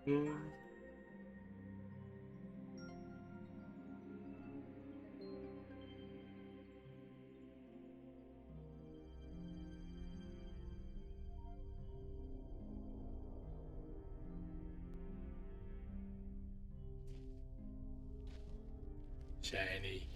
Mm. Shiny.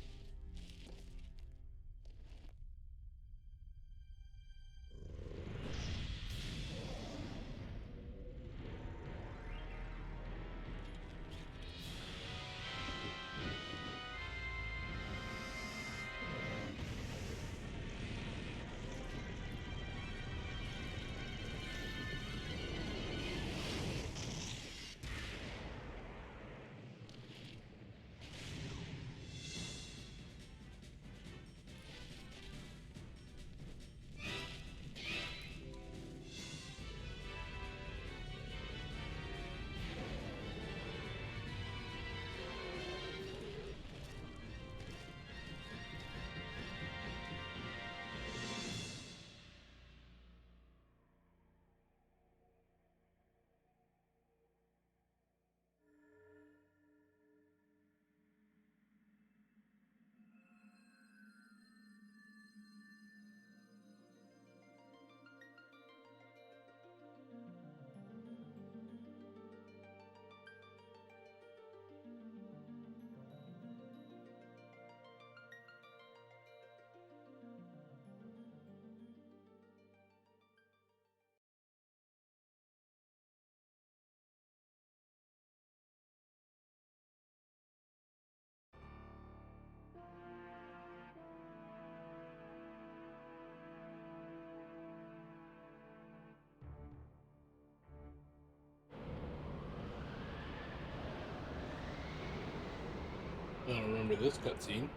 I don't remember this cutscene.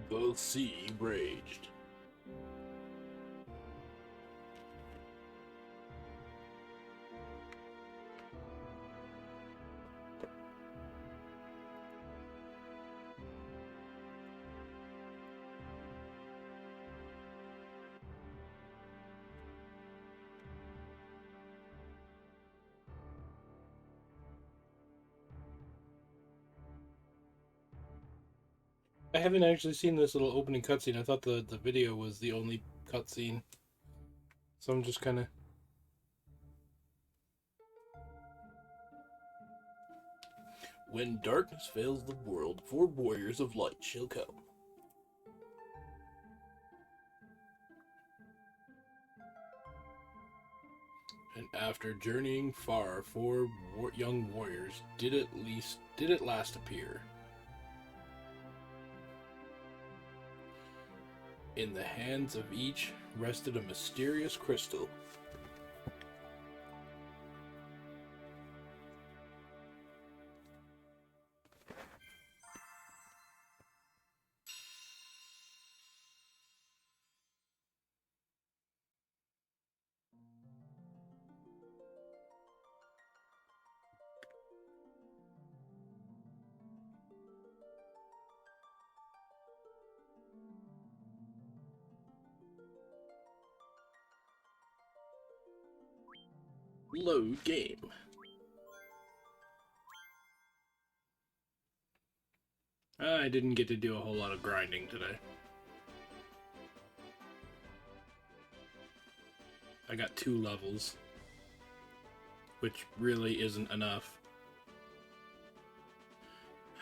The sea raged. I haven't actually seen this little opening cutscene. I thought the video was the only cutscene. So I'm just kind of... When darkness fails the world, 4 warriors of light shall come. And after journeying far, 4 young warriors did at last appear. In the hands of each rested a mysterious crystal. Load game. I didn't get to do a whole lot of grinding today. I got 2 levels, which really isn't enough.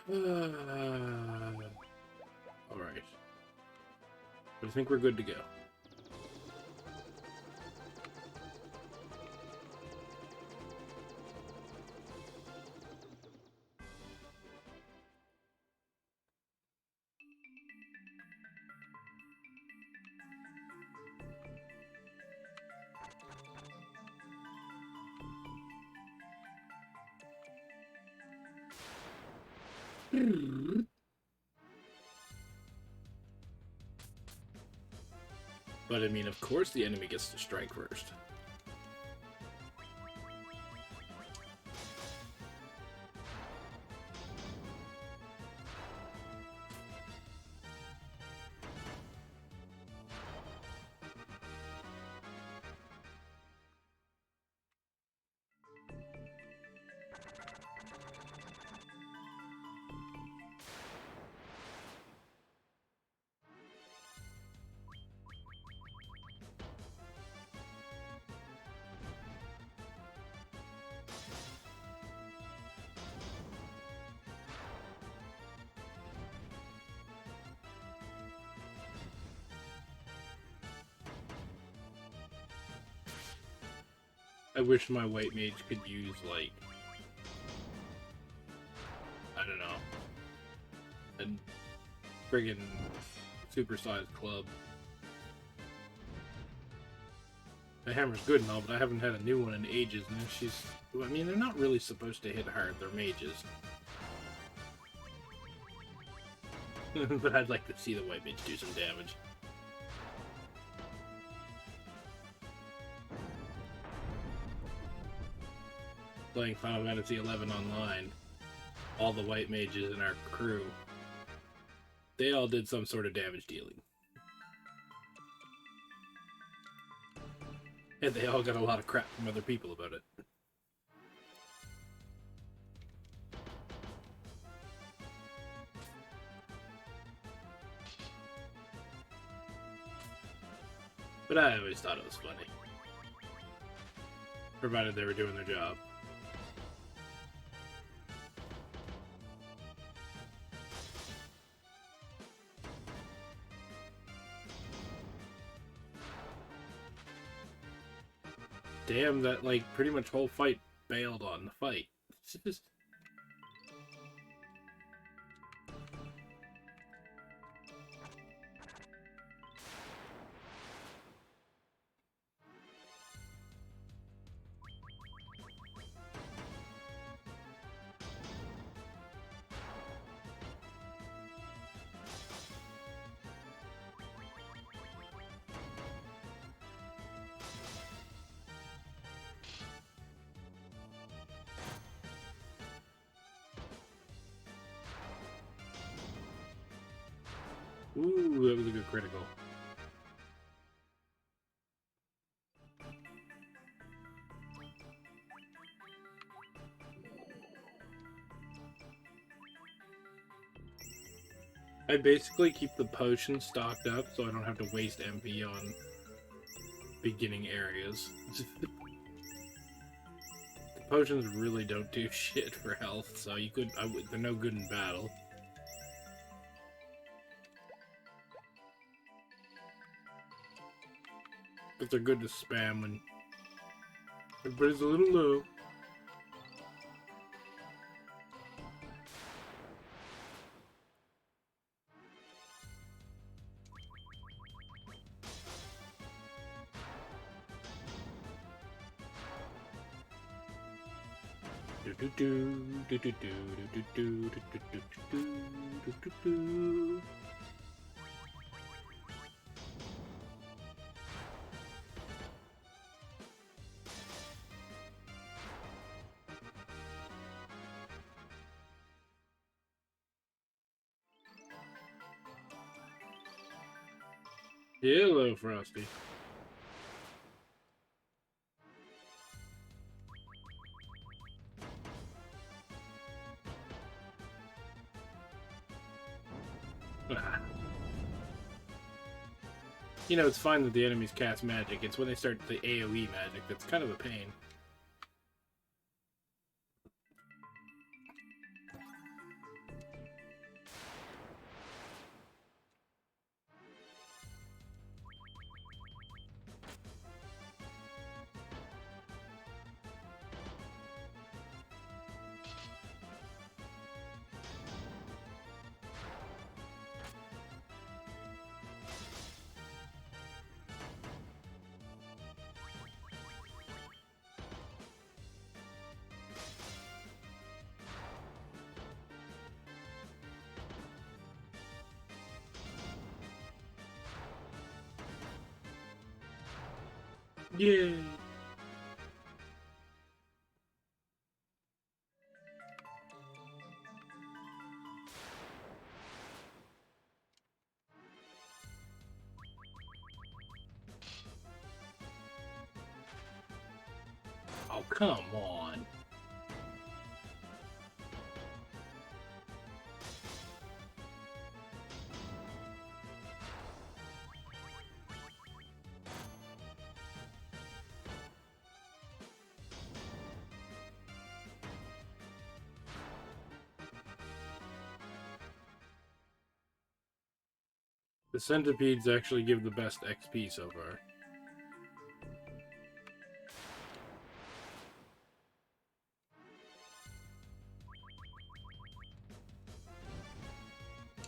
Alright. But I think we're good to go. But I mean, of course the enemy gets to strike first. I wish my white mage could use, like, I don't know, a friggin' supersized club. The hammer's good and all, but I haven't had a new one in ages, and she's... I mean, they're not really supposed to hit hard, they're mages. But I'd like to see the white mage do some damage. Playing Final Fantasy XI online, all the white mages in our crew, they all did some sort of damage dealing. And they all got a lot of crap from other people about it. But I always thought it was funny. Provided they were doing their job. Damn, that, like, pretty much whole fight bailed on the fight. It's just... Ooh, that was a good critical. I basically keep the potions stocked up so I don't have to waste MP on beginning areas. The potions really don't do shit for health, so you could... they're no good in battle. But they're good to spam when everybody's a little low. Hello, Frosty. You know, it's fine that the enemies cast magic. It's when they start the AoE magic that's kind of a pain. Yay! Oh, come on. The centipedes actually give the best XP so far.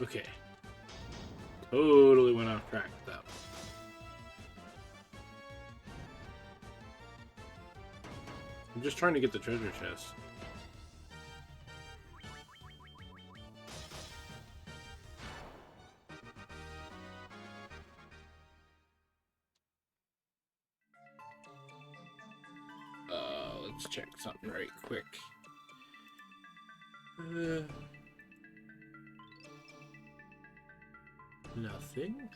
Okay. Totally went off track with that one. I'm just trying to get the treasure chest. Let's check something right quick. Nothing.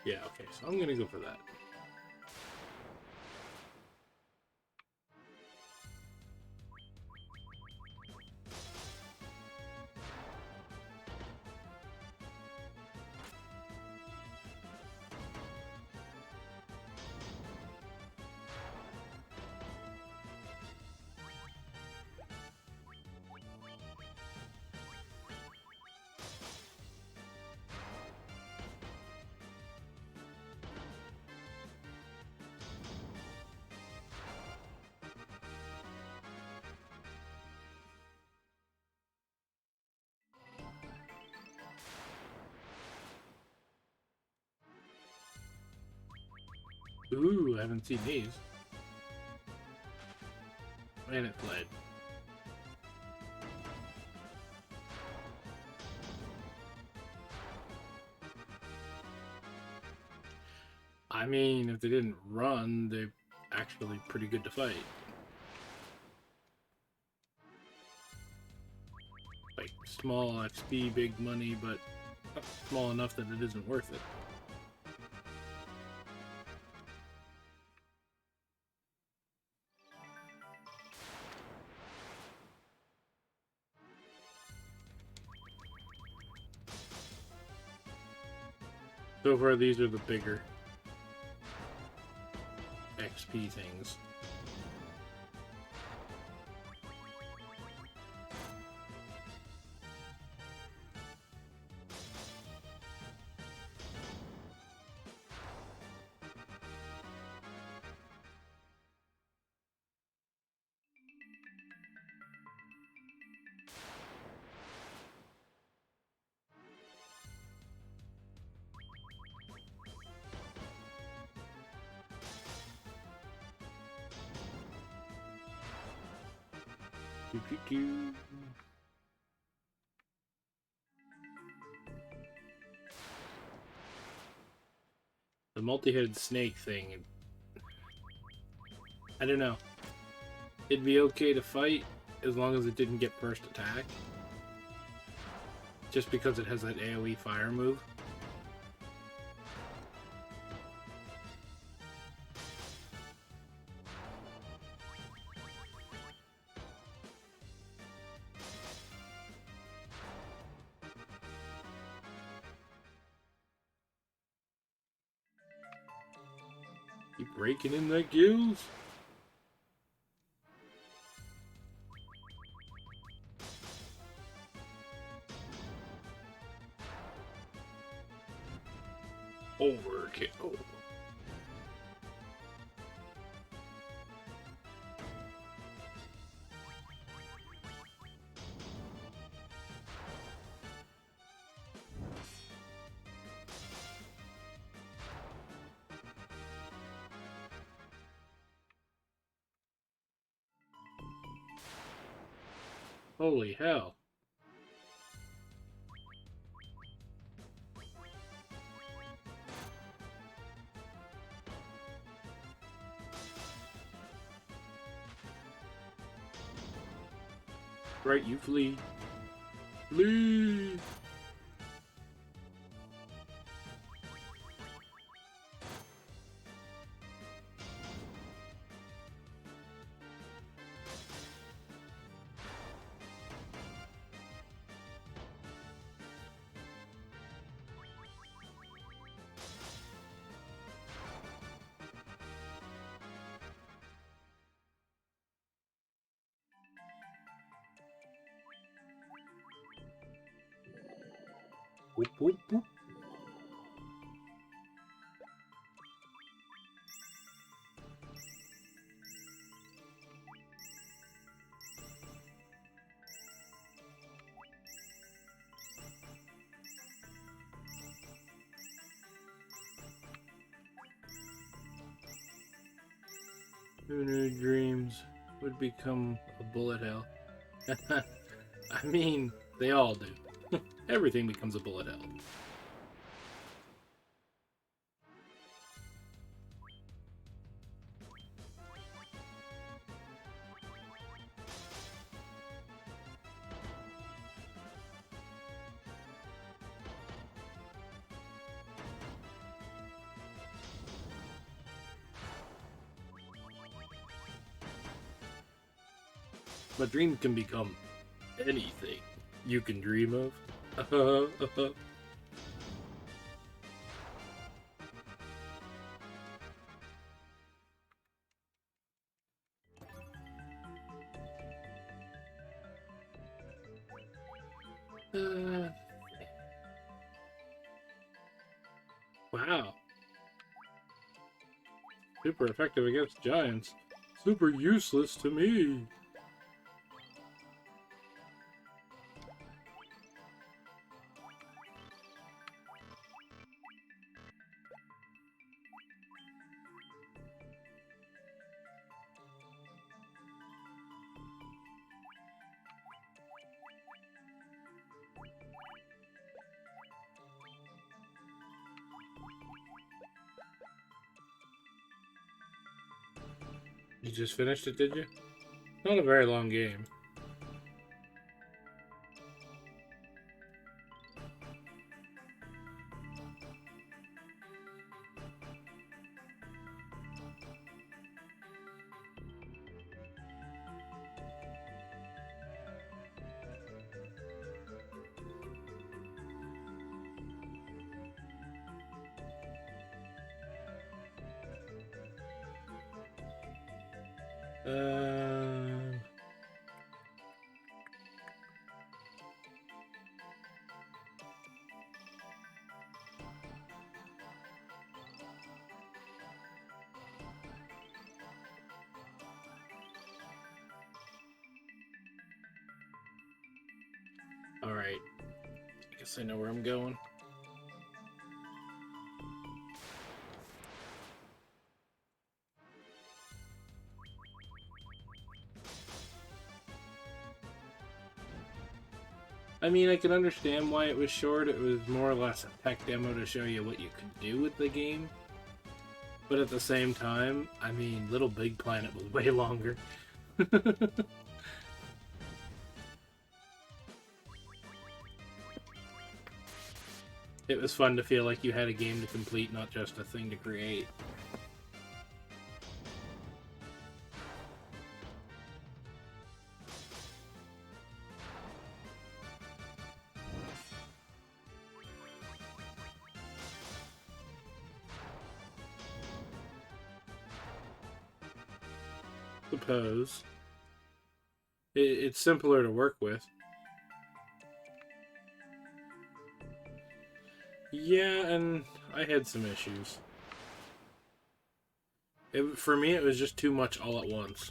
Yeah, okay, so I'm gonna go for that. Ooh, I haven't seen these. And it fled. I mean, if they didn't run, they're actually pretty good to fight. Like, small XP, big money, but not small enough that it isn't worth it. So far, these are the bigger XP things. The multi-headed snake thing, I don't know. It'd be okay to fight as long as it didn't get first attack. Just because it has that AoE fire move. Keep raking in the gills. Overkill. Holy hell. Right, you flee. Flee! Whoop, whoop, whoop. Who knew dreams would become a bullet hell? I mean, they all do. Everything becomes a bullet hell. But dreams can become anything you can dream of. Wow. Super effective against giants. Super useless to me. You just finished it, did you? Not a very long game. Alright. I guess I know where I'm going. I mean, I can understand why it was short. It was more or less a tech demo to show you what you could do with the game. But at the same time, I mean, Little Big Planet was way longer. It was fun to feel like you had a game to complete, not just a thing to create. Suppose. It's simpler to work with. Yeah, and I had some issues. For me, it was just too much all at once.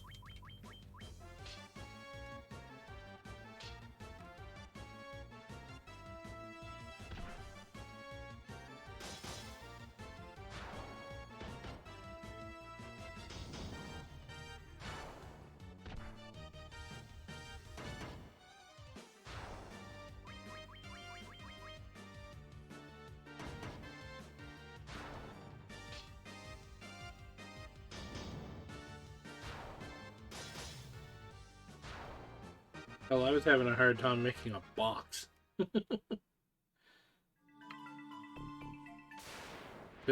Hell, I was having a hard time making a box. Because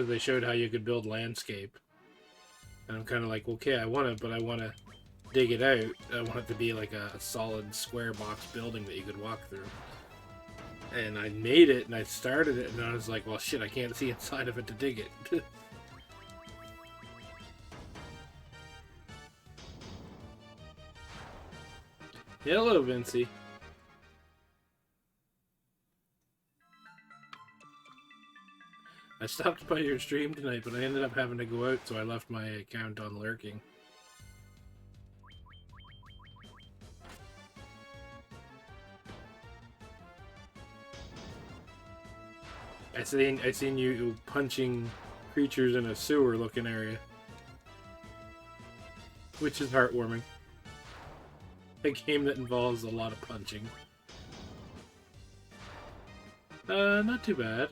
they showed how you could build landscape. And I'm kind of like, okay, I want it, but I want to dig it out. I want it to be like a solid square box building that you could walk through. And I made it, and I started it, and I was like, well, shit, I can't see inside of it to dig it. Hello, Vincey. I stopped by your stream tonight, but I ended up having to go out, so I left my account on lurking. I seen you punching creatures in a sewer-looking area, which is heartwarming. A game that involves a lot of punching. Not too bad.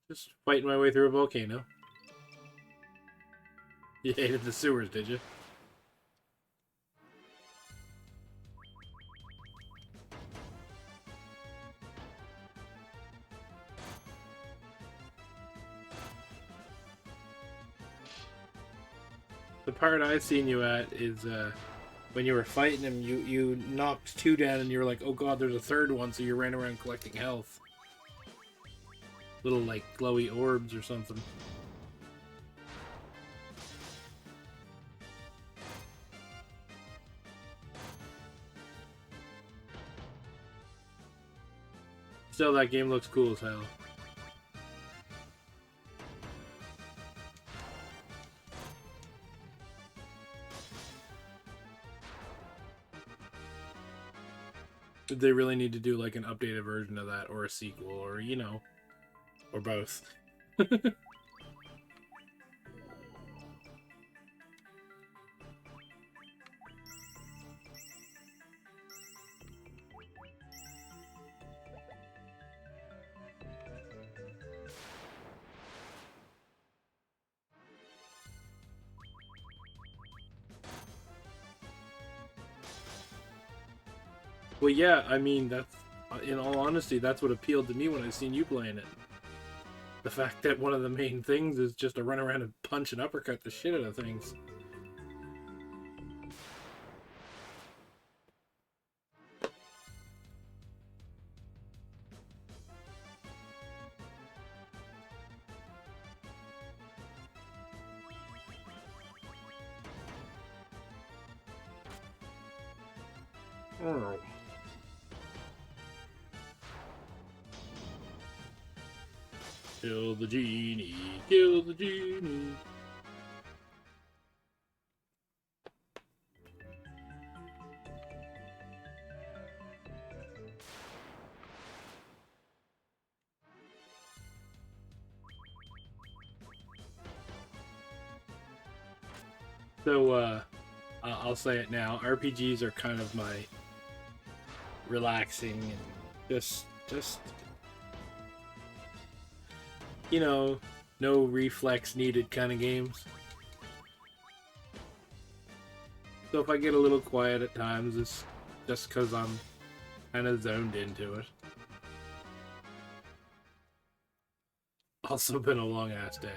Just fighting my way through a volcano. You hated the sewers, did you? The part I seen you at is when you were fighting him, you knocked 2 down and you were like, oh god, there's a 3rd one, so you ran around collecting health. Little, like, glowy orbs or something. Still, that game looks cool as hell. Did they really need to do, like, an updated version of that, or a sequel, or, you know, or both? Well, yeah, I mean, that's, in all honesty, that's what appealed to me when I seen you playing it. The fact that one of the main things is just to run around and punch and uppercut the shit out of things. Alright. Kill the genie, kill the genie. So, I'll say it now. RPGs are kind of my relaxing and just you know, no reflex needed kind of games. So if I get a little quiet at times, it's just because I'm kind of zoned into it. Also been a long ass day.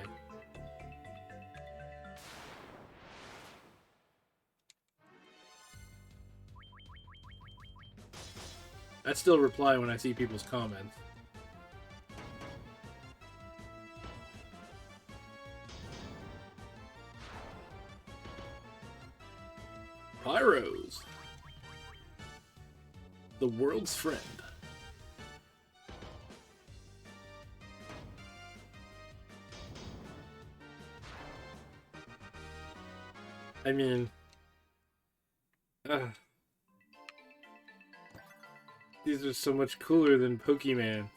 I still reply when I see people's comments. Pyros, the world's friend. I mean, these are so much cooler than Pokemans.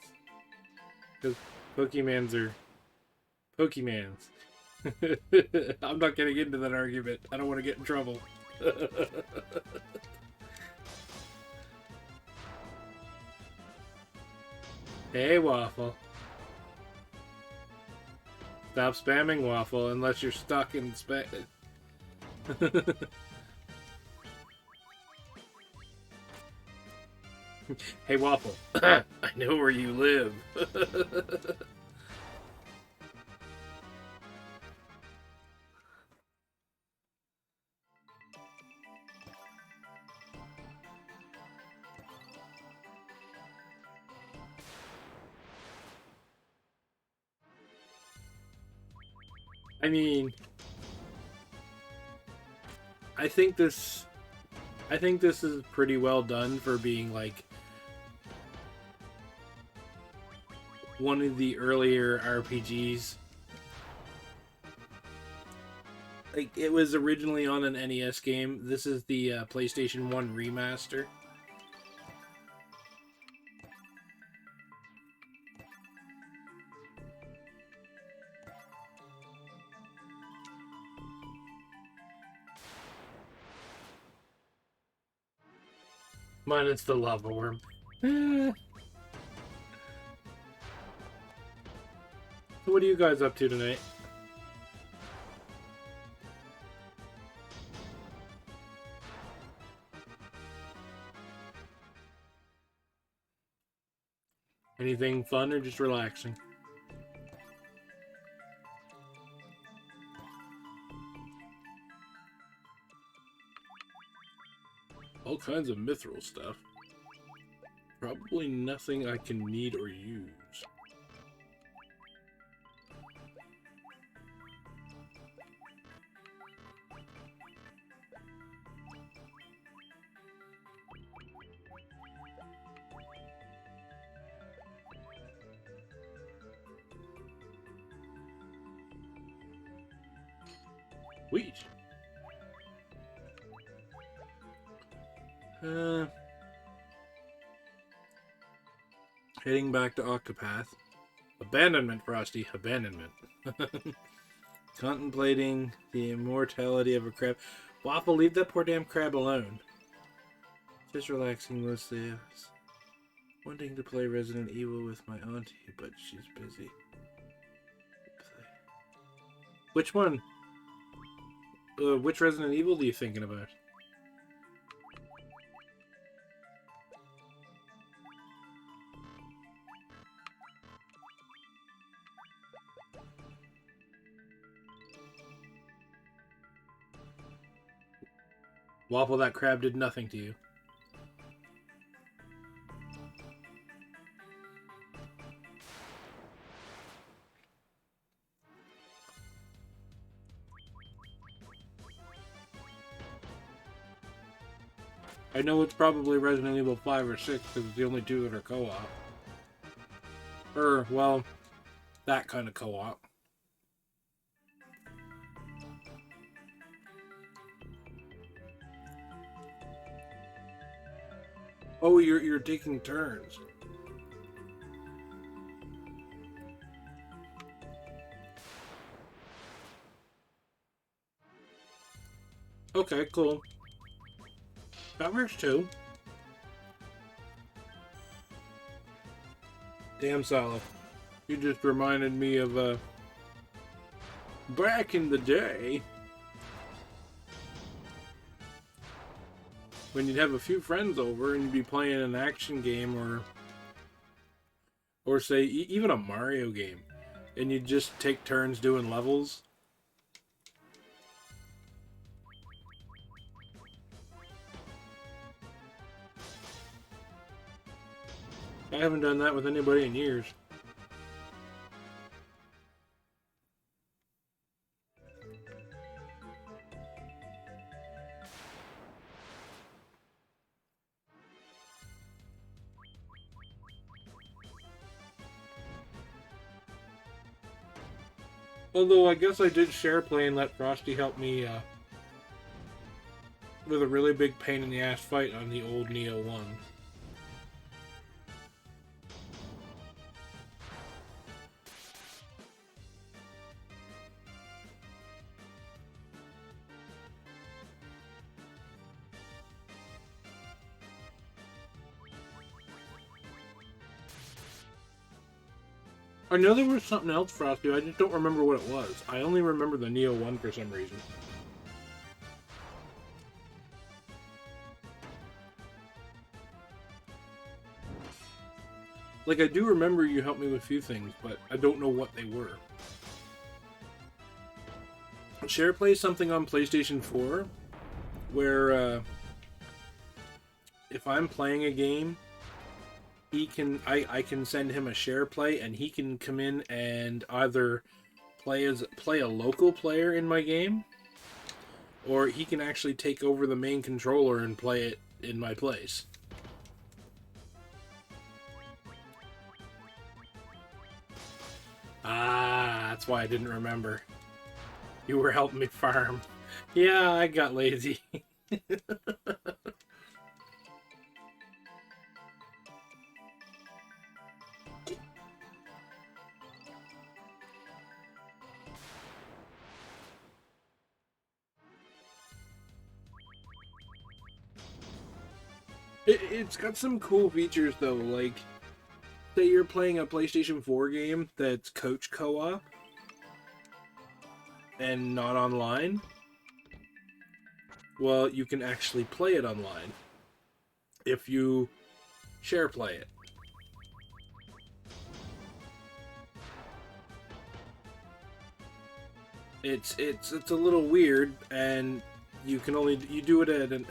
Because Pokemans are Pokemans. I'm not getting into that argument. I don't want to get in trouble. Hey, Waffle. Stop spamming Waffle unless you're stuck in spam. Hey, Waffle. I know where you live. I mean, I think this is pretty well done for being like one of the earlier RPGs. Like, it was originally on an NES game. This is the PlayStation 1 remaster. Minus the lava worm. What are you guys up to tonight? Anything fun or just relaxing? All kinds of mithril stuff. Probably nothing I can need or use. Sweet. Heading back to Octopath. Abandonment, Frosty. Abandonment. Contemplating the immortality of a crab. Waffle, leave that poor damn crab alone. Just relaxing mostly. I was wanting to play Resident Evil with my auntie, but she's busy. Which one? Which Resident Evil are you thinking about? Waffle, that crab did nothing to you. I know it's probably Resident Evil 5 or 6 because it's the only two that are co-op. Well, that kind of co-op. Oh, you're taking turns. Okay, cool. That works too. Damn, Solid. You just reminded me of, back in the day, when you'd have a few friends over and you'd be playing an action game or say, even a Mario game, and you'd just take turns doing levels. I haven't done that with anybody in years. Although I guess I did share play and let Frosty help me with a really big pain in the ass fight on the old Neo 1. I know there was something else, Frosty. I just don't remember what it was. I only remember the Neo 1 for some reason. Like, I do remember you helped me with a few things, but I don't know what they were. Share plays something on PlayStation 4 where if I'm playing a game, I can send him a share play, and he can come in and either play a local player in my game, or he can actually take over the main controller and play it in my place. Ah, that's why I didn't remember. You were helping me farm. Yeah, I got lazy. It's got some cool features though, like say you're playing a PlayStation 4 game that's coach co-op and not online. Well, you can actually play it online if you share play it. It's a little weird, and you do it at an.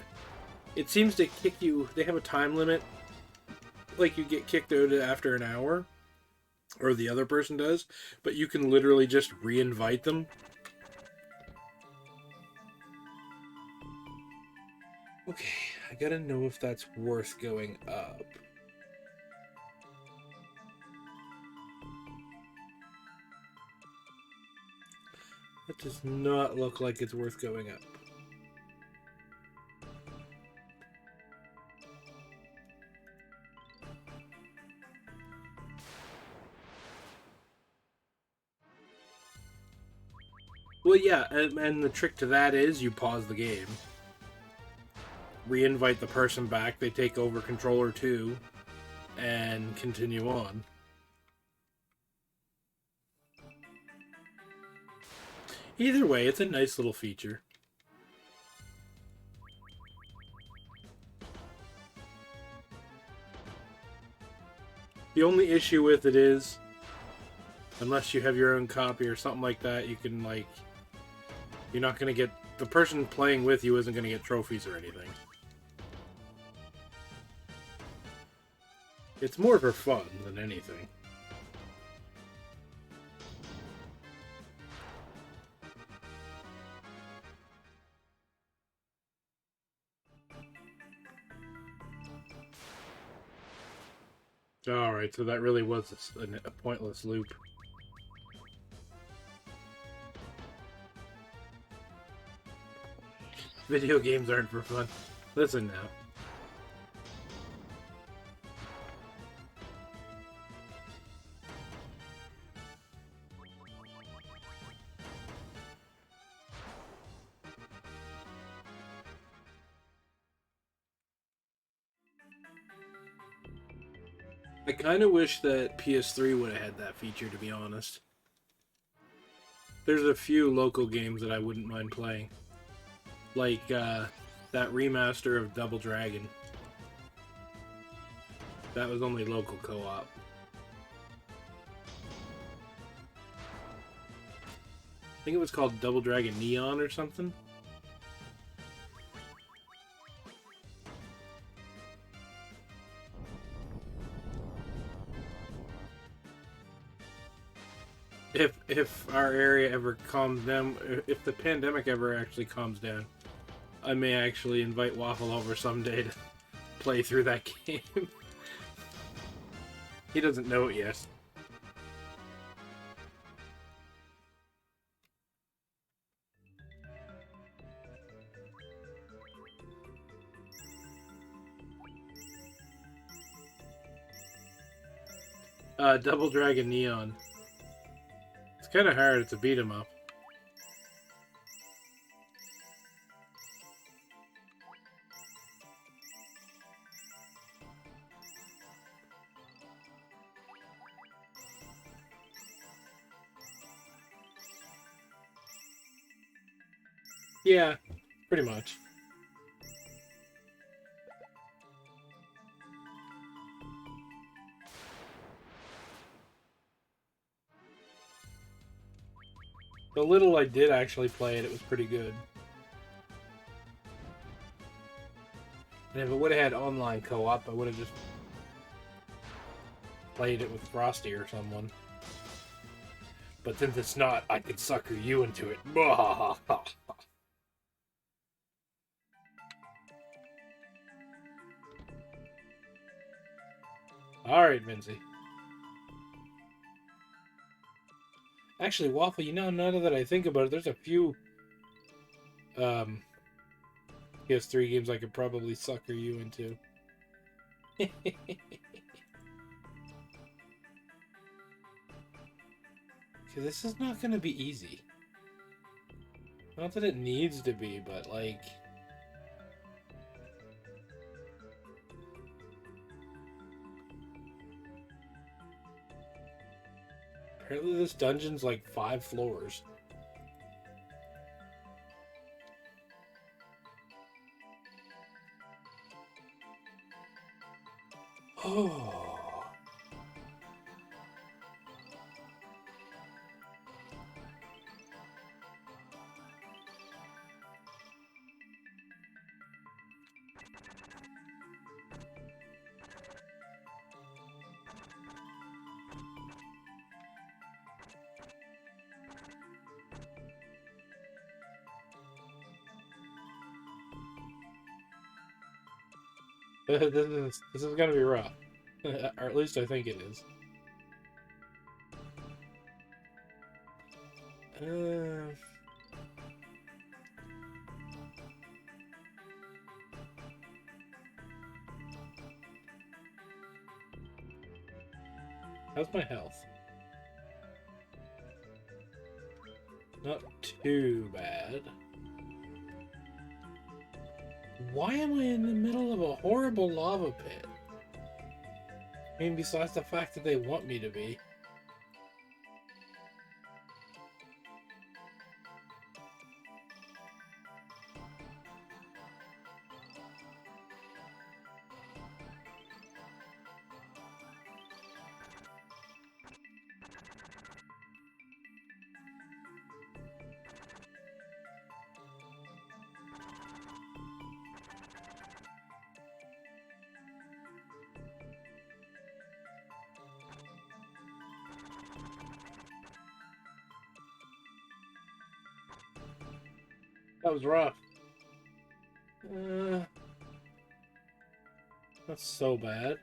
It seems to kick you. They have a time limit. Like, you get kicked out after an hour, or the other person does, but you can literally just re-invite them. Okay, I gotta know if that's worth going up. That does not look like it's worth going up. Well, yeah, and the trick to that is you pause the game, re-invite the person back, they take over controller 2, and continue on. Either way, it's a nice little feature. The only issue with it is, unless you have your own copy or something like that, you can, like, you're not going to get, the person playing with you isn't going to get trophies or anything. It's more for fun than anything. Alright, so that really was a pointless loop. Video games aren't for fun. Listen now. I kind of wish that PS3 would have had that feature, to be honest. There's a few local games that I wouldn't mind playing. Like, that remaster of Double Dragon. That was only local co-op. I think it was called Double Dragon Neon or something. If our area ever calms down, if the pandemic ever actually calms down, I may actually invite Waffle over someday to play through that game. He doesn't know it yet. Double Dragon Neon. It's kind of hard. It's a beat 'em up. Yeah, pretty much. The little I did actually play it, it was pretty good. And if it would have had online co-op, I would have just played it with Frosty or someone. But since it's not, I could sucker you into it. Alright, Vinci. Actually, Waffle, you know, now that I think about it, there's a few PS3 games I could probably sucker you into. Okay, this is not going to be easy. Not that it needs to be, but like... Apparently this dungeon's like 5 floors. Oh. This is gonna be rough. Or at least I think it is. How's my health? Not too bad. Why am I in the middle of a horrible lava pit? I mean, besides the fact that they want me to be. That was rough. That's so bad.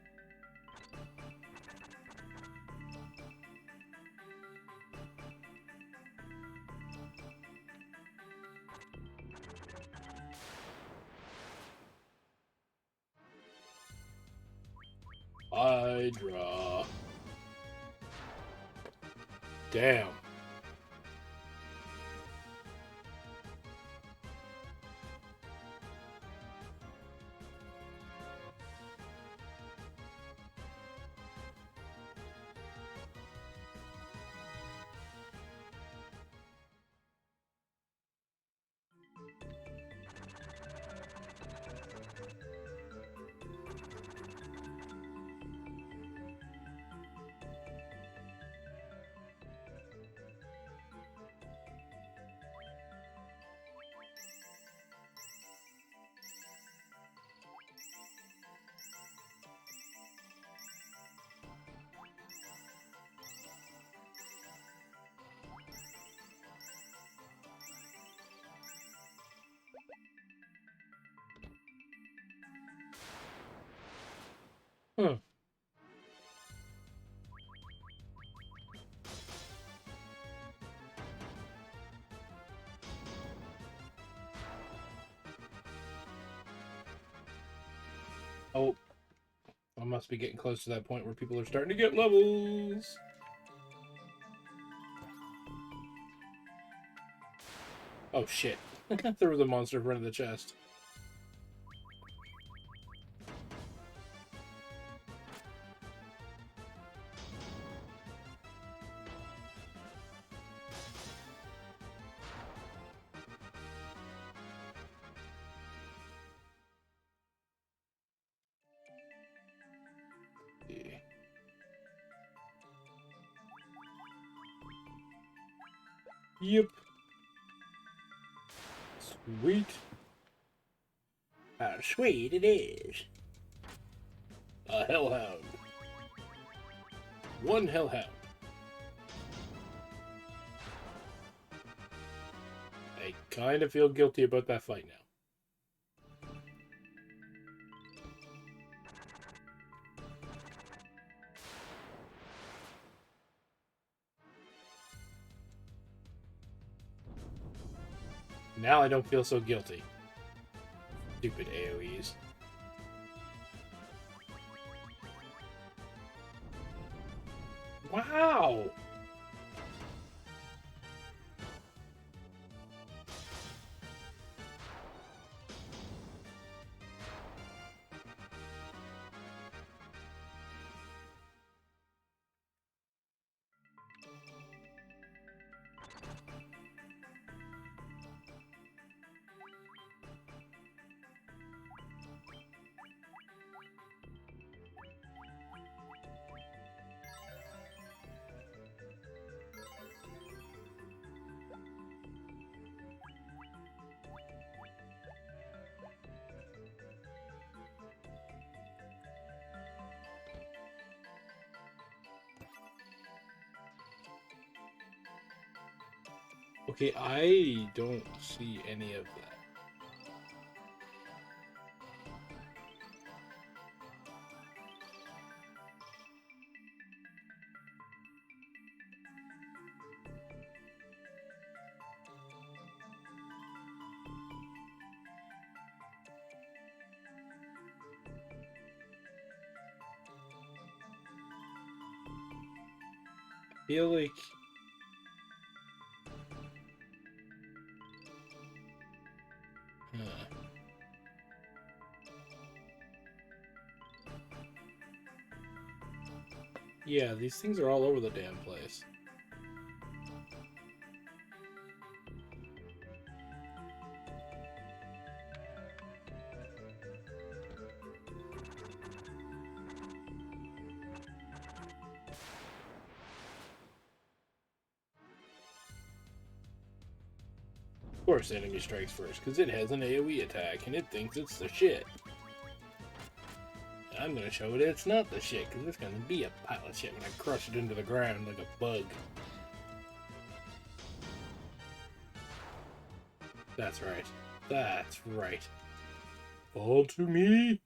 Hydra. Damn. Huh. Oh. I must be getting close to that point where people are starting to get levels. Oh shit. There was a monster in front of the chest. Yep. Sweet. How sweet it is. A hellhound. One hellhound. I kind of feel guilty about that fight now. Now I don't feel so guilty. Stupid AoEs. Wow! Okay, I don't see any of that. I feel like... Yeah, these things are all over the damn place. Of course, enemy strikes first, because it has an AoE attack, and it thinks it's the shit. I'm gonna show it it's not the shit, because it's gonna be a pile of shit when I crush it into the ground like a bug. That's right. That's right. Fall to me!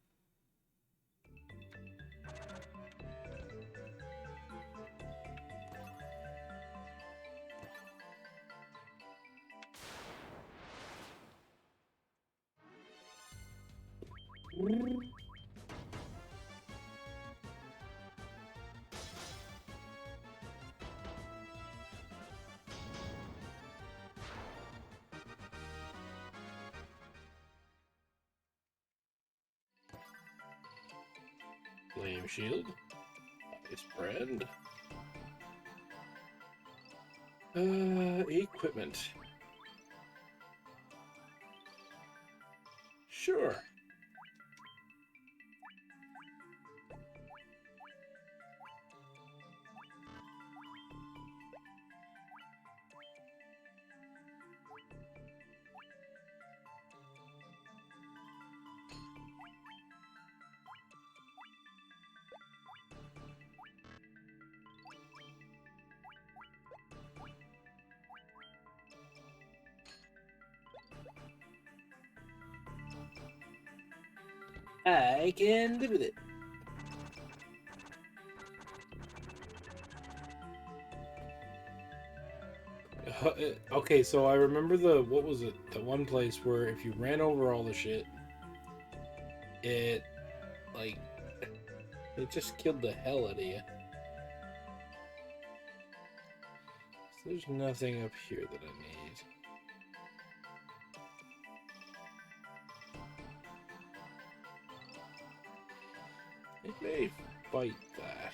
Flame shield. Ice brand. Equipment. Sure. I can live with it. Okay, so I remember what was it? The one place where if you ran over all the shit, it, like, It just killed the hell out of you. So there's nothing up here that I need. It may fight that.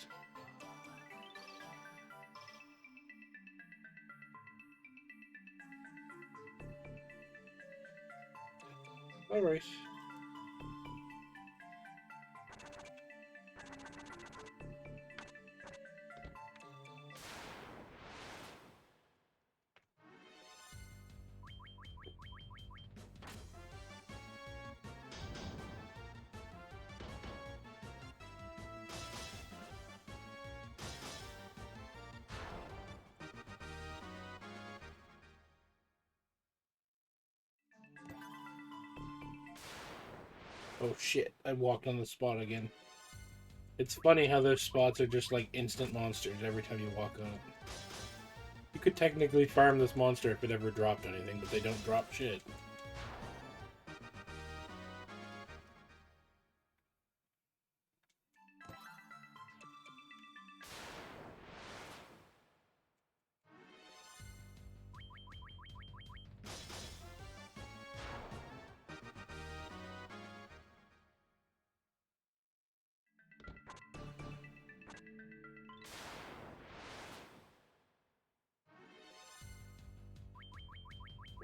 Alright. Oh shit, I walked on the spot again. It's funny how those spots are just like instant monsters every time you walk on it. You could technically farm this monster if it ever dropped anything, but they don't drop shit.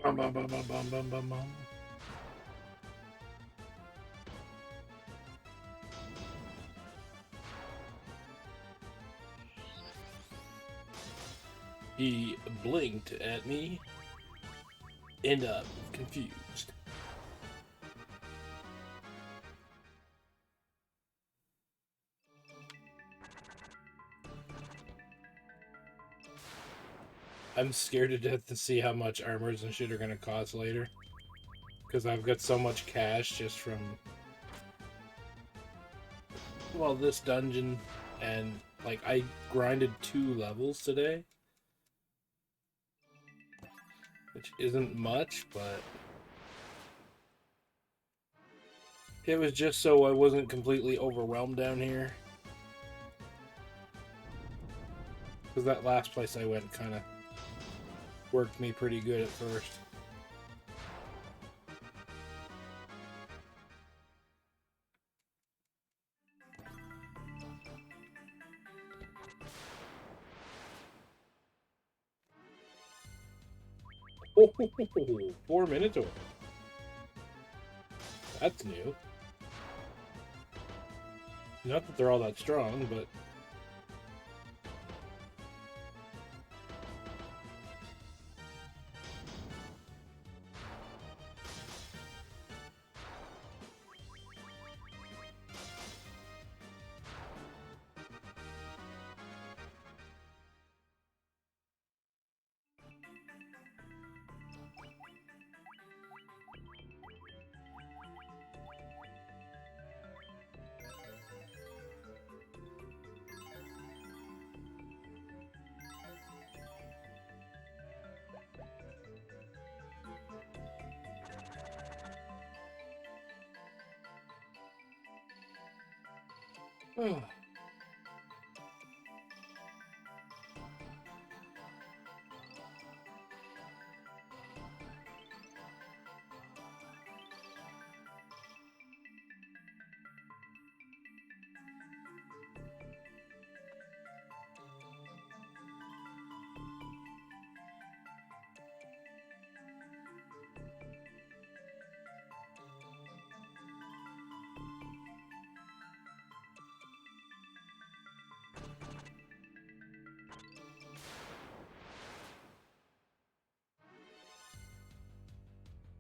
Bum, bum, bum, bum, bum, bum, bum, bum. He blinked at me, and I'm confused. I'm scared to death to see how much armors and shit are gonna cost later. Because I've got so much cash just from, well, this dungeon, and like I grinded 2 levels today, which isn't much, but it was just so I wasn't completely overwhelmed down here. Because that last place I went kind of worked me pretty good at first. Oh, 4 minutes over. That's new. Not that they're all that strong, but oh.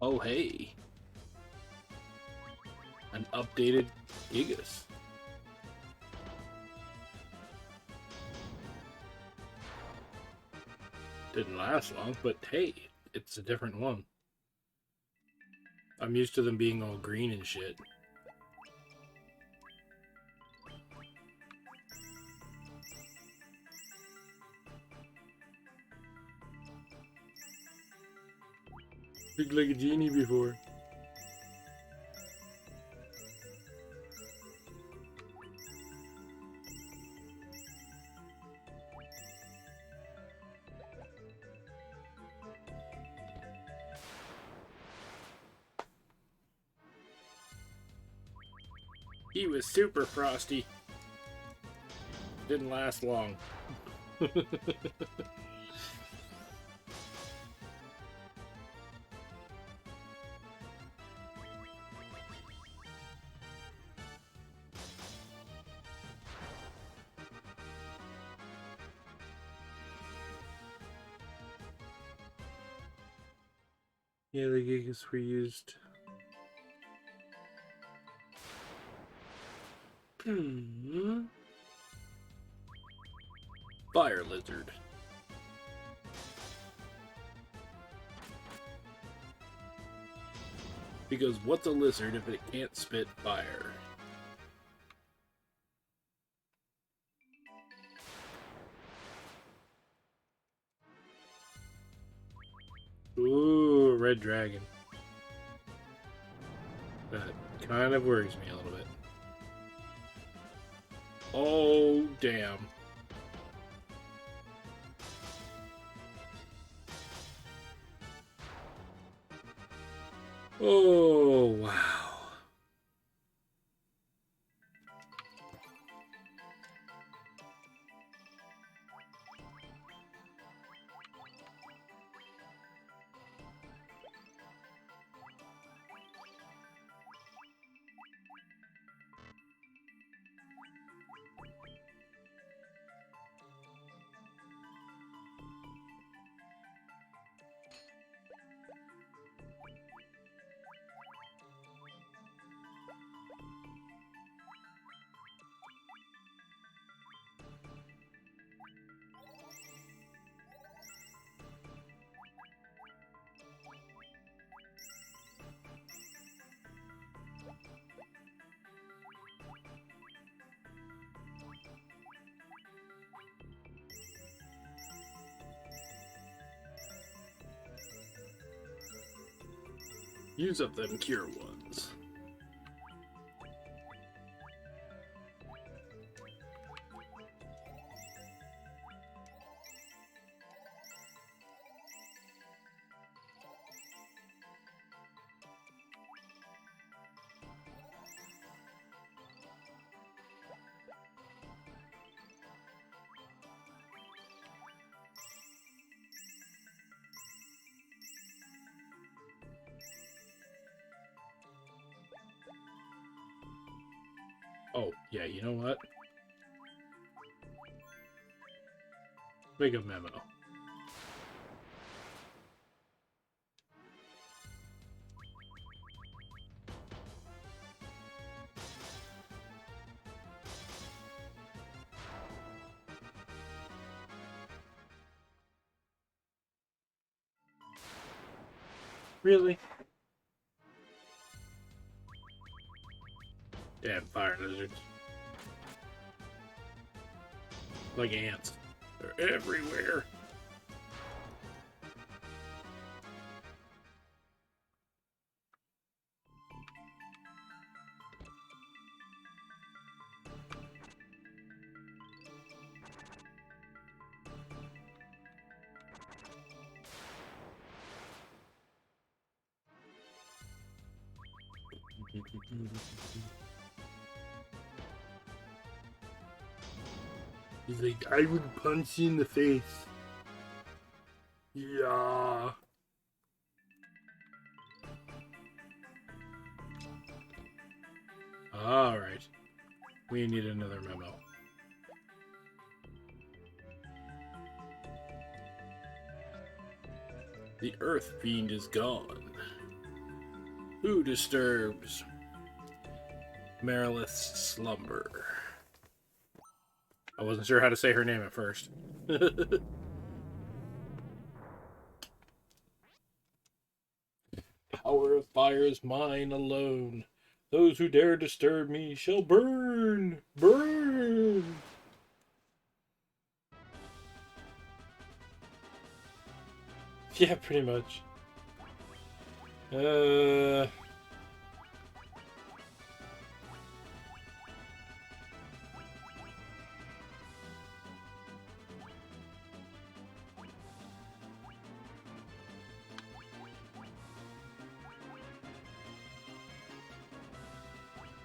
Oh, hey. An updated Gigas. Didn't last long, but hey, it's a different one. I'm used to them being all green and shit. Looked like a genie before. He was super frosty. Didn't last long. Yeah, the gigas were used. Fire lizard. Because what's a lizard if it can't spit fire? Ooh, red dragon. That kind of worries me a little bit. Oh, damn. Oh, wow. Use up them cure ones. Oh, yeah, you know what? Make a memo. Really? Damn fire lizards. Like ants. They're everywhere. He's like, I would punch you in the face. Yeah. Alright. We need another memo. The Earth Fiend is gone. Who disturbs Marilith's slumber? I wasn't sure how to say her name at first. Power of fire is mine alone. Those who dare disturb me shall burn! Burn! Yeah, pretty much.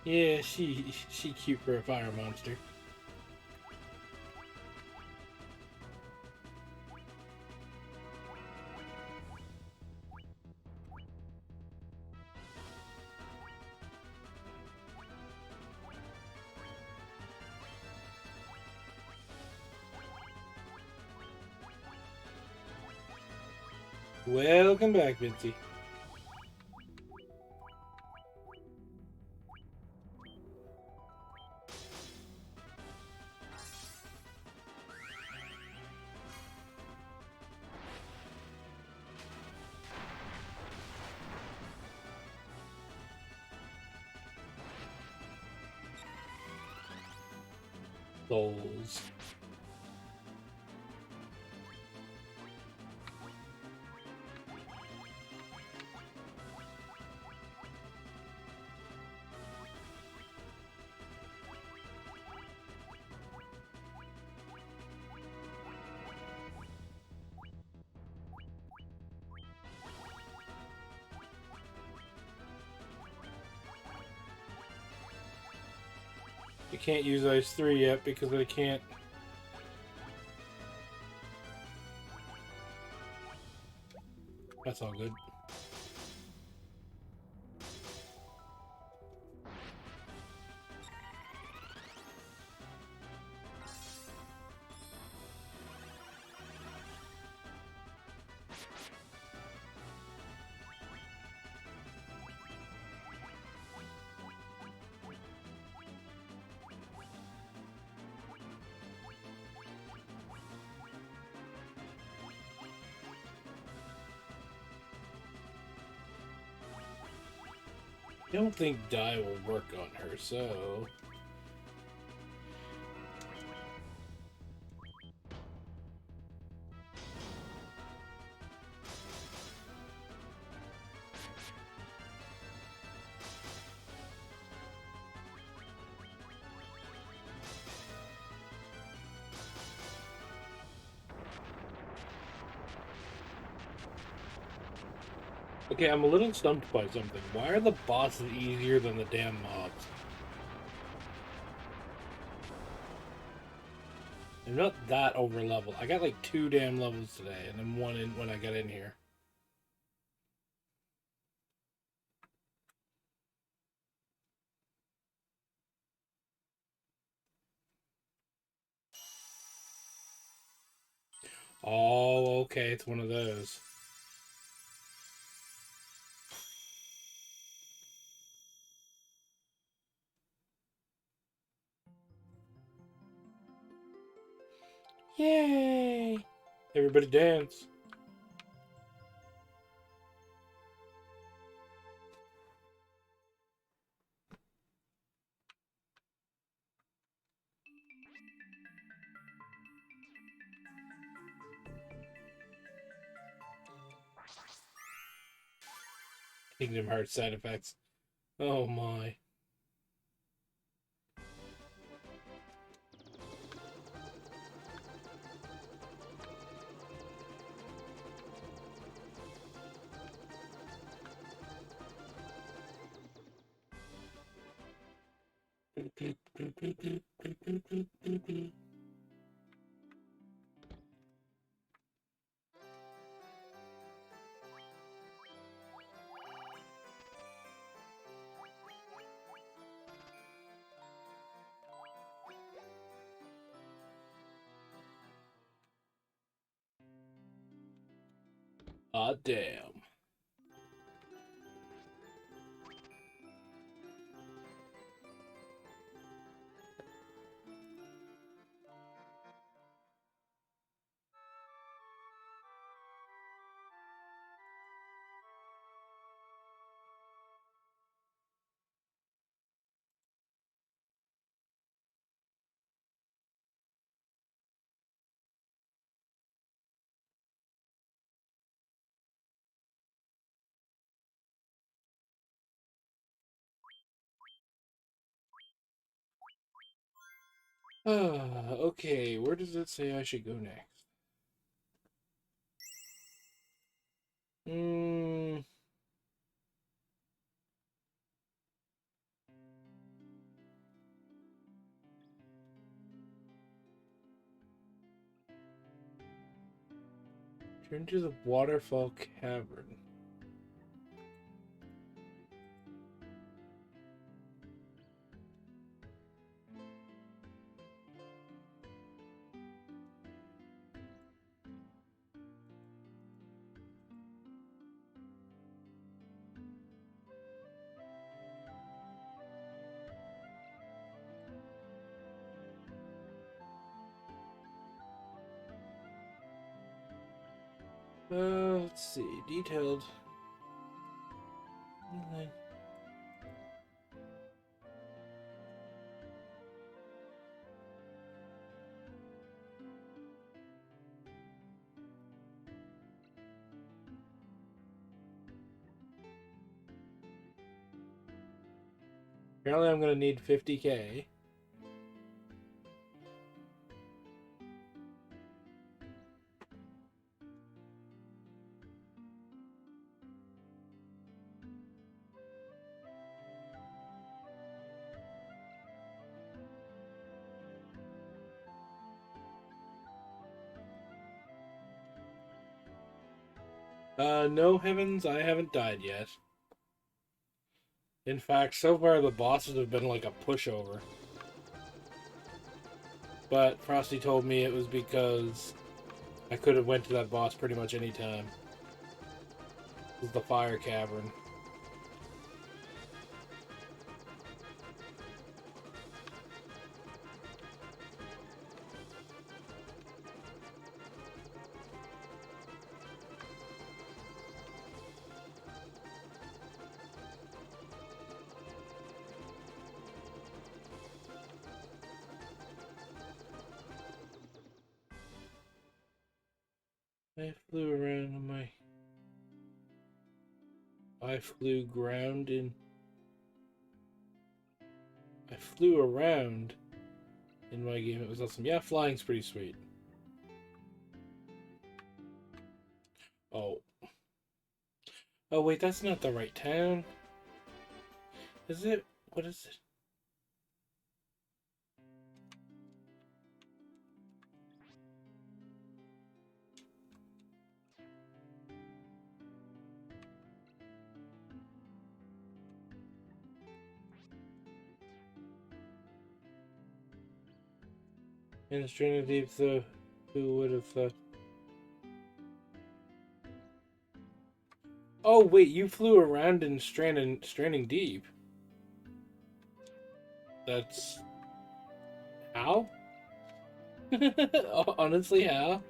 Yeah, she cute for a fire monster. Welcome back, Vincy. Souls. You can't use Ice 3 yet because I can't. That's all good. I don't think dye will work on her, so... Okay, I'm a little stumped by something. Why are the bosses easier than the damn mobs? I'm not that over leveled. I got like 2 damn levels today, and then 1 when I got in here. Oh, okay, it's one of those. Yay! Everybody dance. Kingdom Hearts side effects. Oh my. Ah, damn. Okay, where does it say I should go next? Hmm. Turn to the waterfall cavern. Let's see. Detailed. Okay. Apparently I'm going to need 50k. No heavens, I haven't died yet. In fact, so far the bosses have been like a pushover. But Frosty told me it was because I could have went to that boss pretty much any time. This is the fire cavern. I flew around on my... I flew ground in... I flew around in my game. It was awesome. Yeah, flying's pretty sweet. Oh. Oh, wait, that's not the right town. Is it? What is it? In the Strain of Deep, though, who would have thought? Oh, wait, you flew around in Stranding Deep. That's... How? Honestly, how?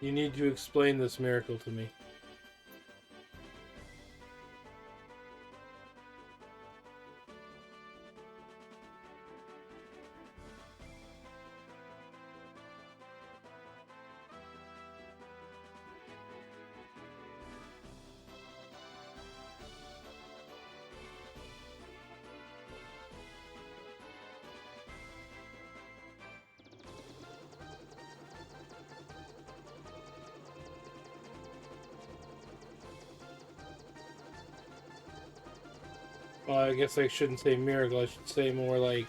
You need to explain this miracle to me. Well, I guess I shouldn't say miracle. I should say more like...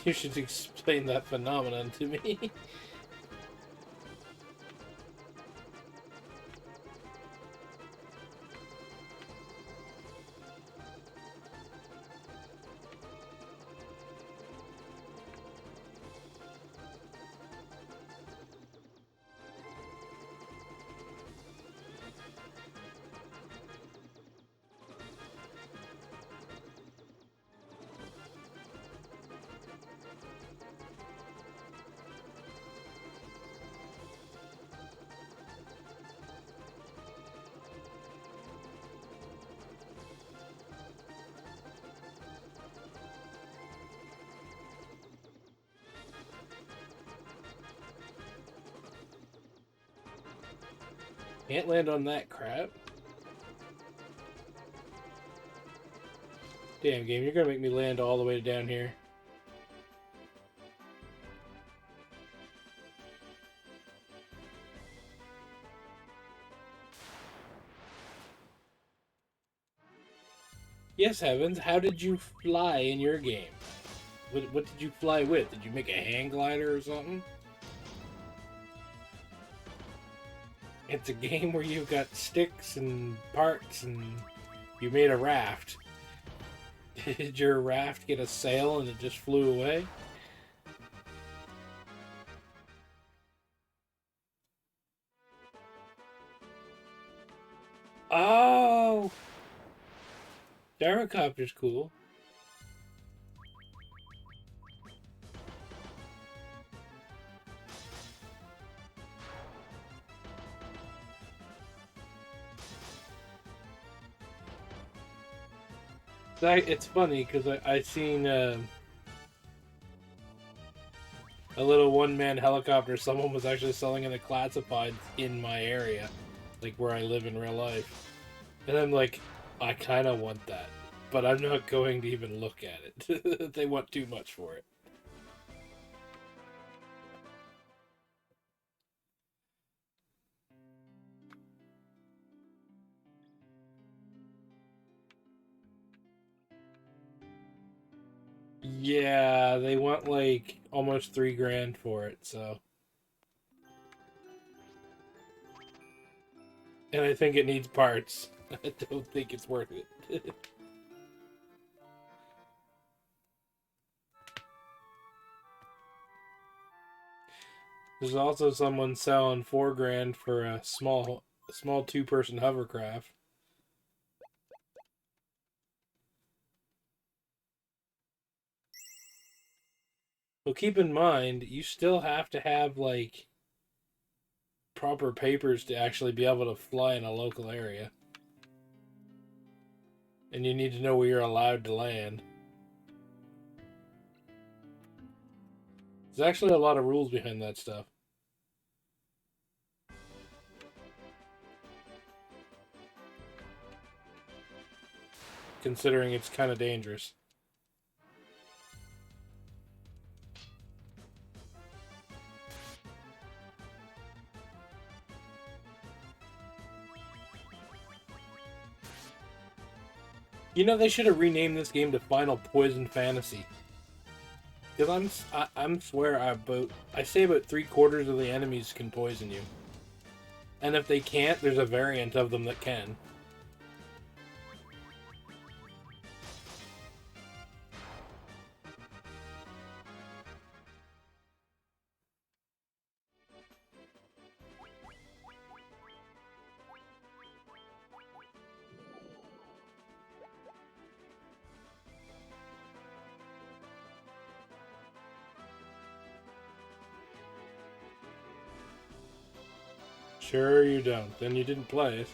You should explain that phenomenon to me. Can't land on that crap. Damn game, you're gonna make me land all the way down here. Yes, Heavens, how did you fly in your game? What did you fly with? Did you make a hang glider or something? It's a game where you've got sticks and parts and you made a raft. Did your raft get a sail and it just flew away? Oh! Gyrocopter's cool. It's funny because I seen a little one-man helicopter someone was actually selling in the classifieds in my area, like where I live in real life. And I'm like, I kind of want that, but I'm not going to even look at it. They want too much for it. Yeah, they want like almost $3,000 for it, so. And I think it needs parts. I don't think it's worth it. There's also someone selling $4,000 for a small two-person hovercraft. Well, keep in mind, you still have to have like proper papers to actually be able to fly in a local area. And you need to know where you're allowed to land. There's actually a lot of rules behind that stuff. Considering it's kind of dangerous. You know, they should have renamed this game to Final Poison Fantasy. Because I'm swear I say about 3/4 of the enemies can poison you. And if they can't, there's a variant of them that can. Sure you don't. Then you didn't play it.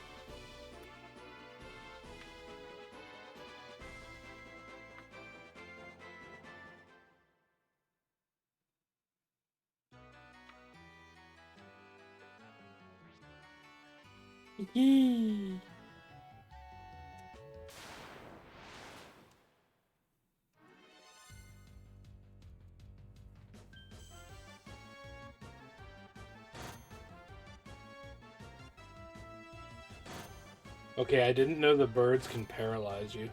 Okay, I didn't know the birds can paralyze you.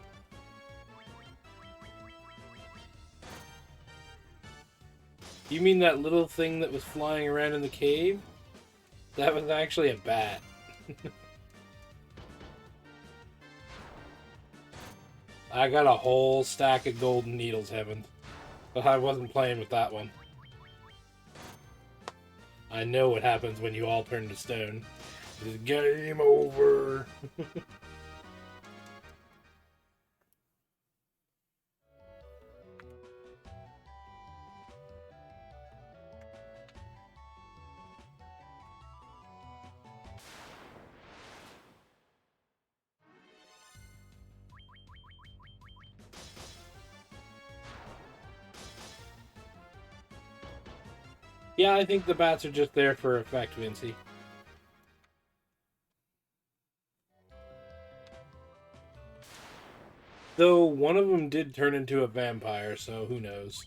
You mean that little thing that was flying around in the cave? That was actually a bat. I got a whole stack of golden needles, Heaven. But I wasn't playing with that one. I know what happens when you all turn to stone. It's game over. Yeah, I think the bats are just there for effect, Vincy. Though one of them did turn into a vampire, so who knows.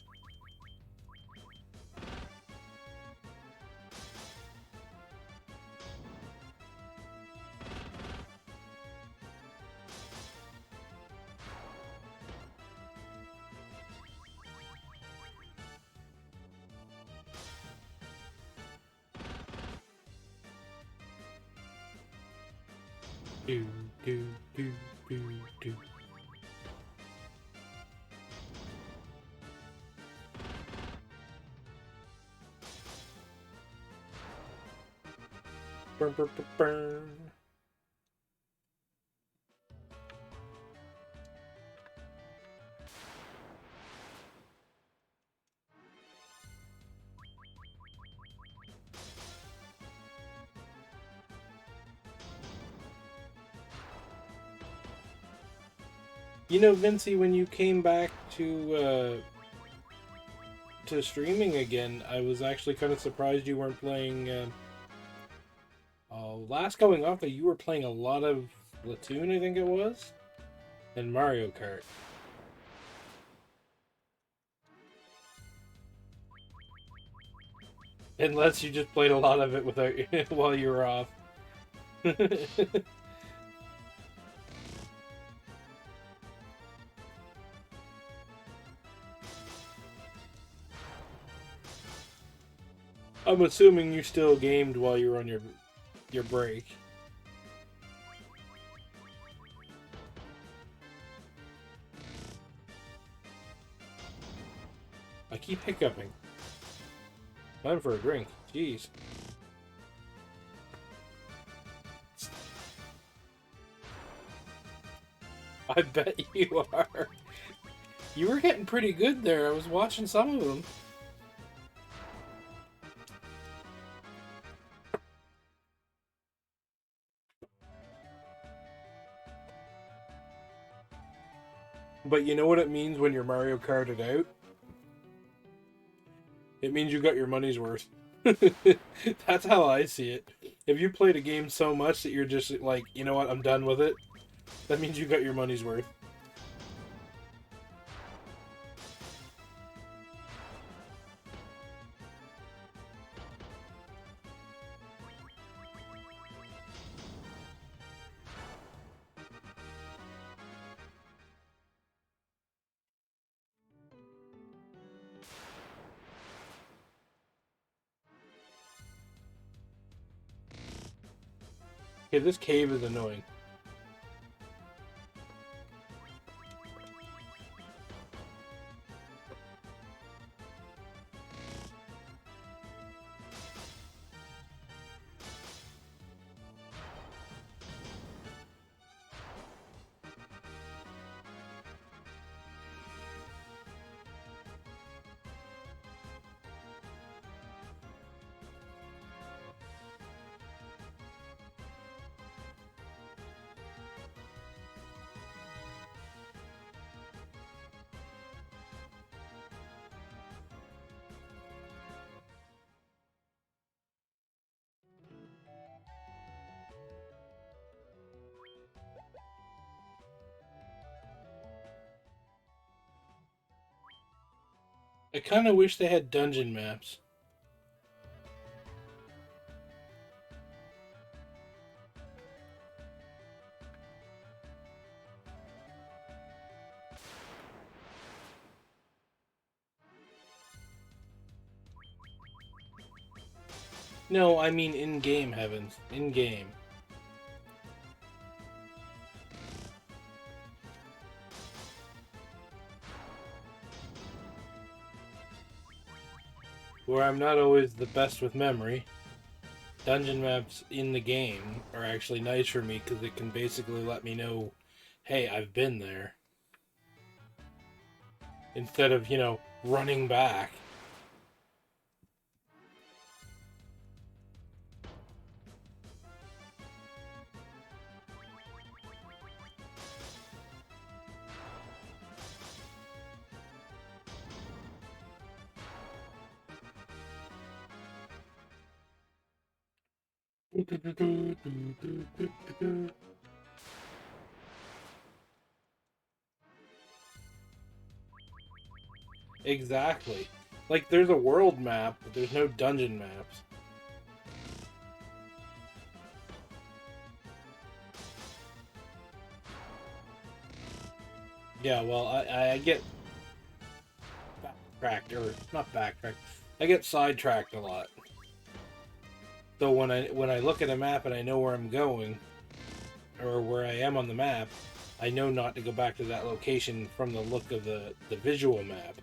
Do, do, do, do, do. Burn, burn, burn, burn. You know, Vincey, when you came back to streaming again, I was actually kind of surprised you weren't playing. Last going off, you were playing a lot of Splatoon, I think it was, and Mario Kart. Unless you just played a lot of it without while you were off. I'm assuming you still gamed while you were on your break. I keep hiccuping. Time for a drink. Jeez. I bet you are. You were getting pretty good there. I was watching some of them. But you know what it means when you're Mario Karted out? It means you got your money's worth. That's how I see it. If you played a game so much that you're just like, you know what, I'm done with it, that means you got your money's worth. Okay, this cave is annoying. I kind of wish they had dungeon maps. No, I mean in-game, Heavens. In-game. Where I'm not always the best with memory, dungeon maps in the game are actually nice for me because it can basically let me know, hey, I've been there. Instead of, running back. Exactly. Like, there's a world map, but there's no dungeon maps. Yeah, well, I get backtracked, or not backtracked. I get sidetracked a lot. So when I look at a map and I know where I'm going, or where I am on the map, I know not to go back to that location from the look of the visual map.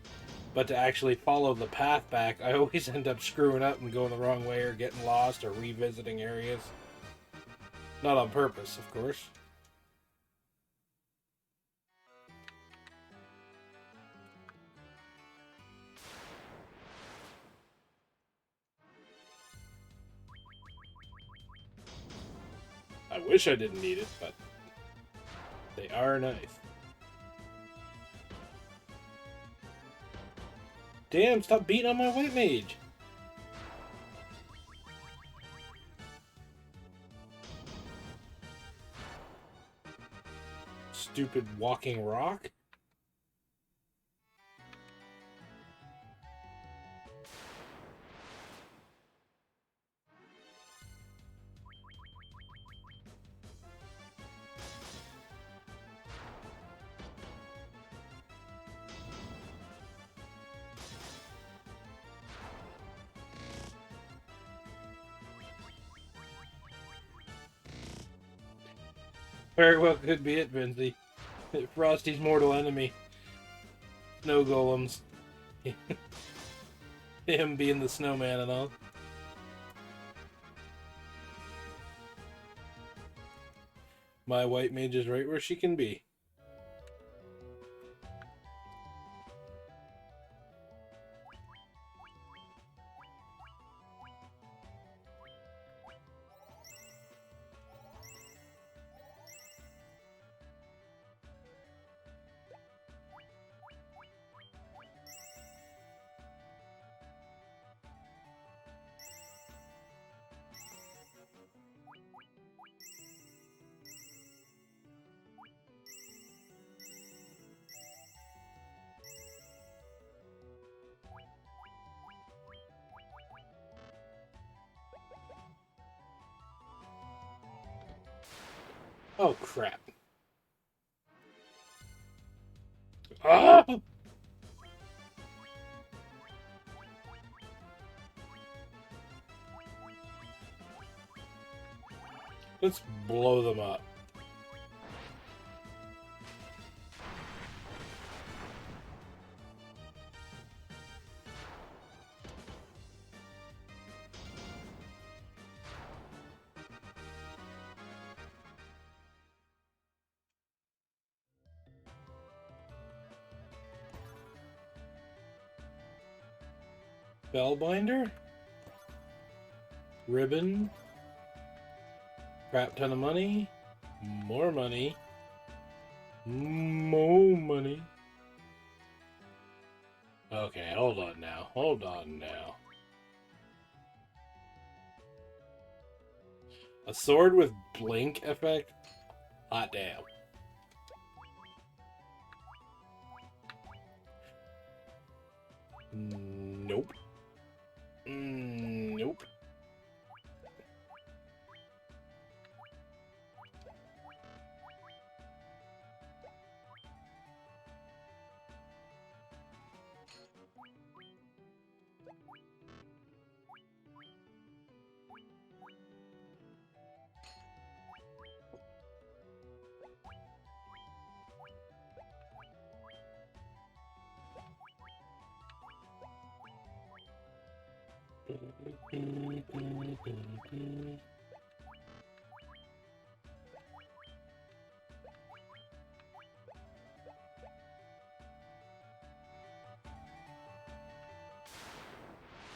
But to actually follow the path back, I always end up screwing up and going the wrong way or getting lost or revisiting areas. Not on purpose, of course. I wish I didn't need it, but they are nice. Damn, stop beating on my white mage! Stupid walking rock? Very well could be it, Vinci. Frosty's mortal enemy. Snow golems. Him being the snowman and all. My white mage is right where she can be. Oh, crap. Ah! Let's blow them up. Spellbinder? Ribbon? Crap ton of money? More money? More money? Okay, hold on now. Hold on now. A sword with blink effect? Hot damn. Nope. Nope.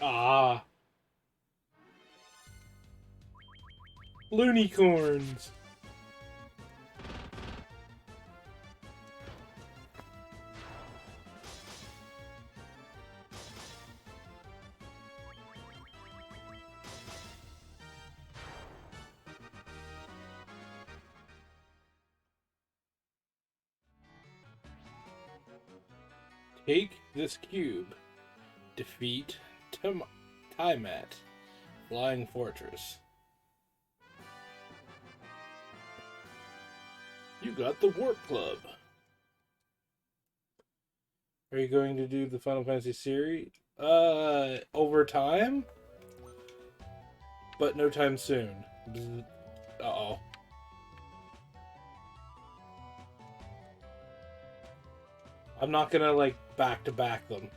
Ah. Loonicorns. Take this cube. Defeat Tiamat. Flying Fortress. You got the Warp Club. Are you going to do the Final Fantasy series? Over time? But no time soon. Uh-oh. I'm not gonna, like, back-to-back them.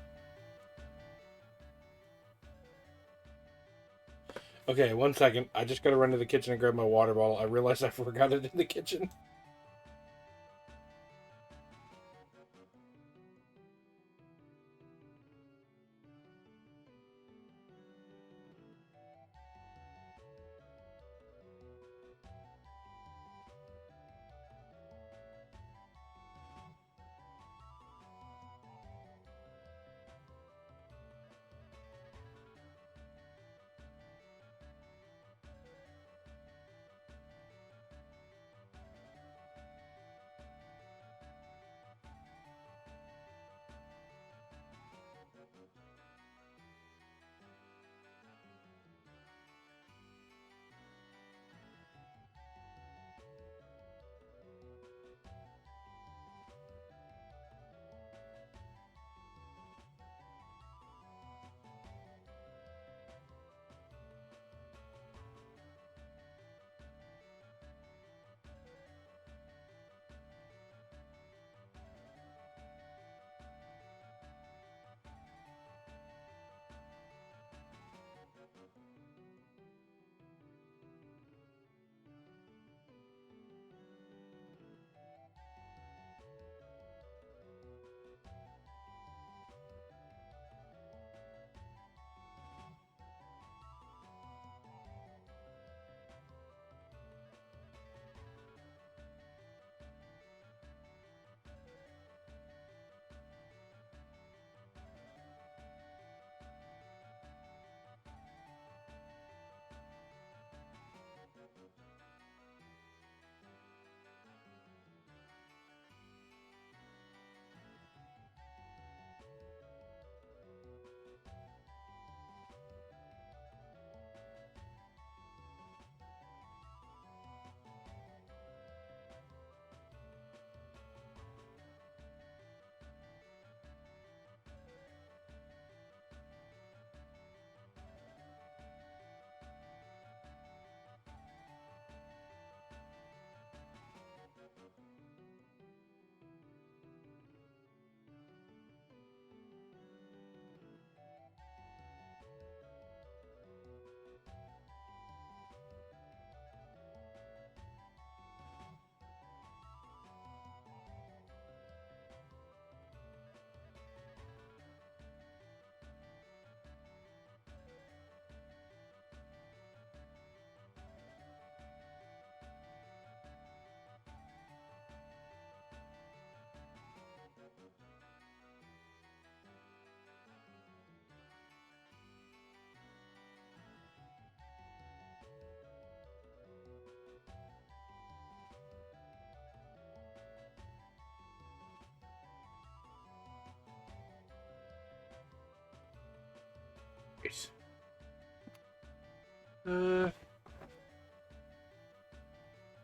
Okay, 1 second. I just gotta run to the kitchen and grab my water bottle. I realized I forgot it in the kitchen.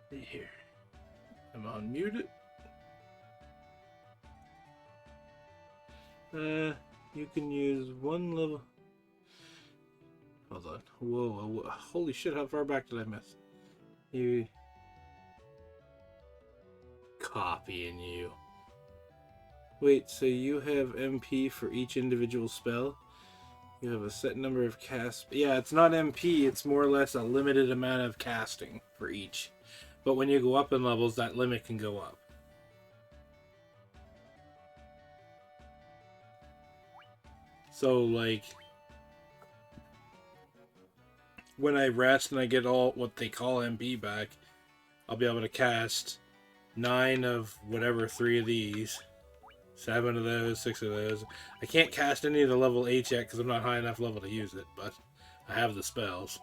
Here. I'm unmuted. You can use one level. Hold on. Whoa. Holy shit, how far back did I miss? You. Copying you. Wait, so you have MP for each individual spell? You have a set number of casts. Yeah, it's not MP, it's more or less a limited amount of casting for each. But when you go up in levels, that limit can go up. So, like, when I rest and I get all what they call MP back, I'll be able to cast 9 of whatever, 3 of these. 7 of those, 6 of those. I can't cast any of the level 8 yet because I'm not high enough level to use it, but I have the spells.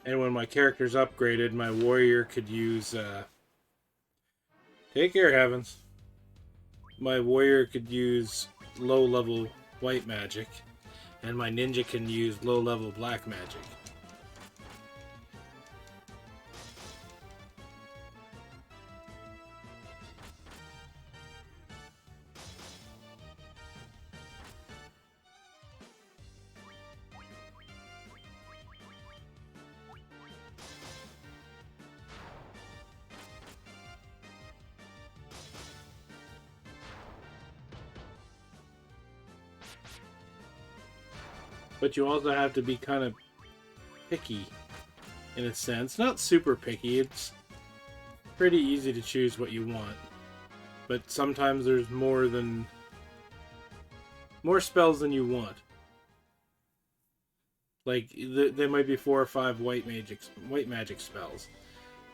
And when my character's upgraded, my warrior could use... Take care, Heavens. My warrior could use low-level white magic, and my ninja can use low-level black magic. But you also have to be kind of picky, in a sense. Not super picky, it's pretty easy to choose what you want. But sometimes there's more spells than you want. Like, there might be 4 or 5 white magic spells,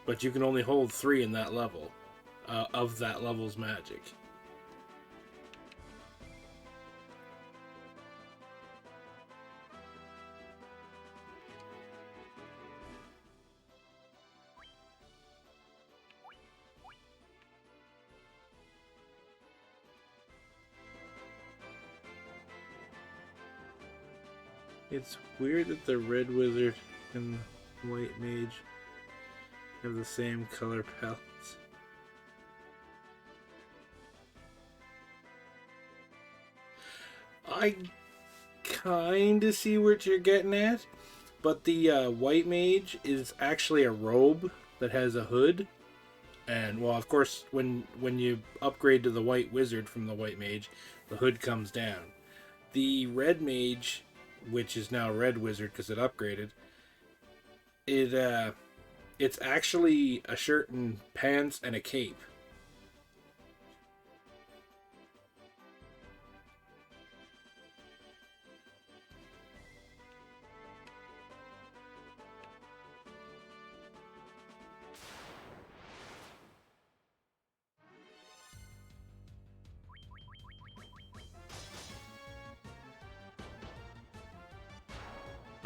but you can only hold 3 in that level, of that level's magic. It's weird that the red wizard and the white mage have the same color palettes. I kinda see what you're getting at, but the white mage is actually a robe that has a hood. And, well, of course, when you upgrade to the white wizard from the white mage, the hood comes down. The red mage, which is now red wizard because it upgraded, it's actually a shirt and pants and a cape.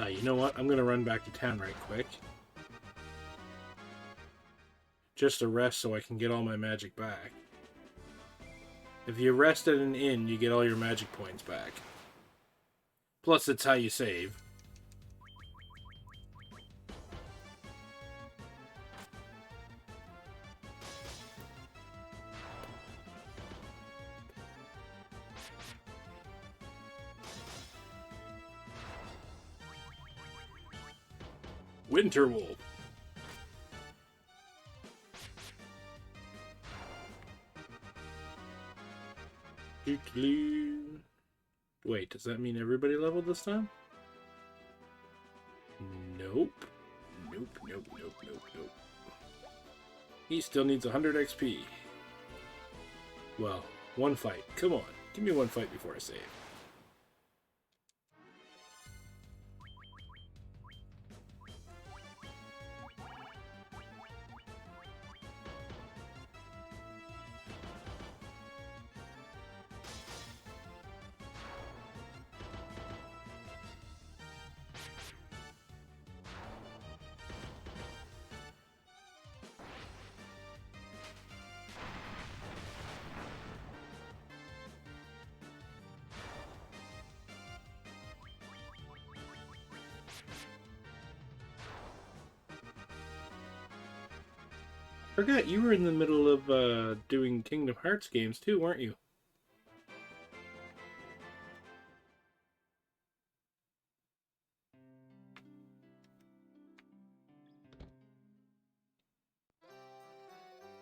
You know what? I'm going to run back to town right quick. Just to rest so I can get all my magic back. If you rest at an inn, you get all your magic points back. Plus, it's how you save. Winterwolf. Wait, does that mean everybody leveled this time? Nope. Nope. He still needs 100 XP. Well, one fight. Come on. Give me one fight before I save. Forgot you were in the middle of doing Kingdom Hearts games too, weren't you?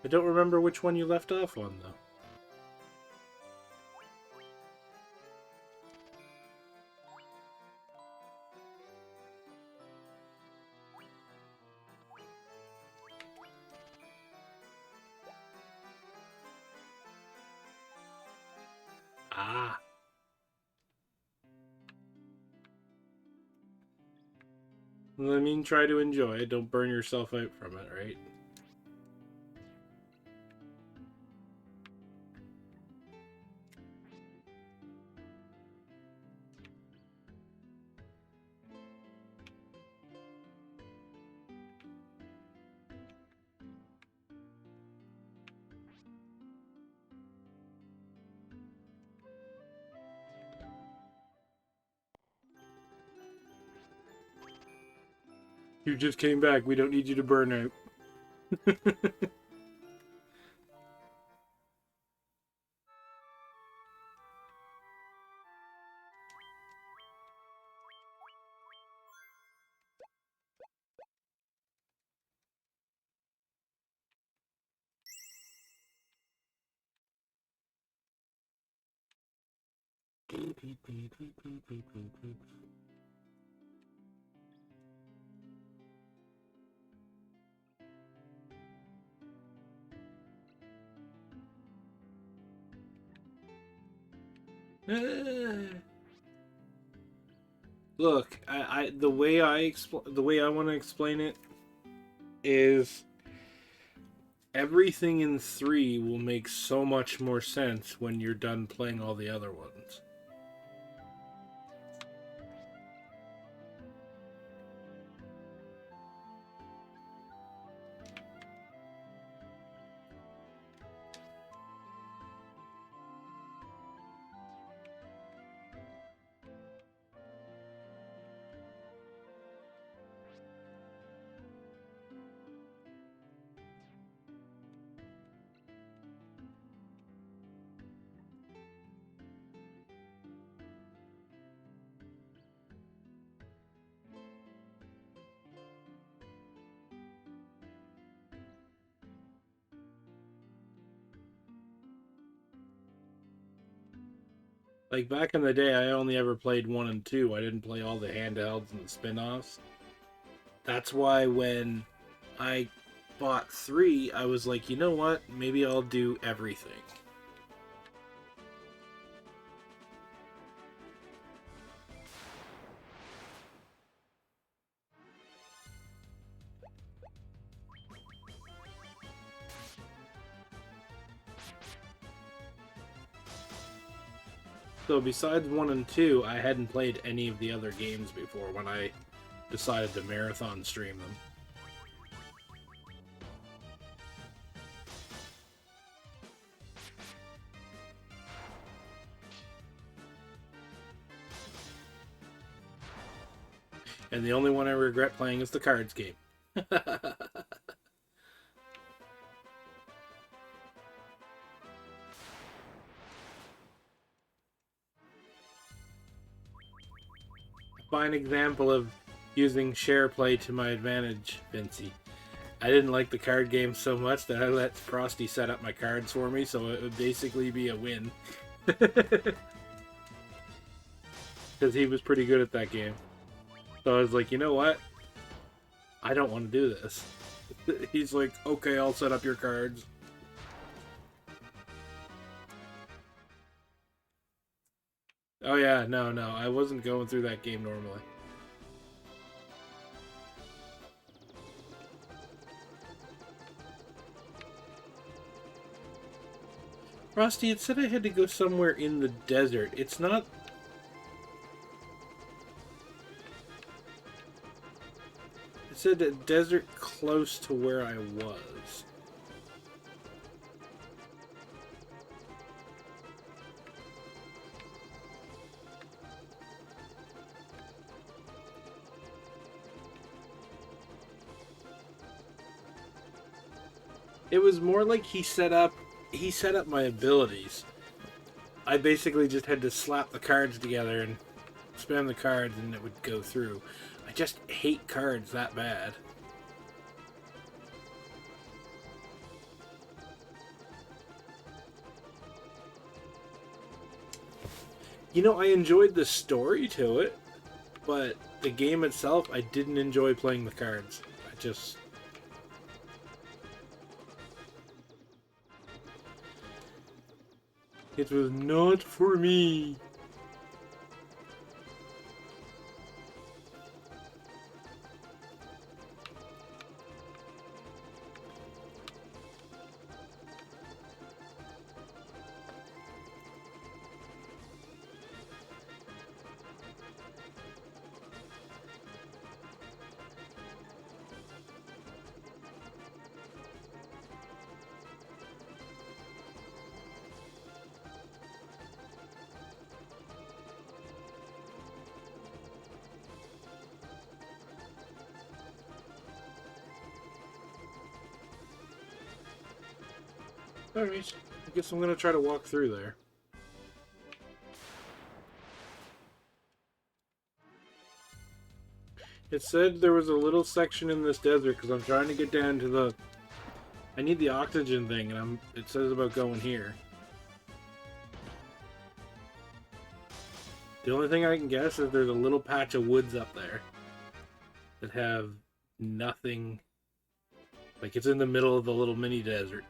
I don't remember which one you left off on, though. Ah. Well, I mean, try to enjoy it. Don't burn yourself out from it, right? You just came back. We don't need you to burn out. Look, the way I want to explain it is everything in 3 will make so much more sense when you're done playing all the other ones. Like back in the day, I only ever played 1 and 2. I didn't play all the handhelds and the spin-offs. That's why when I bought 3, I was like, you know what? Maybe I'll do everything. So besides 1 and 2, I hadn't played any of the other games before when I decided to marathon stream them. And the only one I regret playing is the cards game. Fine example of using share play to my advantage, Vincy. I didn't like the card game so much that I let Frosty set up my cards for me, so it would basically be a win. Because he was pretty good at that game. So I was like, you know what? I don't want to do this. He's like, okay, I'll set up your cards. Oh yeah, no, I wasn't going through that game normally. Frosty, it said I had to go somewhere in the desert. It's not... It said a desert close to where I was. It was more like he set up my abilities. I basically just had to slap the cards together and spam the cards and it would go through. I just hate cards that bad. You know, I enjoyed the story to it, but the game itself, I didn't enjoy playing the cards. It was not for me. Alright, I guess I'm gonna try to walk through there. It said there was a little section in this desert because I'm trying to get down to the... I need the oxygen thing, and it says about going here. The only thing I can guess is there's a little patch of woods up there that have nothing. Like, it's in the middle of the little mini desert.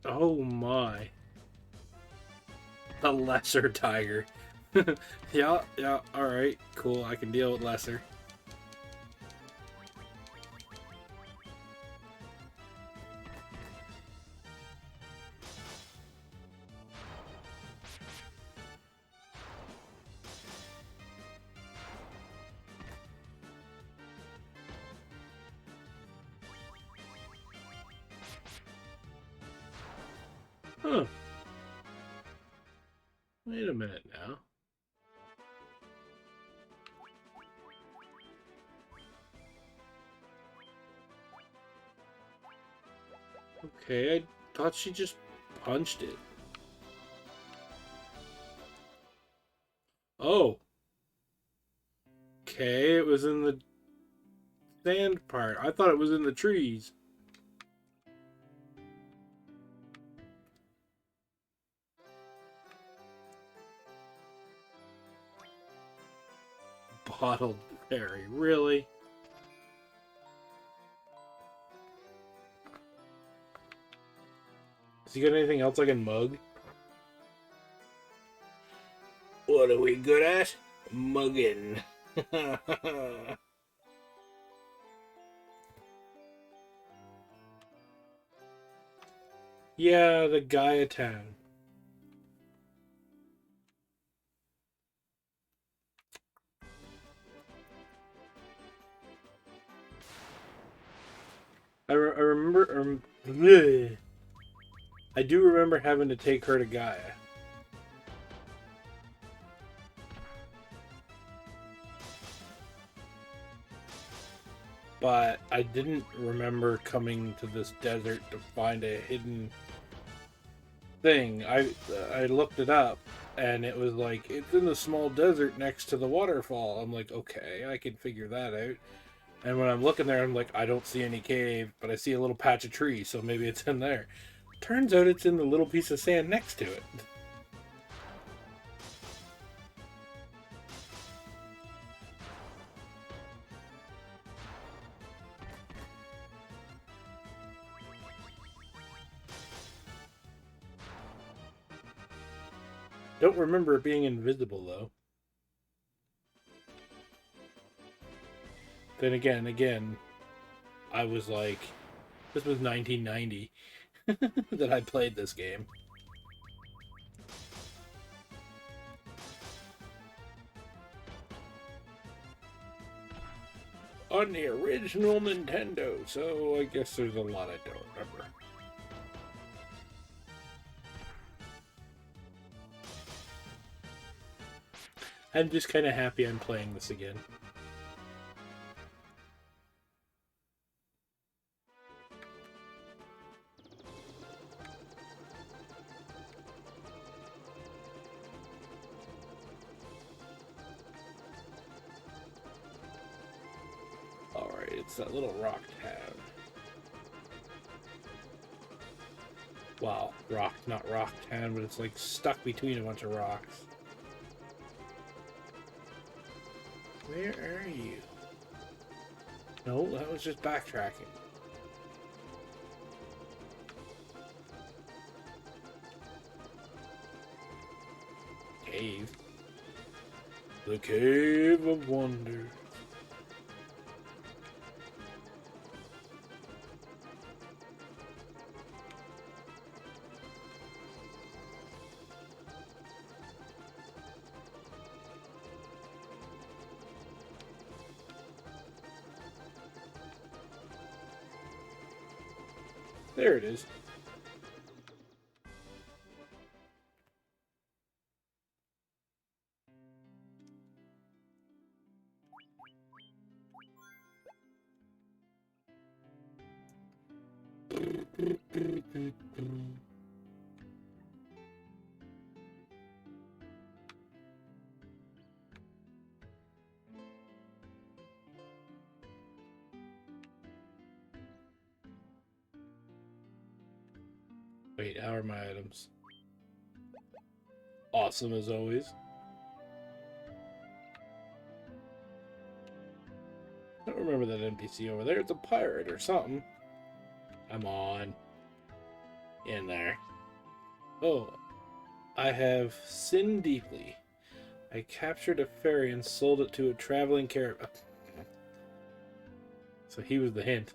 Oh my. The lesser tiger. Yeah, alright, cool, I can deal with lesser. Huh. Wait a minute now. Okay, I thought she just punched it. Oh. Okay, it was in the sand part. I thought it was in the trees. Bottled berry, really? Has he got anything else I can mug? What are we good at? Mugging. Yeah, the Gaia town. I remember. Bleh. I do remember having to take her to Gaia. But I didn't remember coming to this desert to find a hidden thing. I looked it up, and it was like, it's in the small desert next to the waterfall. I'm like, okay, I can figure that out. And when I'm looking there, I'm like, I don't see any cave, but I see a little patch of tree, so maybe it's in there. Turns out it's in the little piece of sand next to it. Don't remember it being invisible, though. Then again, I was like, this was 1990 that I played this game. On the original Nintendo, so I guess there's a lot I don't remember. I'm just kind of happy I'm playing this again. Alright, it's that little rock town. Wow, rock, not rock town, but it's like stuck between a bunch of rocks. Where are you? No, that was just backtracking. Cave. The Cave of Wonders. There it is. Wait, how are my items? Awesome as always. I don't remember that NPC over there. It's a pirate or something. Come on. In there. Oh, I have sinned deeply. I captured a fairy and sold it to a traveling caravan. So he was the hint.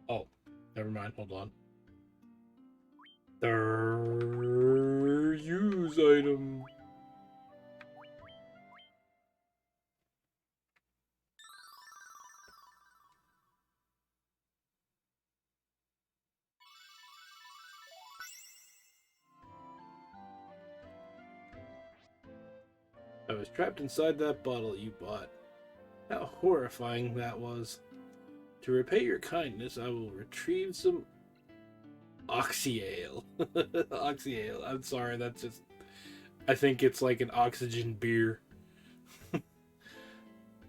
Oh, never mind. Hold on. Use item. I was trapped inside that bottle you bought. How horrifying that was. To repay your kindness, I will retrieve some Oxyale. Oxyale. I'm sorry, that's just... I think it's like an oxygen beer.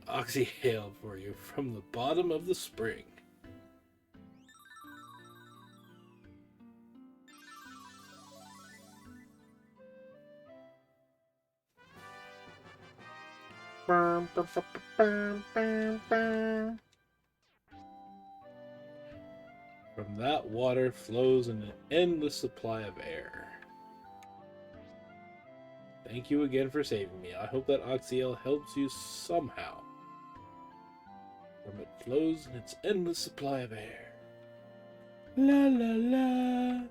Oxyale for you from the bottom of the spring. From that water flows an endless supply of air. Thank you again for saving me. I hope that Oxyale helps you somehow. From it flows its endless supply of air. La la la.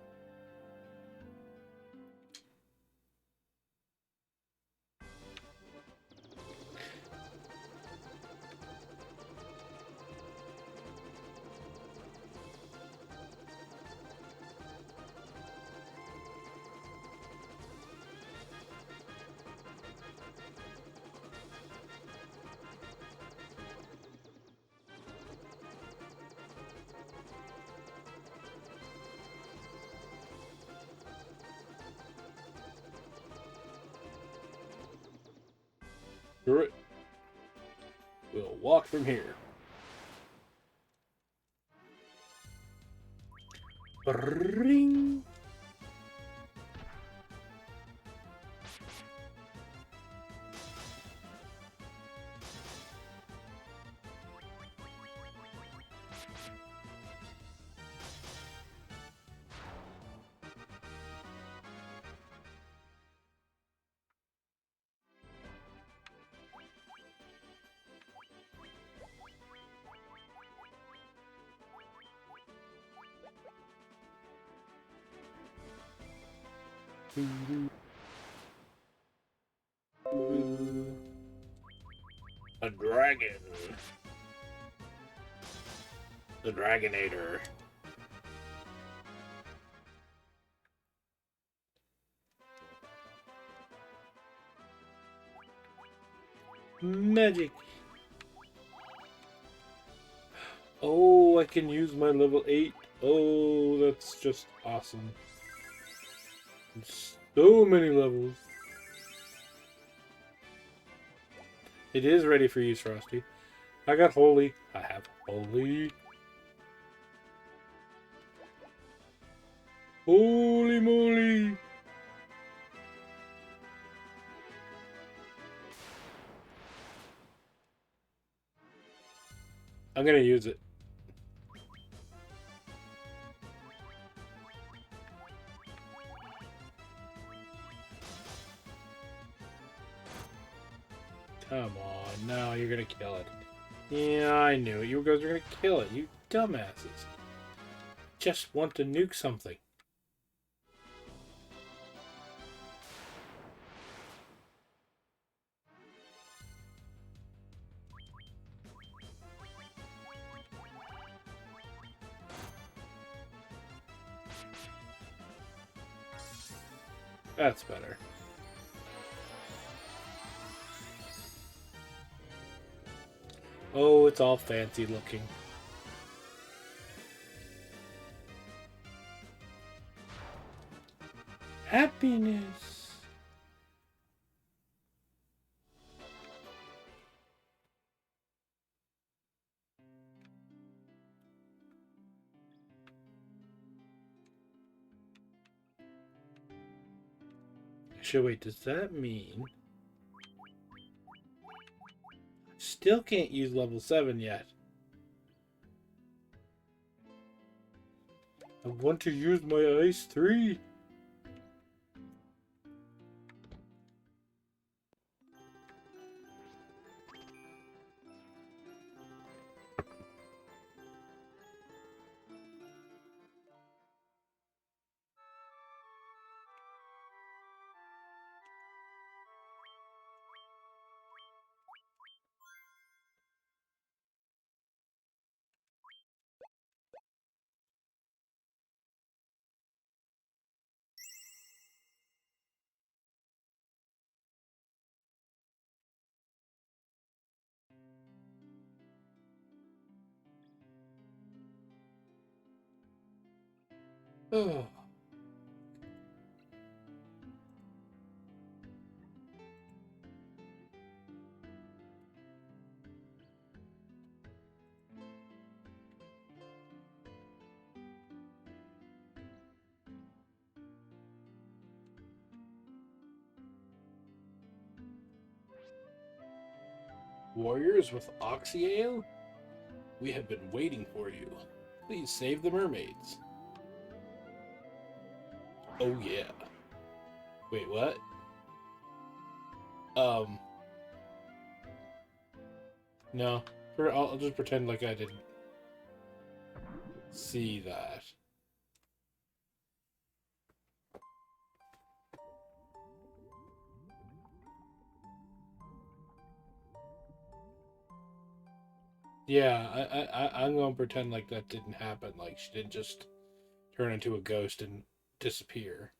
Screw it. We'll walk from here. Ring. A dragon. The Dragonator. Magic. Oh, I can use my level 8. Oh, that's just awesome. So many levels. It is ready for use, Frosty. I got Holy. I have Holy. Holy moly! I'm gonna use it. Come on, now you're gonna kill it. Yeah, I knew it. You guys were gonna kill it, you dumbasses. just want to nuke something. That's better. Oh, it's all fancy looking. Happiness. So wait, does that mean still can't use level 7 yet? I want to use my ice 3. Oh. Warriors with Oxyale? We have been waiting for you. Please save the mermaids. Oh yeah. Wait, what? No. I'll just pretend like I didn't see that. Yeah, I'm gonna pretend like that didn't happen. Like she didn't just turn into a ghost and disappear.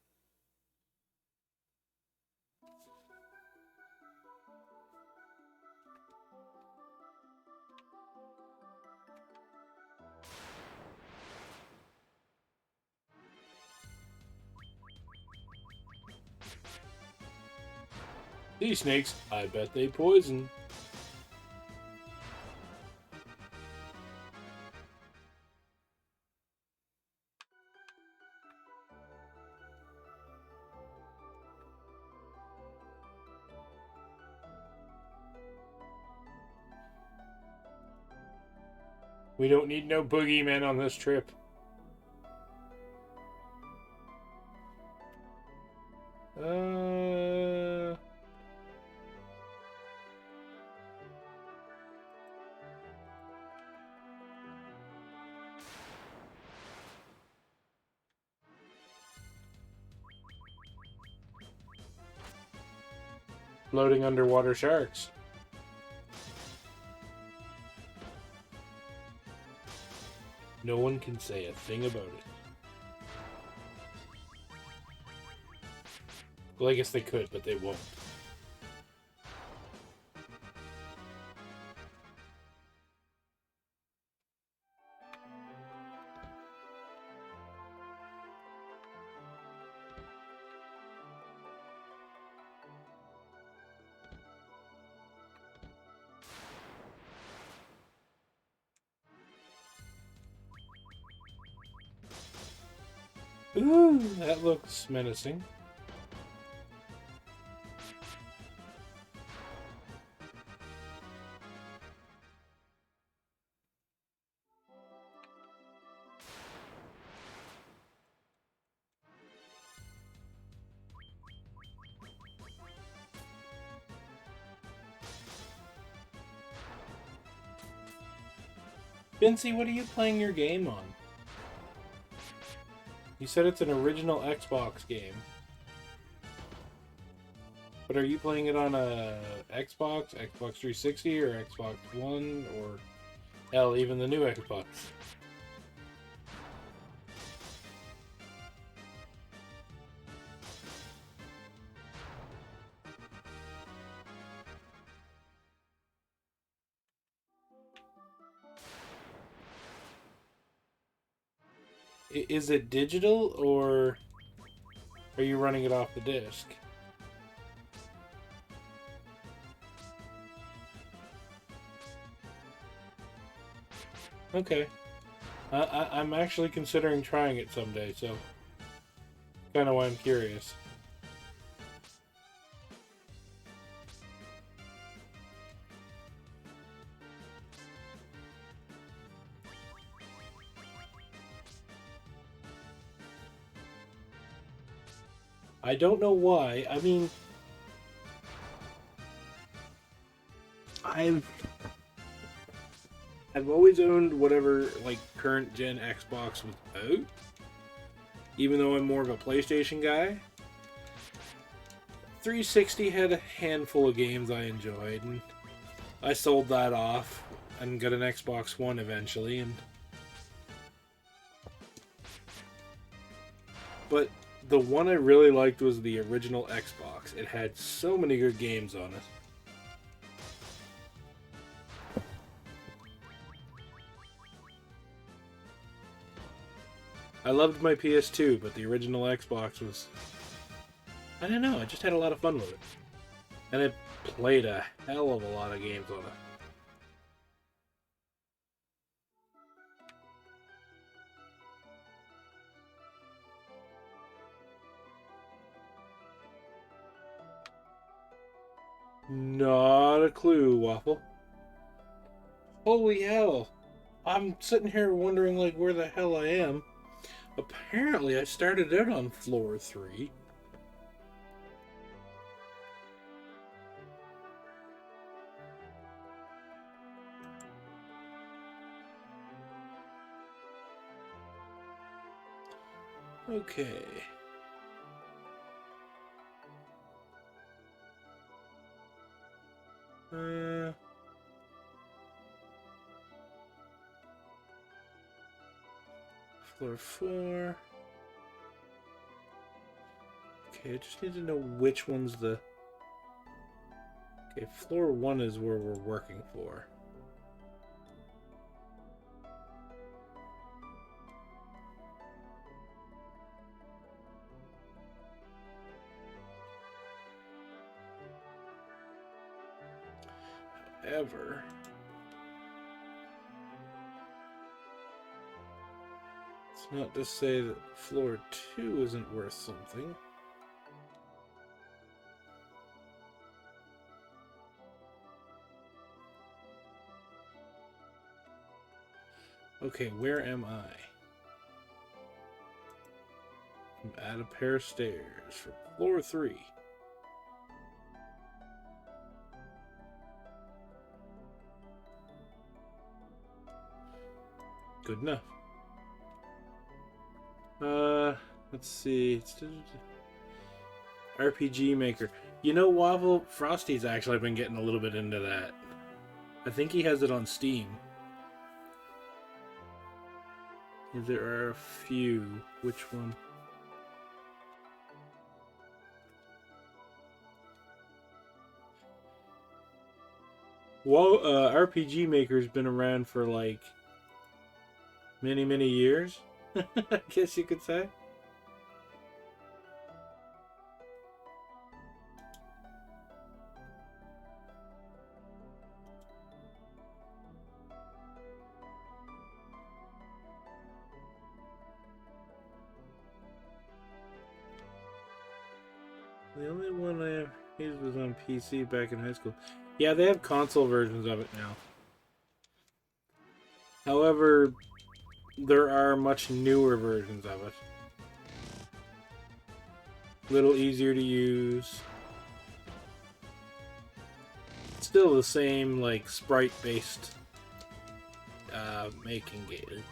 These snakes, I bet they poison. We don't need no boogeymen on this trip. Floating underwater sharks. No one can say a thing about it. Well, I guess they could, but they won't. Ooh, that looks menacing. Vincy, what are you playing your game on? You said it's an original Xbox game. But are you playing it on a Xbox 360, or Xbox One, or hell, even the new Xbox? Is it digital, or are you running it off the disc? Okay. I'm actually considering trying it someday, so kind of why I'm curious. I don't know why. I mean, I've always owned whatever like current gen Xbox was out, even though I'm more of a PlayStation guy. 360 had a handful of games I enjoyed, and I sold that off and got an Xbox One eventually. But the one I really liked was the original Xbox. It had so many good games on it. I loved my PS2, but the original Xbox was... I don't know, I just had a lot of fun with it. And it played a hell of a lot of games on it. Not a clue, Waffle. Holy hell. I'm sitting here wondering, like, where the hell I am. Apparently, I started out on floor 3. Okay. Floor 4. Okay, I just need to know which one's the... Okay, floor 1 is where we're working for. However... it's not to say that floor 2 isn't worth something. Okay, where am I? I'm at a pair of stairs for floor 3. Good enough. Let's see. RPG Maker. You know, Waffle, Frosty's actually been getting a little bit into that. I think he has it on Steam. There are a few. Which one? Well, RPG Maker's been around for like many years. I guess you could say. The only one I used was on PC back in high school. Yeah, they have console versions of it now. However, there are much newer versions of it. A little easier to use. Still the same, like, sprite-based making game.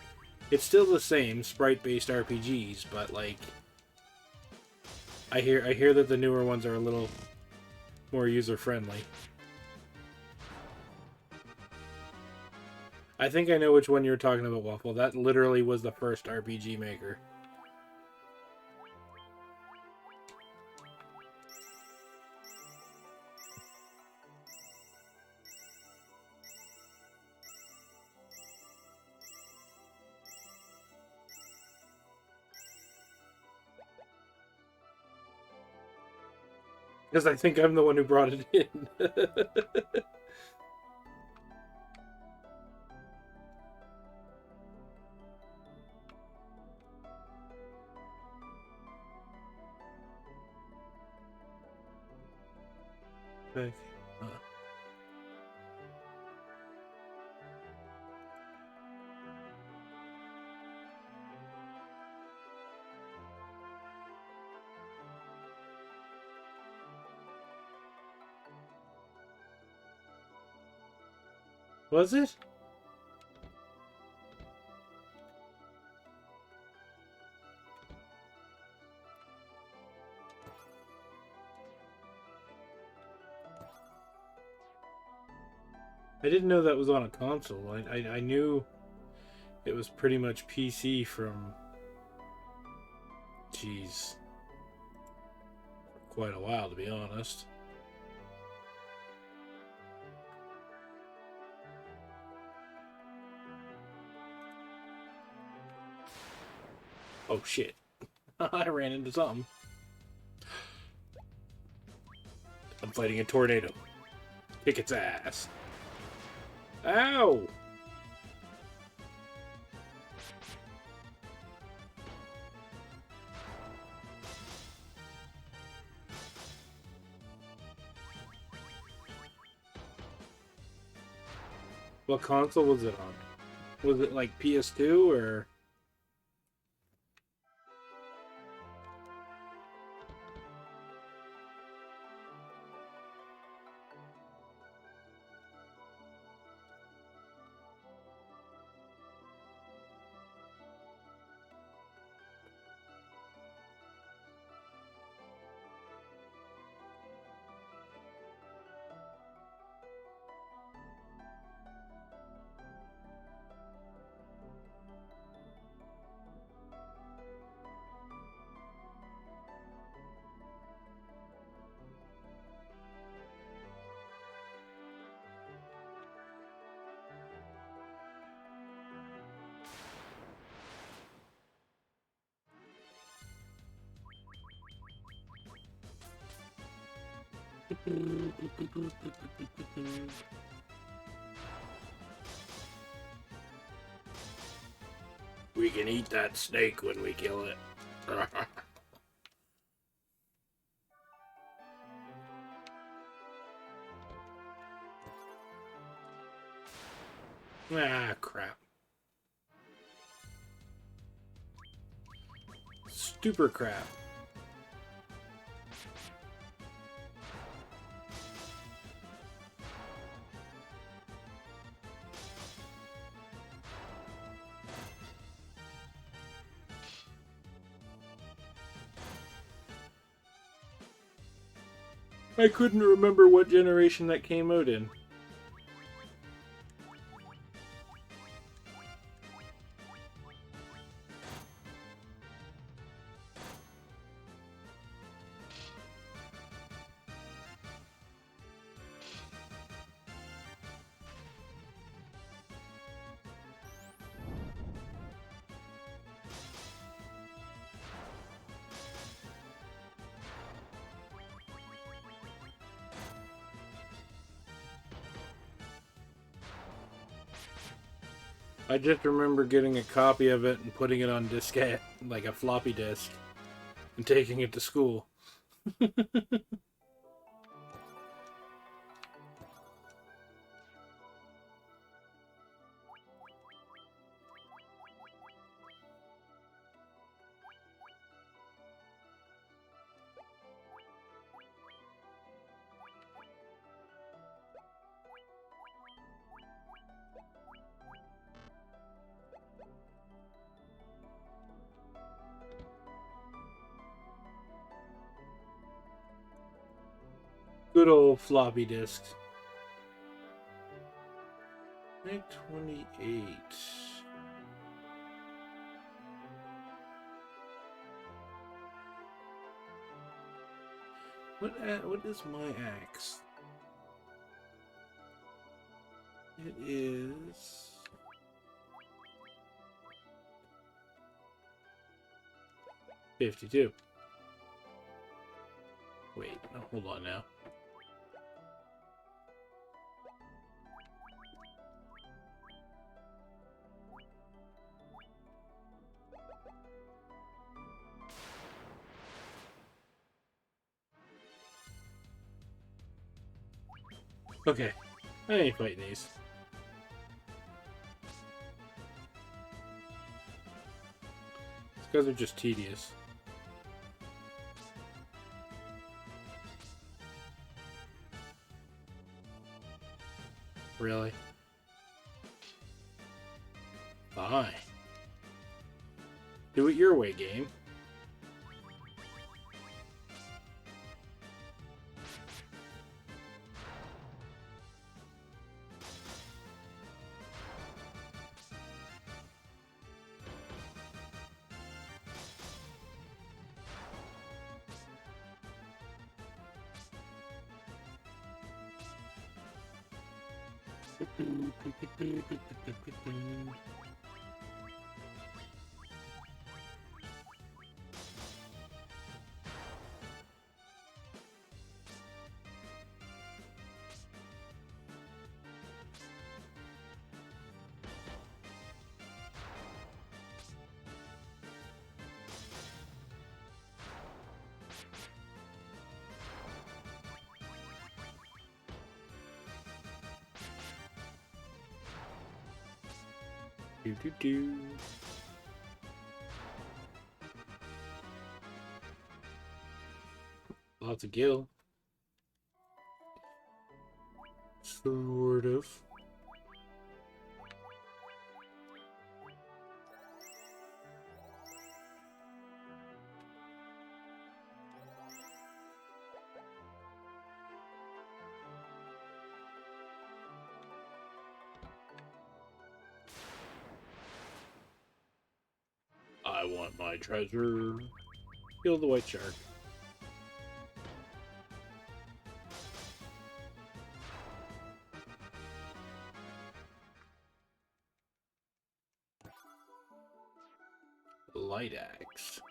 It's still the same sprite-based RPGs, but like I hear that the newer ones are a little more user-friendly. I think I know which one you're talking about, Waffle. That literally was the first RPG Maker. Because I think I'm the one who brought it in. Okay. Was it? I didn't know that was on a console. I knew it was pretty much PC from, geez, for quite a while, to be honest. Oh shit. I ran into something. I'm fighting a tornado. Kick its ass. Ow! What console was it on? Was it like PS2 or? We can eat that snake when we kill it. Ah, crap. Super crap. I couldn't remember what generation that came out in. I just remember getting a copy of it and putting it on diskette, like a floppy disk, and taking it to school. good old floppy disks. Make 28. What is my axe? It is 52. Wait, no, hold on now. Okay, I ain't fighting these. These guys are just tedious. Really? Fine. Do it your way, game. Do do do. Lots of gil. Sort of. I want my treasure. Kill the white shark. Light axe.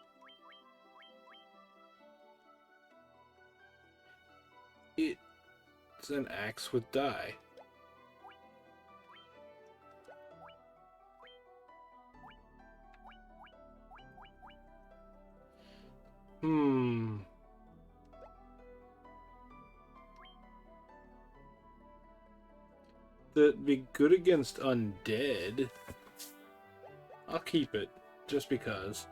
It's an axe with dye. That'd be good against undead. I'll keep it, just because.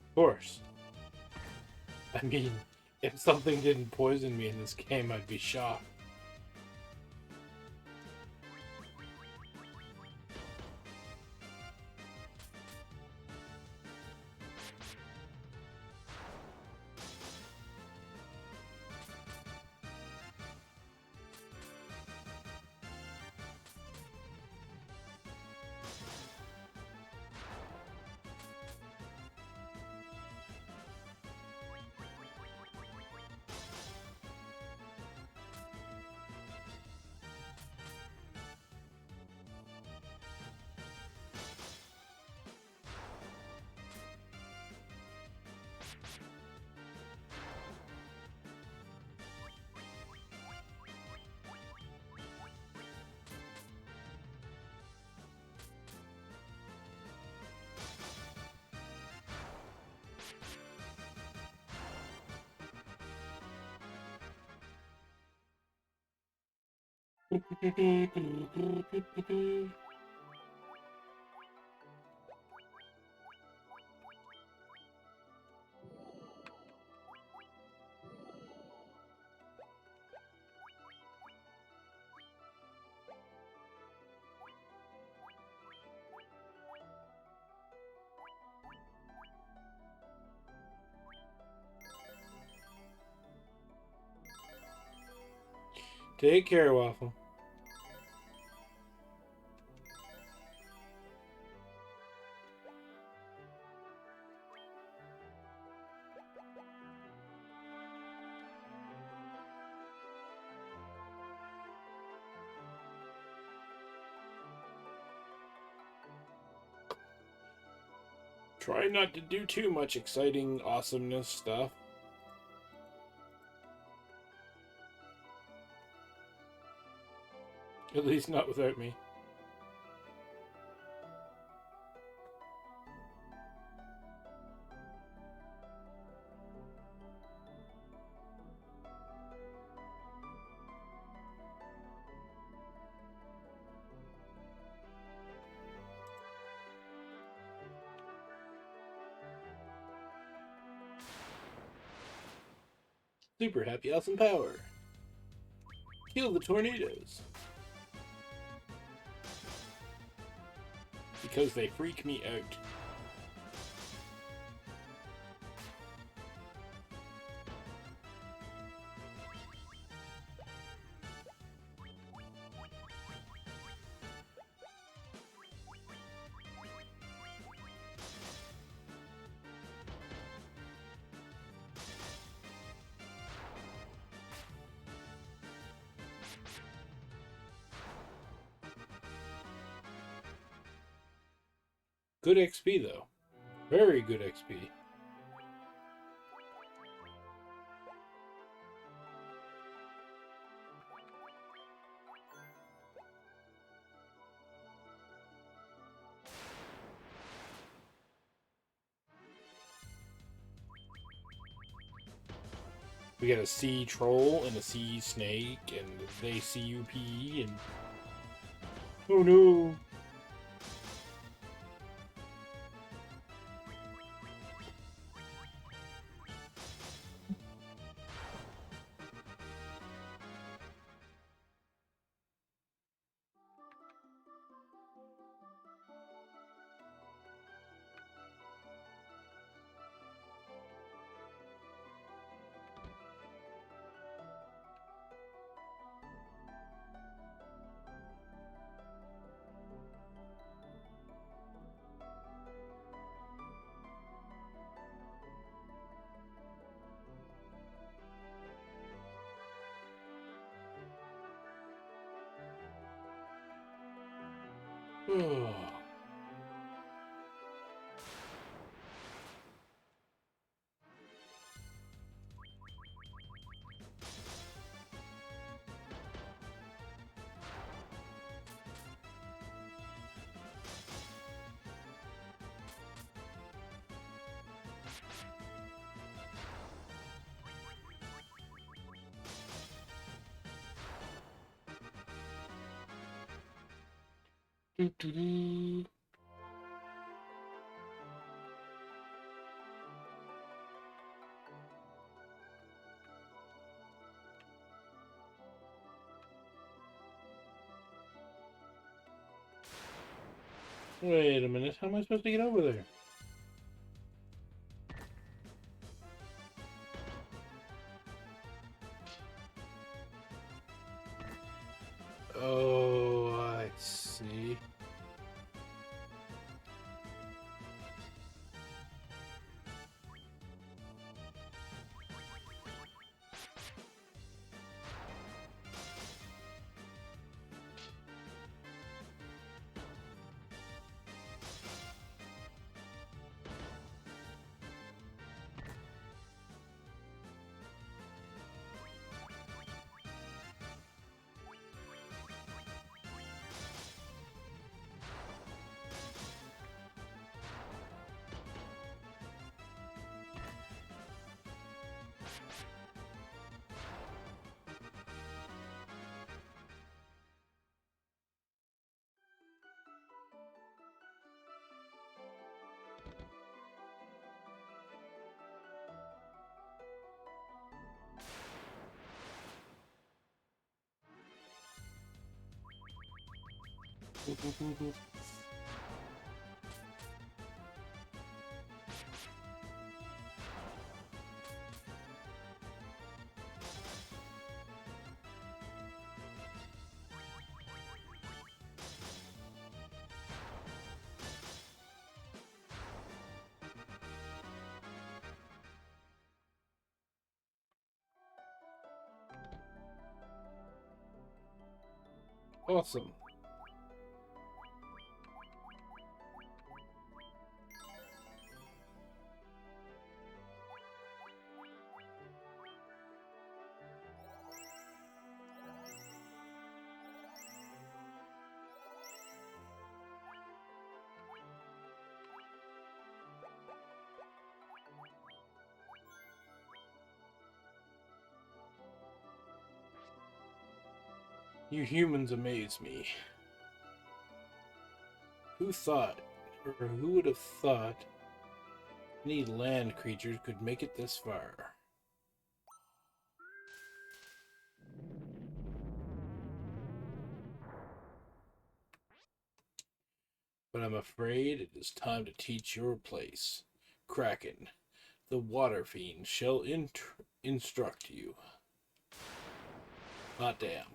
Of course. I mean, if something didn't poison me in this game, I'd be shocked. Take care, Waffle. Try not to do too much exciting awesomeness stuff. At least not without me. Super happy, awesome power. Kill the tornadoes. Because they freak me out. Good XP, though. Very good XP. We got a sea troll and a sea snake, and they CUP, and... Oh no! Doo-doo-doo. Wait a minute, how am I supposed to get over there? Oh, I see. Awesome. You humans amaze me. Who thought, or who would have thought, any land creature could make it this far? But I'm afraid it is time to teach your place. Kraken, the water fiend, shall instruct you. Hot damn.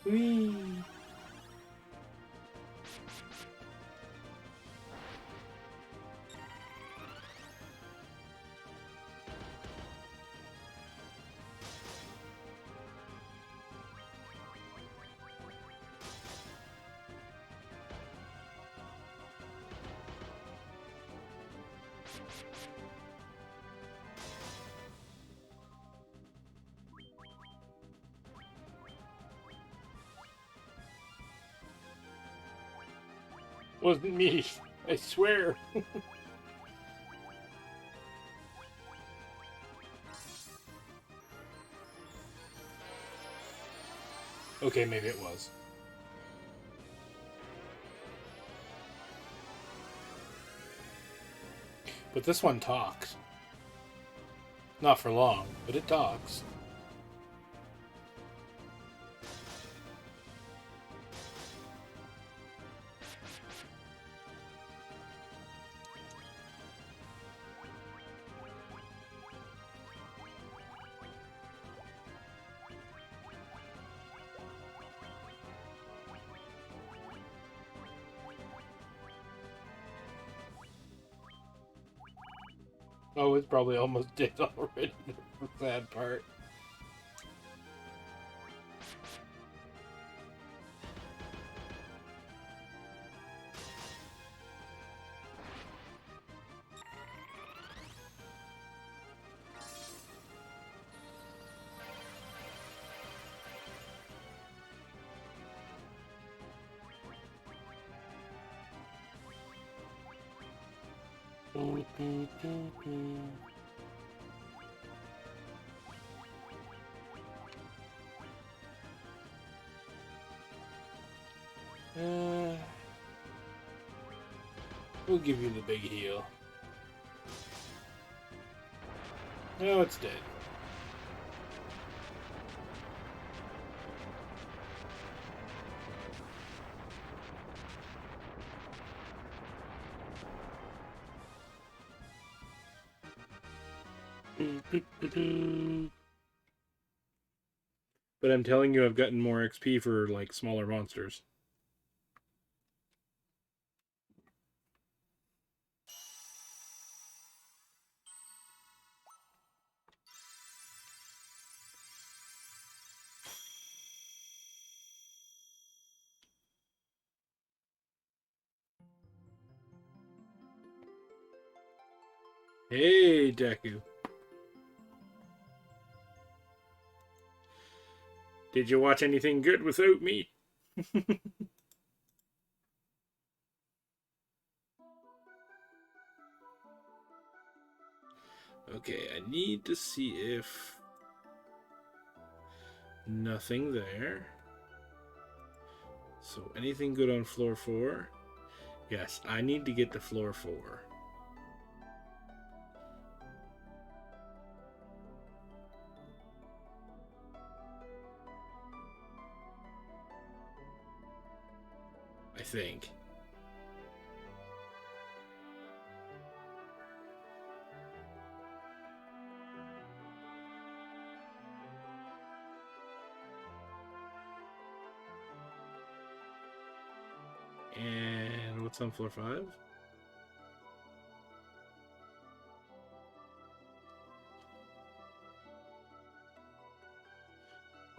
Whee! Wasn't me, I swear. Okay, maybe it was. But this one talks. Not for long, but it talks. Oh, it's probably almost dead already. That's the sad part. We'll give you the big heal. No, it's dead. But I'm telling you, I've gotten more XP for, like, smaller monsters. Hey, Deku. Did you watch anything good without me? Okay, I need to see if... Nothing there. So anything good on floor 4? Yes, I need to get to floor 4. I think. And what's on floor 5?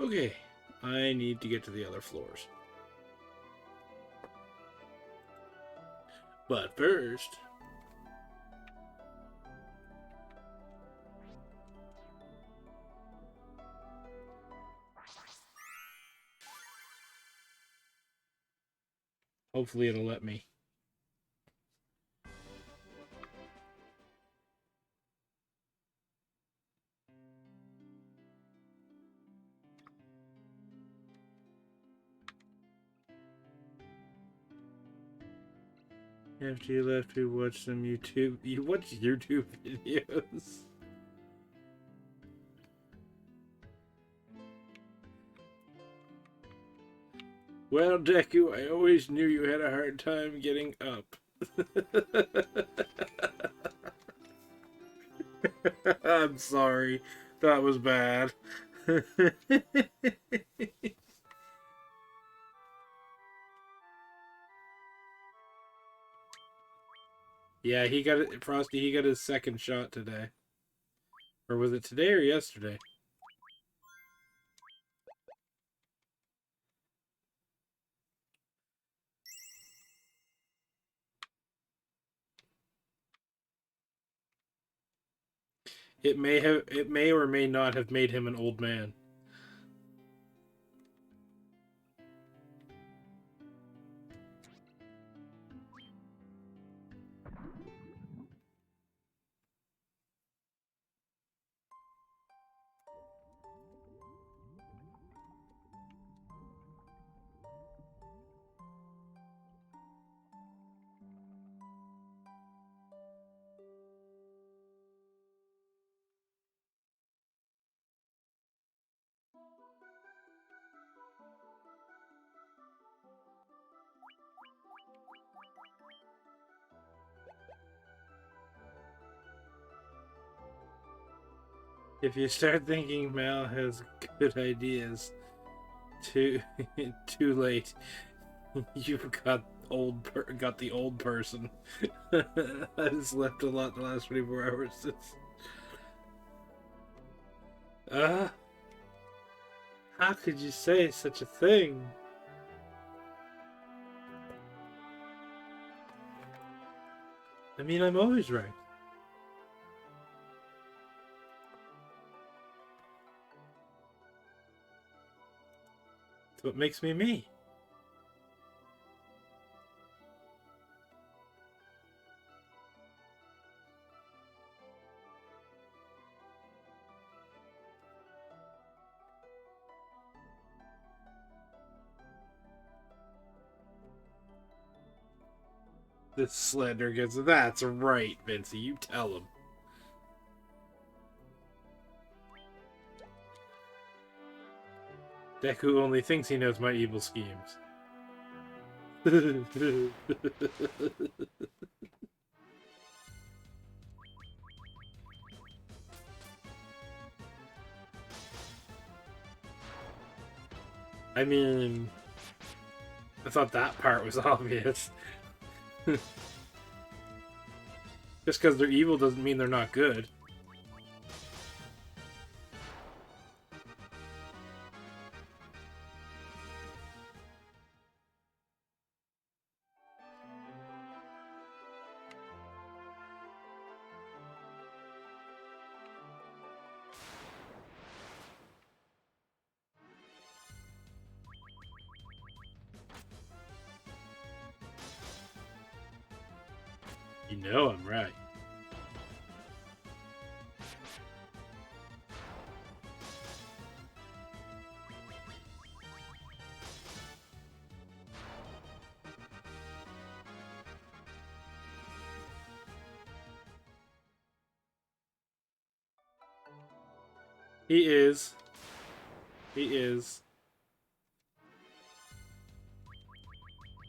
Okay, I need to get to the other floors. But first... Hopefully it'll let me. After you left, we watched some YouTube... You watch YouTube videos? Well, Deku, I always knew you had a hard time getting up. I'm sorry. That was bad. Yeah, he got it. Frosty, he got his second shot today. Or was it today or yesterday? It may or may not have made him an old man. If you start thinking Mal has good ideas, too too late. You've got got the old person. I slept a lot the last 24 hours. Uh, how could you say such a thing? I mean, I'm always right. It's what makes me me. This slander gets... That's right, Vincey. You tell him. Deku only thinks he knows my evil schemes. I mean... I thought that part was obvious. Just because they're evil doesn't mean they're not good. You know I'm right. He is. He is.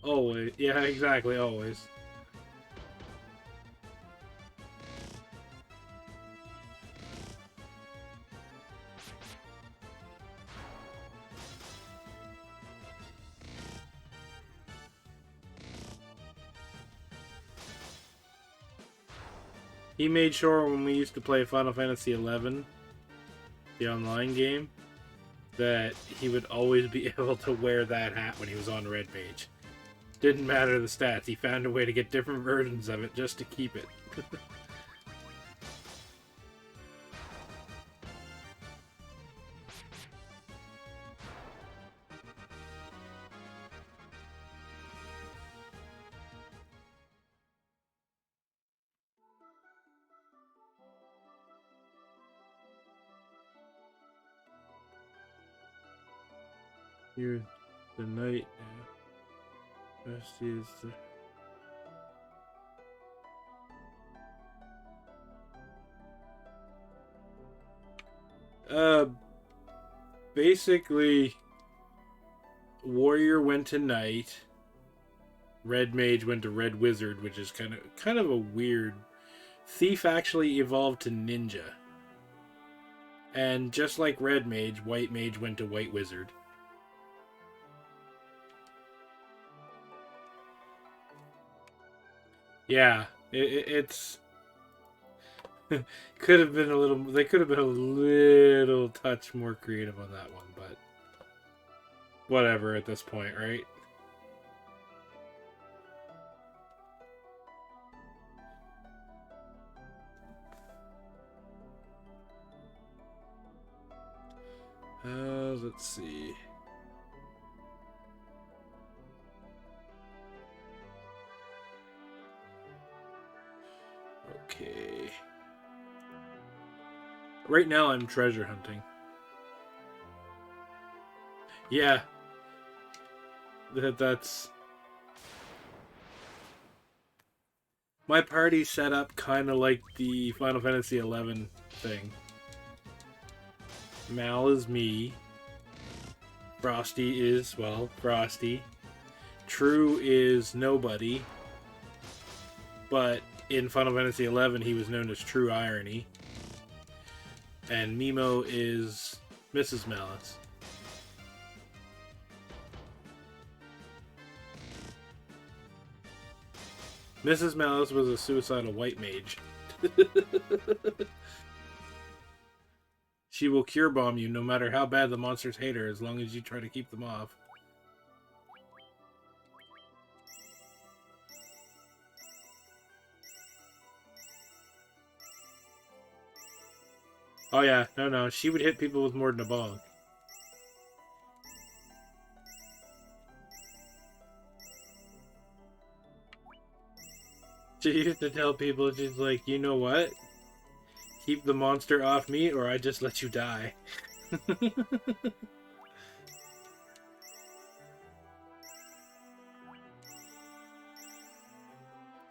Always. Yeah, exactly, always. He made sure when we used to play Final Fantasy XI, the online game, that he would always be able to wear that hat when he was on Red Mage. Didn't matter the stats, he found a way to get different versions of it just to keep it. Here's the night now. Rusty is the... basically, Warrior went to Knight, Red Mage went to Red Wizard, which is kind of a weird... Thief actually evolved to Ninja. And just like Red Mage, White Mage went to White Wizard. Yeah, it's... could have been a little... They could have been a little touch more creative on that one, but... whatever at this point, right? Let's see. Okay. Right now I'm treasure hunting. Yeah. That's... My party's set up kind of like the Final Fantasy XI thing. Mal is me. Frosty is, well, Frosty. True is nobody. But in Final Fantasy XI, he was known as True Irony. And Mimo is Mrs. Malice. Mrs. Malice was a suicidal white mage. She will cure bomb you no matter how bad the monsters hate her, as long as you try to keep them off. Oh yeah, no, she would hit people with more than a bong. She used to tell people, she's like, you know what? Keep the monster off me, or I just let you die.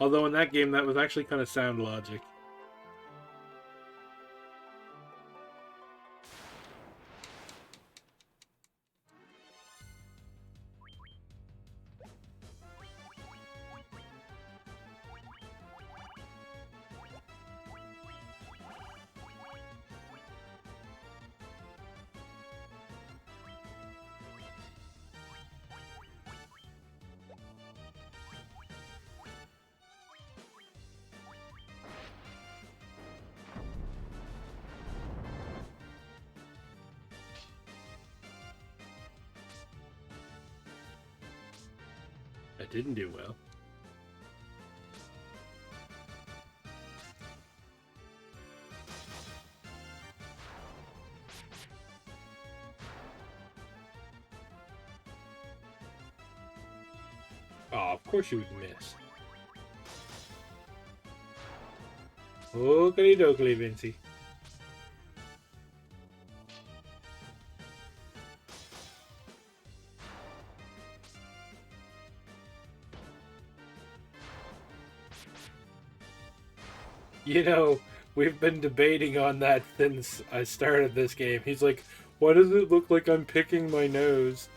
Although in that game, that was actually kind of sound logic. I didn't do well. Oh, of course you would miss. Oakley dokley, Vincy. You know, we've been debating on that since I started this game. He's like, why does it look like I'm picking my nose?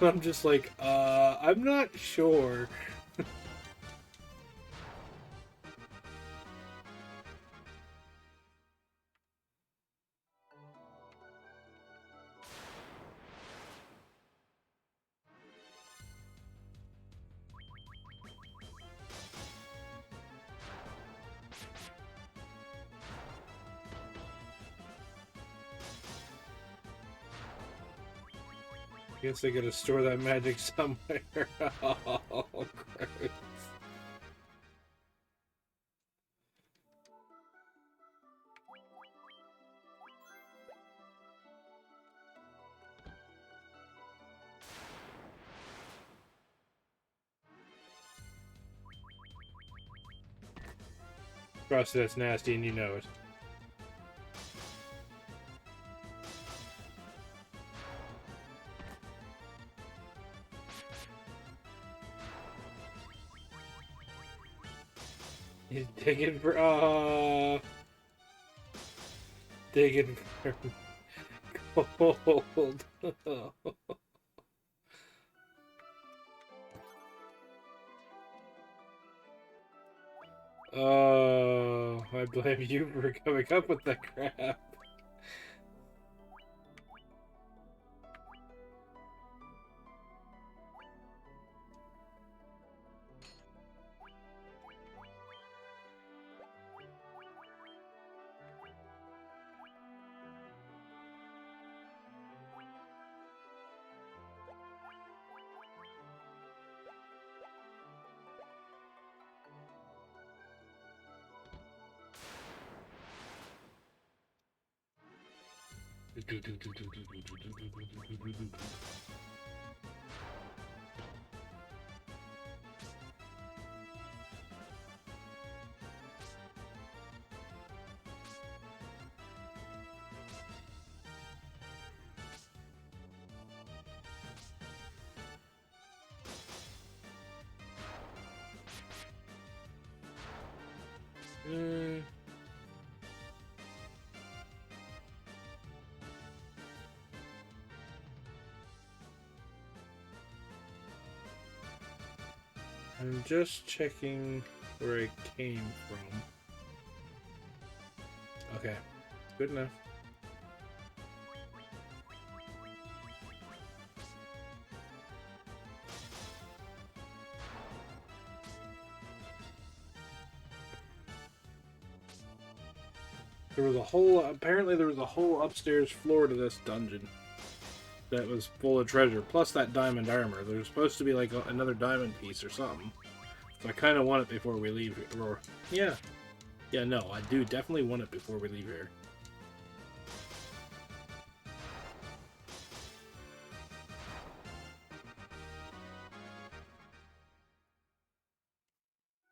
I'm just like, I'm not sure. Guess I gotta store that magic somewhere. Oh, gross. Frosty, that's nasty and you know it. He's digging for, digging for gold. Oh, I blame you for coming up with that crap. I'm just checking where it came from. Okay, good enough. There was a whole, apparently there was a whole upstairs floor to this dungeon that was full of treasure, plus that diamond armor. There's supposed to be like another diamond piece or something. So I kind of want it before we leave here. Or, yeah. Yeah, no, I do definitely want it before we leave here.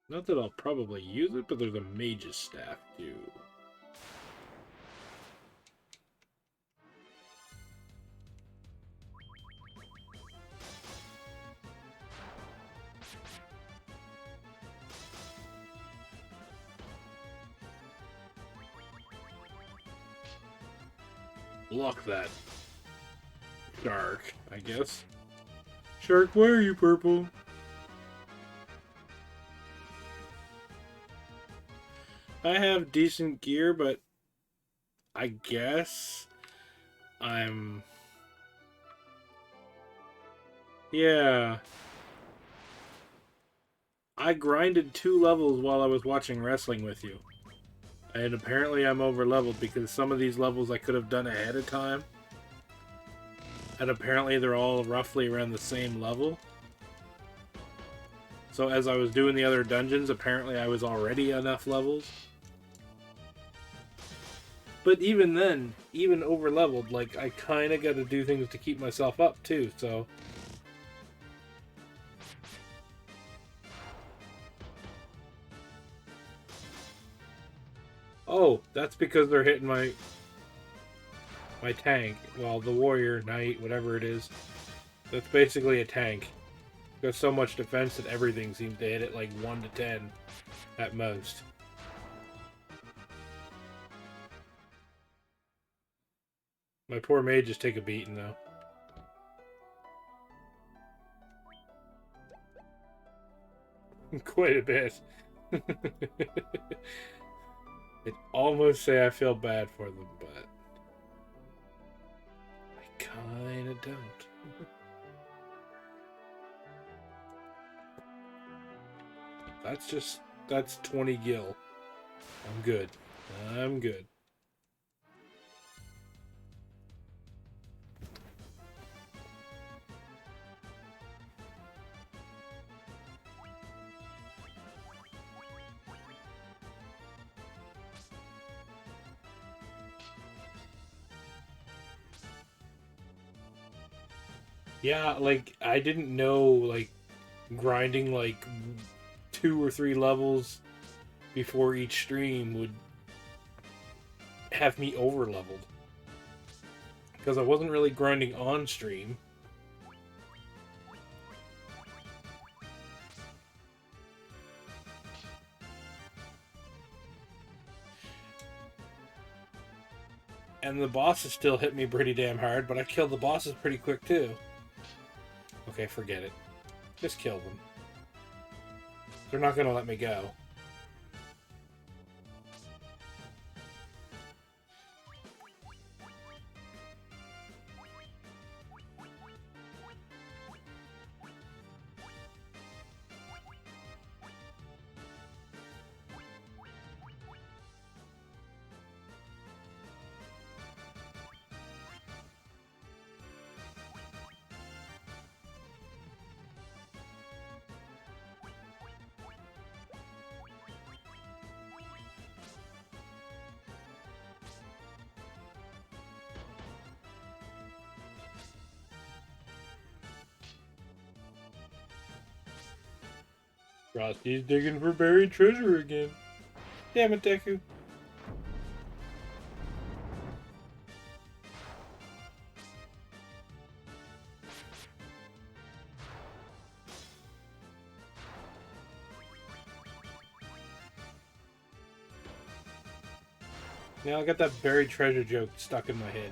Not that I'll probably use it, but there's a mage's staff too. Block that. Shark, I guess. Shark, why are you purple? I have decent gear, but I guess I'm... Yeah. I grinded 2 levels while I was watching wrestling with you. And apparently I'm over leveled because some of these levels I could have done ahead of time. And apparently they're all roughly around the same level. So as I was doing the other dungeons, apparently I was already enough levels. But even then, even over leveled, like, I kind of got to do things to keep myself up too, so... Oh, that's because they're hitting my tank. Well, the warrior, knight, whatever it is. That's basically a tank. Got so much defense that everything seems to hit it like 1 to 10 at most. My poor mages take a beating though. Quite a bit. I'd almost say I feel bad for them, but I kinda don't. That's 20 gil. I'm good. I'm good. Yeah, like, I didn't know, like, grinding, like, 2 or 3 levels before each stream would have me over-leveled. Because I wasn't really grinding on stream. And the bosses still hit me pretty damn hard, but I killed the bosses pretty quick, too. Okay, forget it. Just kill them. They're not gonna let me go. Frosty's digging for buried treasure again. Damn it, Deku. Now I got that buried treasure joke stuck in my head.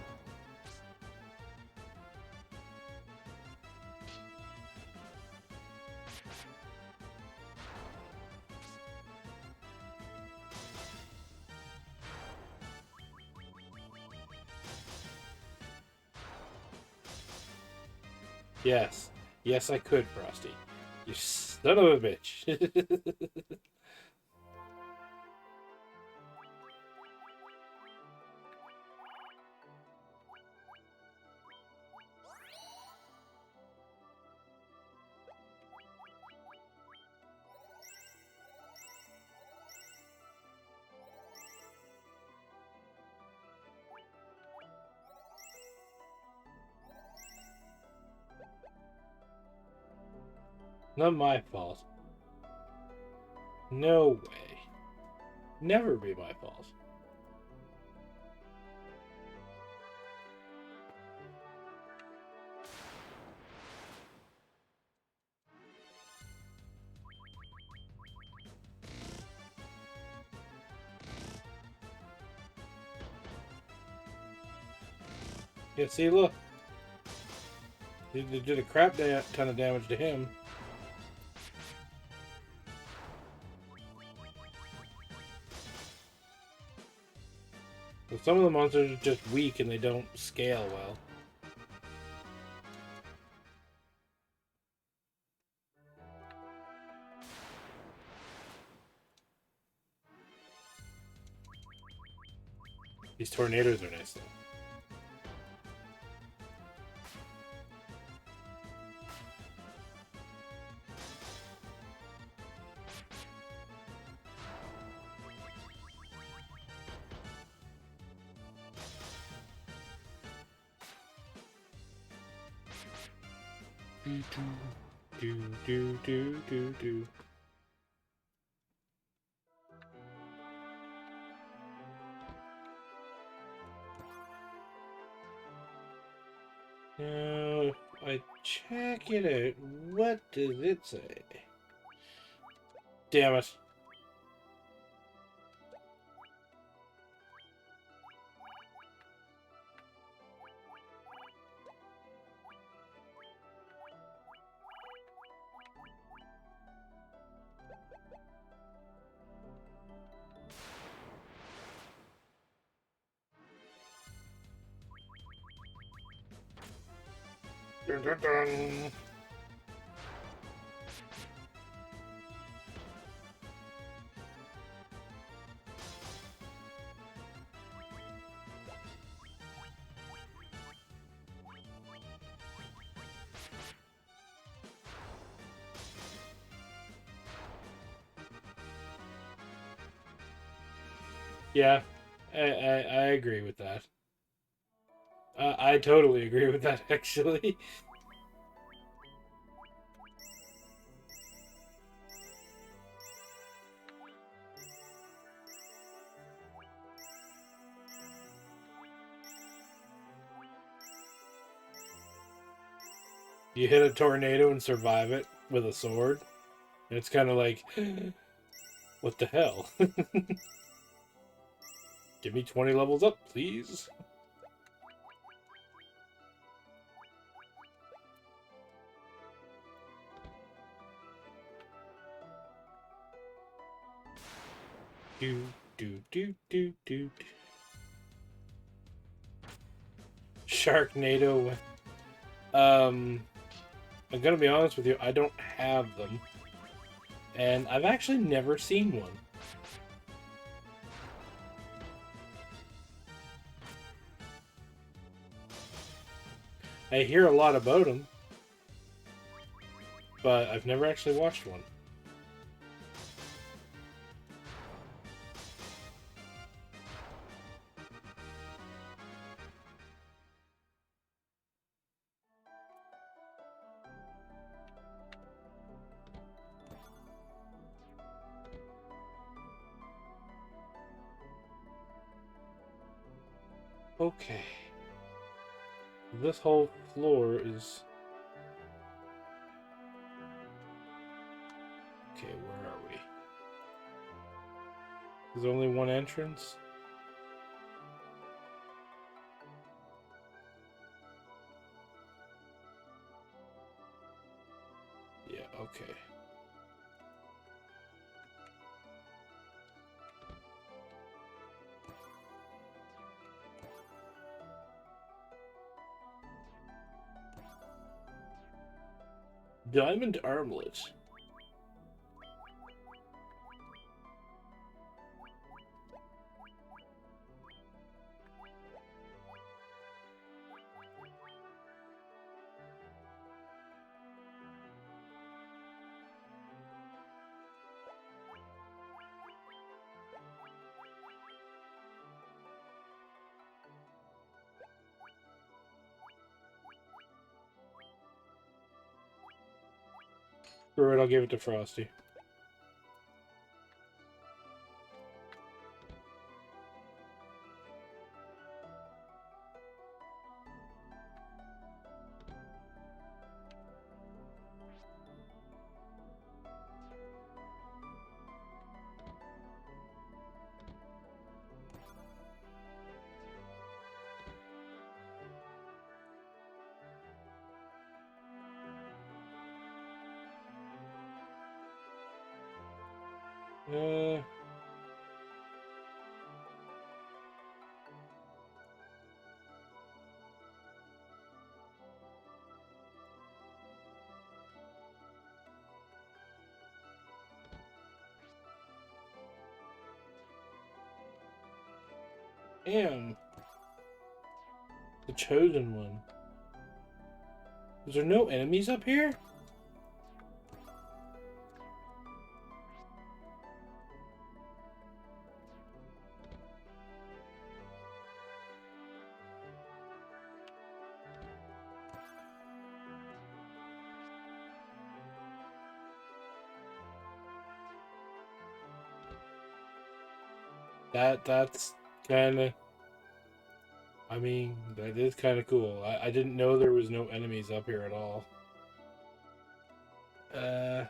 Yes. Yes, I could, Frosty. You son of a bitch. Not my fault. No way. Never be my fault. Yeah, see, look. They did a crap ton of damage to him. But some of the monsters are just weak and they don't scale well. These tornadoes are nice though. Do. I check it out, what does it say? Damn it. Dun, dun, dun. Yeah, I agree with that. I totally agree with that, actually. You hit a tornado and survive it with a sword. And it's kind of like, what the hell? Give me 20 levels up, please. Do, do, do, do, do. Sharknado. I'm gonna be honest with you, I don't have them. And I've actually never seen one. I hear a lot about them, but I've never actually watched one. Okay. This whole floor is... Okay, where are we? There's only one entrance? Yeah, okay. Diamond armlet. Screw it, I'll give it to Frosty. Uh... Damn. The chosen one. Is there no enemies up here? That's kinda... I mean, that is kind of cool. I didn't know there was no enemies up here at all. Okay,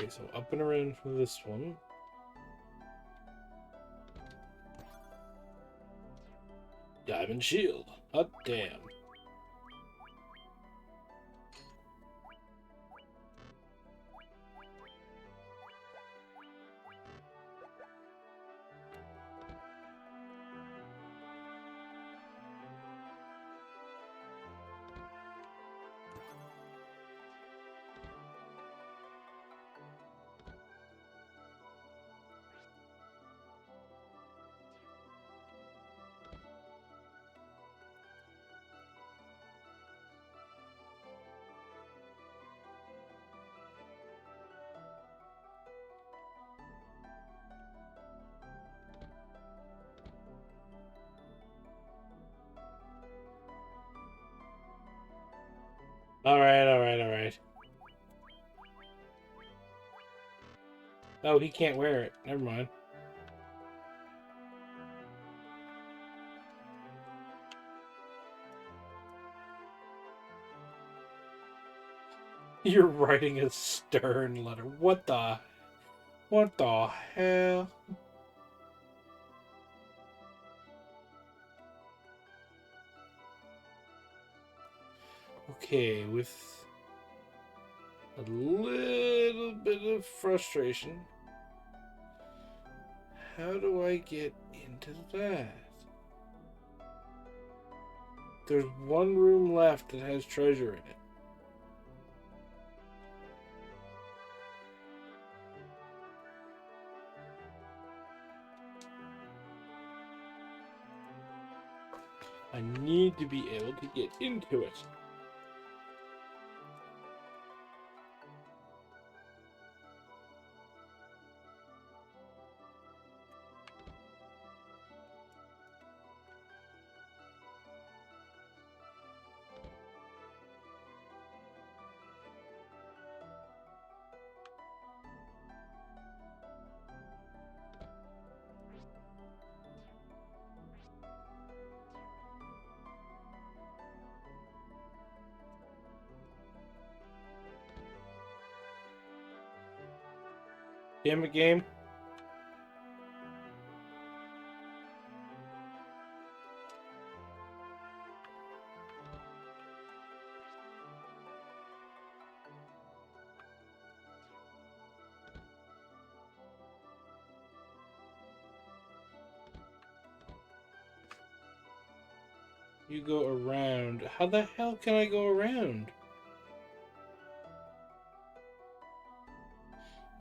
so up and around for this one. Diamond shield. Hot damn. Alright, alright, alright. Oh, he can't wear it. Never mind. You're writing a stern letter. What the hell? Okay, with a little bit of frustration, how do I get into that? There's one room left that has treasure in it. I need to be able to get into it. Damn it, game. You go around. How the hell can I go around?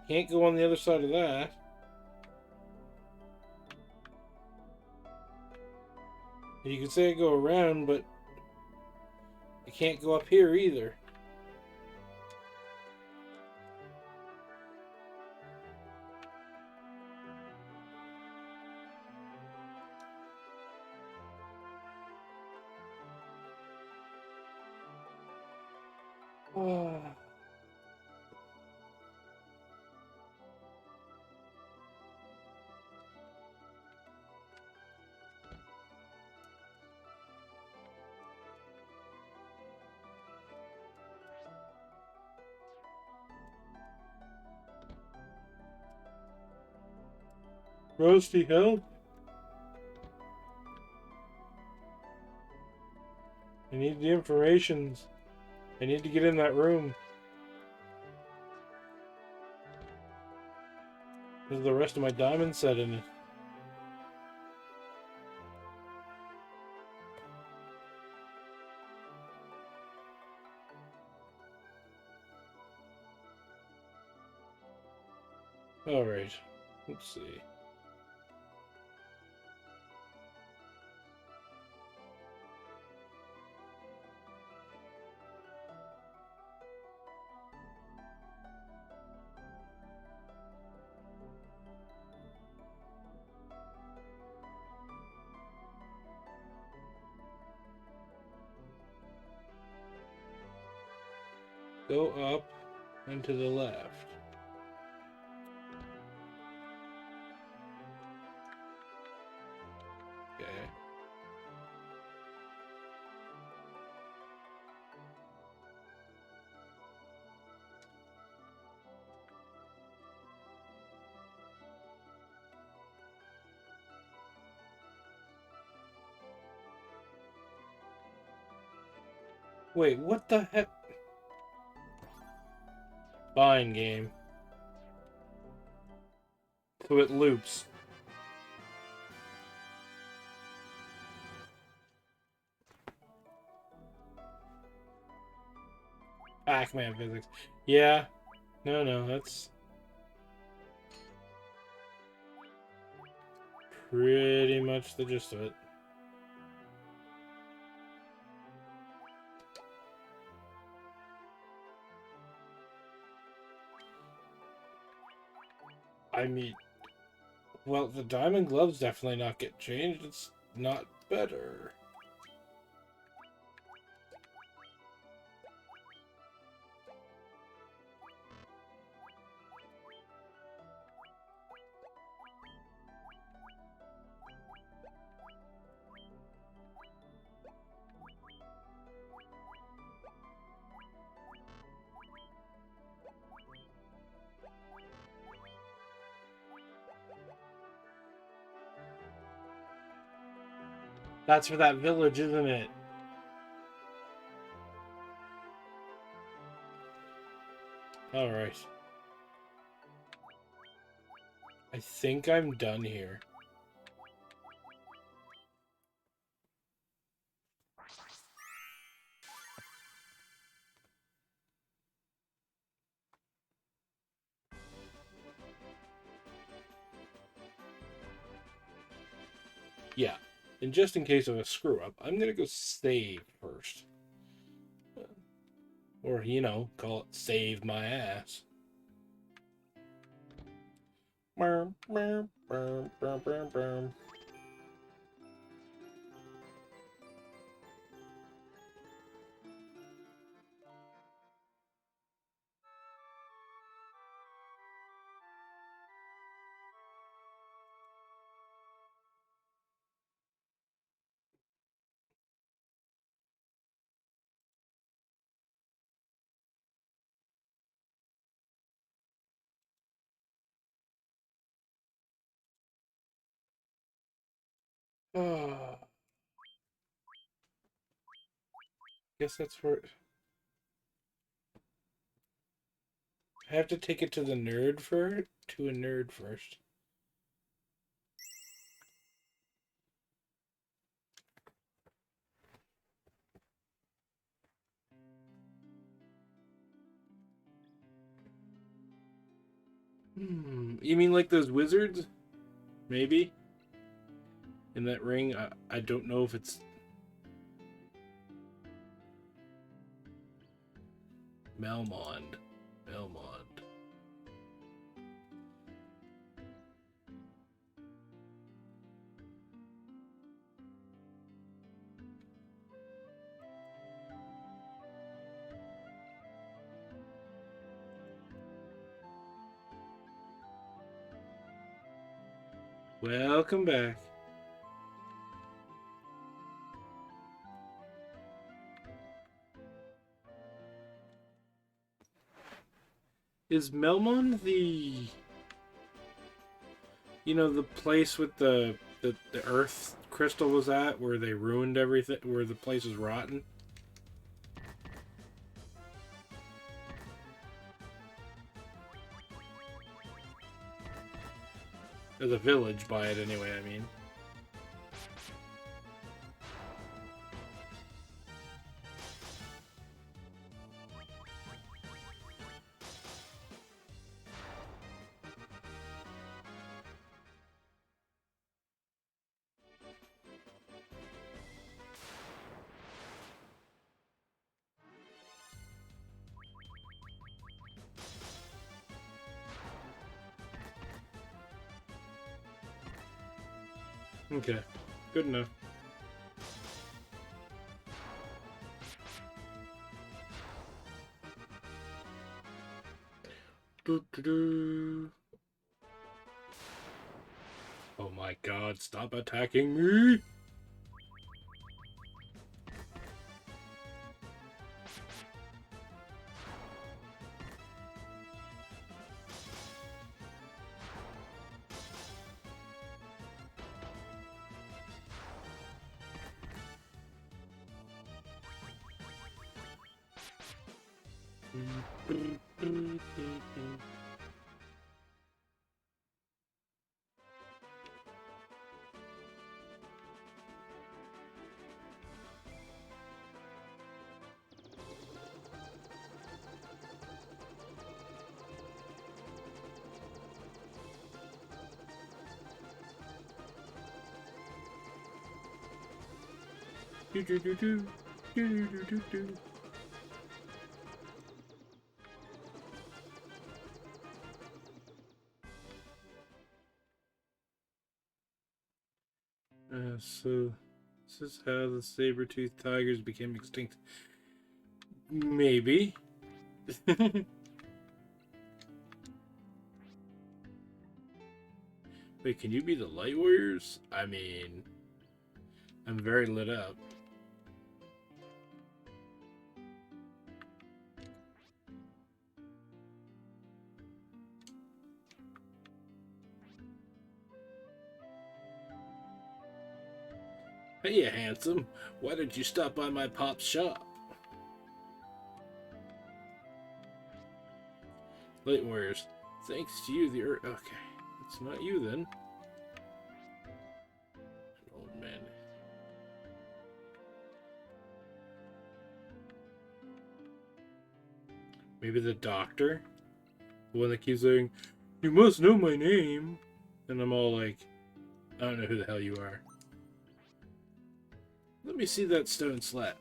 Can't go on the other side of that. You can say I go around, but I can't go up here either. Rusty, help! I need the information. I need to get in that room. There's the rest of my diamond set in it. Alright, let's see. Go up and to the left. Wait, what the heck? Fine, game. So it loops. Pac-Man physics. Yeah. No, that's pretty much the gist of it. I mean, well, the diamond gloves definitely not get changed. It's not better. That's for that village, isn't it? Alright. I think I'm done here. Yeah. And just in case of a screw-up, I'm gonna go save first. Or, you know, call it save my ass. Guess that's where... I have to take it to the nerd first? To a nerd first. You mean like those wizards? Maybe? In that ring? I don't know if it's... Melmond. Welcome back. Is Melmond the... You know, the place with the earth crystal was at, where they ruined everything, where the place is rotten? There's a village by it anyway, I mean. Okay, good enough. Oh my god, stop attacking me! Do do do do do do do do. So this is how the saber-toothed tigers became extinct. Maybe. Wait, can you be the light warriors? I mean, I'm very lit up. Hey, handsome. Why don't you stop by my pop's shop? Light warriors. Thanks to you, the Earth. Okay, it's not you then. Old man. Maybe the doctor? The one that keeps saying, "You must know my name." And I'm all like, I don't know who the hell you are. Let me see that stone slab.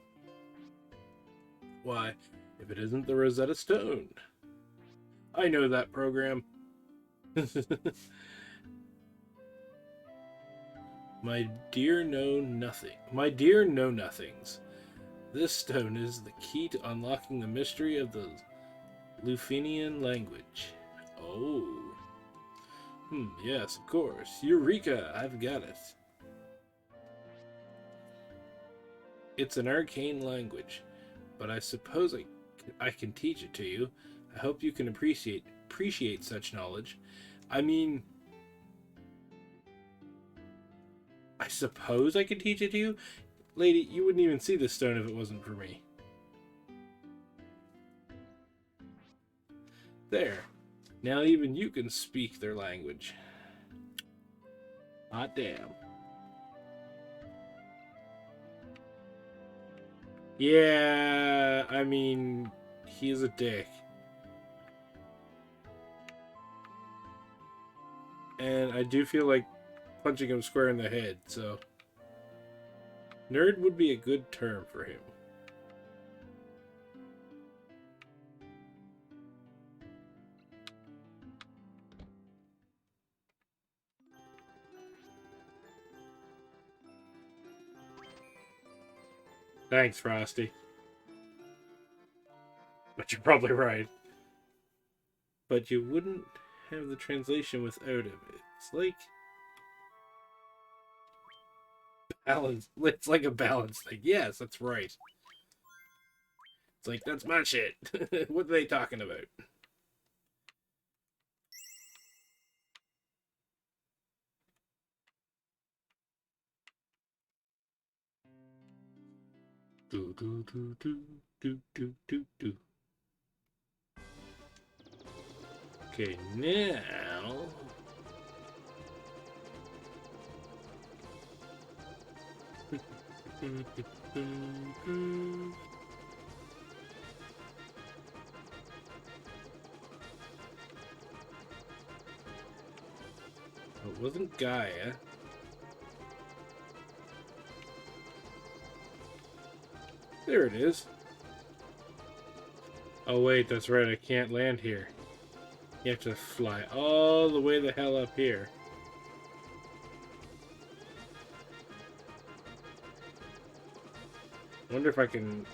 Why, if it isn't the Rosetta Stone. I know that program. My dear know-nothings. This stone is the key to unlocking the mystery of the Lufenian language. Oh. Yes, of course. Eureka! I've got it. It's an arcane language, but I suppose I can teach it to you. I hope you can appreciate such knowledge. I mean, I suppose I could teach it to you? Lady, you wouldn't even see this stone if it wasn't for me. There. Now even you can speak their language. Hot damn. Yeah, I mean, he's a dick. And I do feel like punching him square in the head, so... Nerd would be a good term for him. Thanks, Frosty. But you're probably right. But you wouldn't have the translation without him. It's like... balance. It's like a balance thing. Yes, that's right. It's like, that's my shit. What are they talking about? Do do do do do do do do. Okay, now... It wasn't Gaia. There it is. Oh wait, that's right, I can't land here. You have to fly all the way the hell up here. I wonder if I can...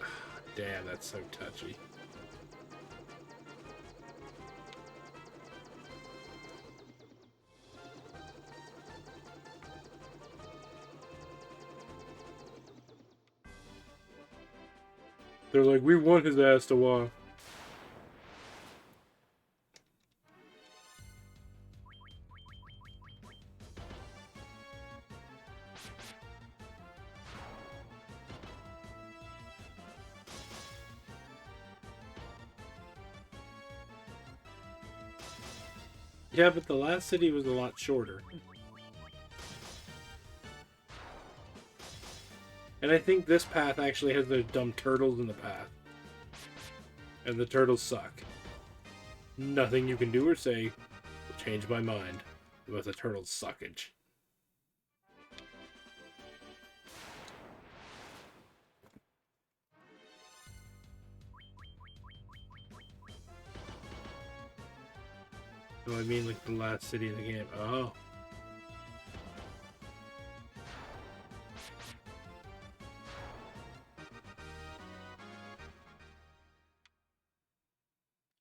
Damn, that's so touchy. They're like, we want his ass to walk. Yeah, but the last city was a lot shorter. And I think this path actually has those dumb turtles in the path. And the turtles suck. Nothing you can do or say will change my mind about the turtles' suckage. No, I mean like the last city in the game. Oh.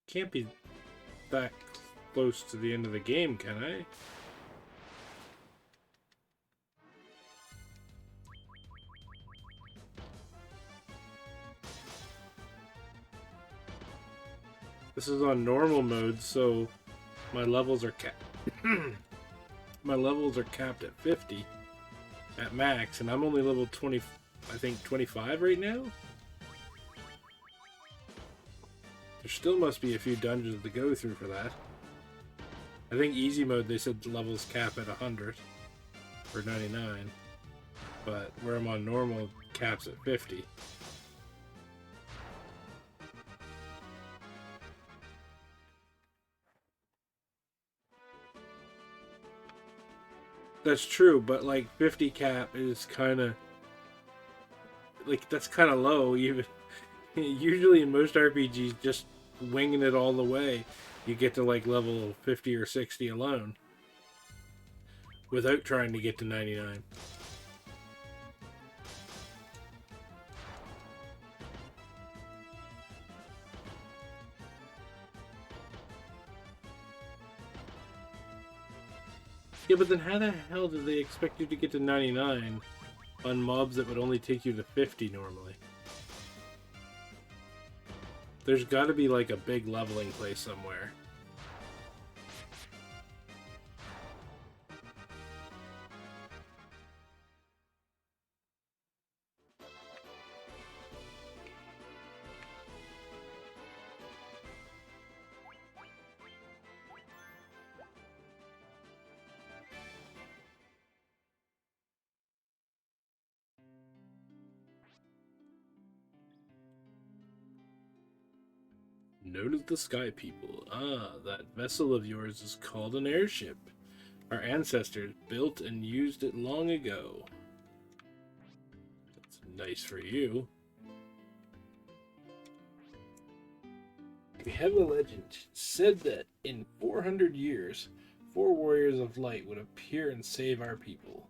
Can't be that close to the end of the game, can I? This is on normal mode, so my levels are capped. My levels are capped at 50 at max, and I'm only level 20, I think 25 right now? There still must be a few dungeons to go through for that. I think easy mode, they said the levels cap at 100 or 99, but where I'm on normal, caps at 50. That's true, but like 50 cap is kind of like that's kind of low. Even usually in most RPGs, just winging it all the way, you get to like level 50 or 60 alone without trying to get to 99. Yeah, but then how the hell do they expect you to get to 99 on mobs that would only take you to 50 normally? There's got to be like a big leveling place somewhere. Note of the Sky People. Ah, that vessel of yours is called an airship. Our ancestors built and used it long ago. That's nice for you. We have a legend. It said that in 400 years, 4 warriors of light would appear and save our people.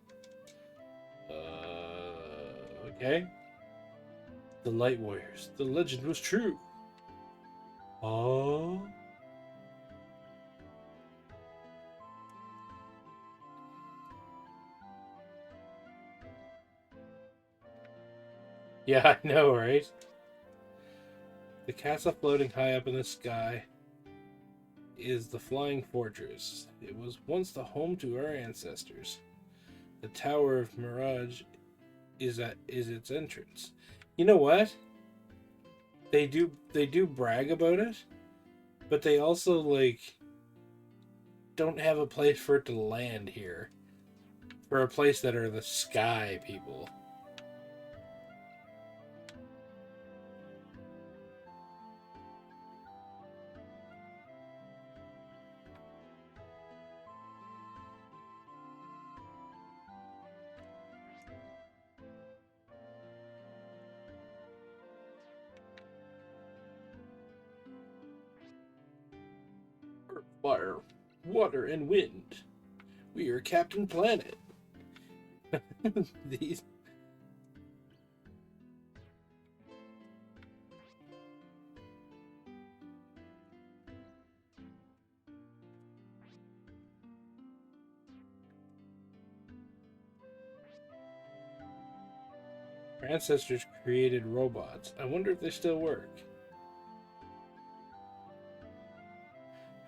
Okay. The Light Warriors. The legend was true. Oh. Yeah, I know, right? The castle floating high up in the sky is the Flying Fortress. It was once the home to our ancestors. The Tower of Mirage is its entrance. You know what? They do brag about it, but they also like don't have a place for it to land here. For a place that are the sky people. Fire, water, and wind. We are Captain Planet. These our ancestors created robots. I wonder if they still work.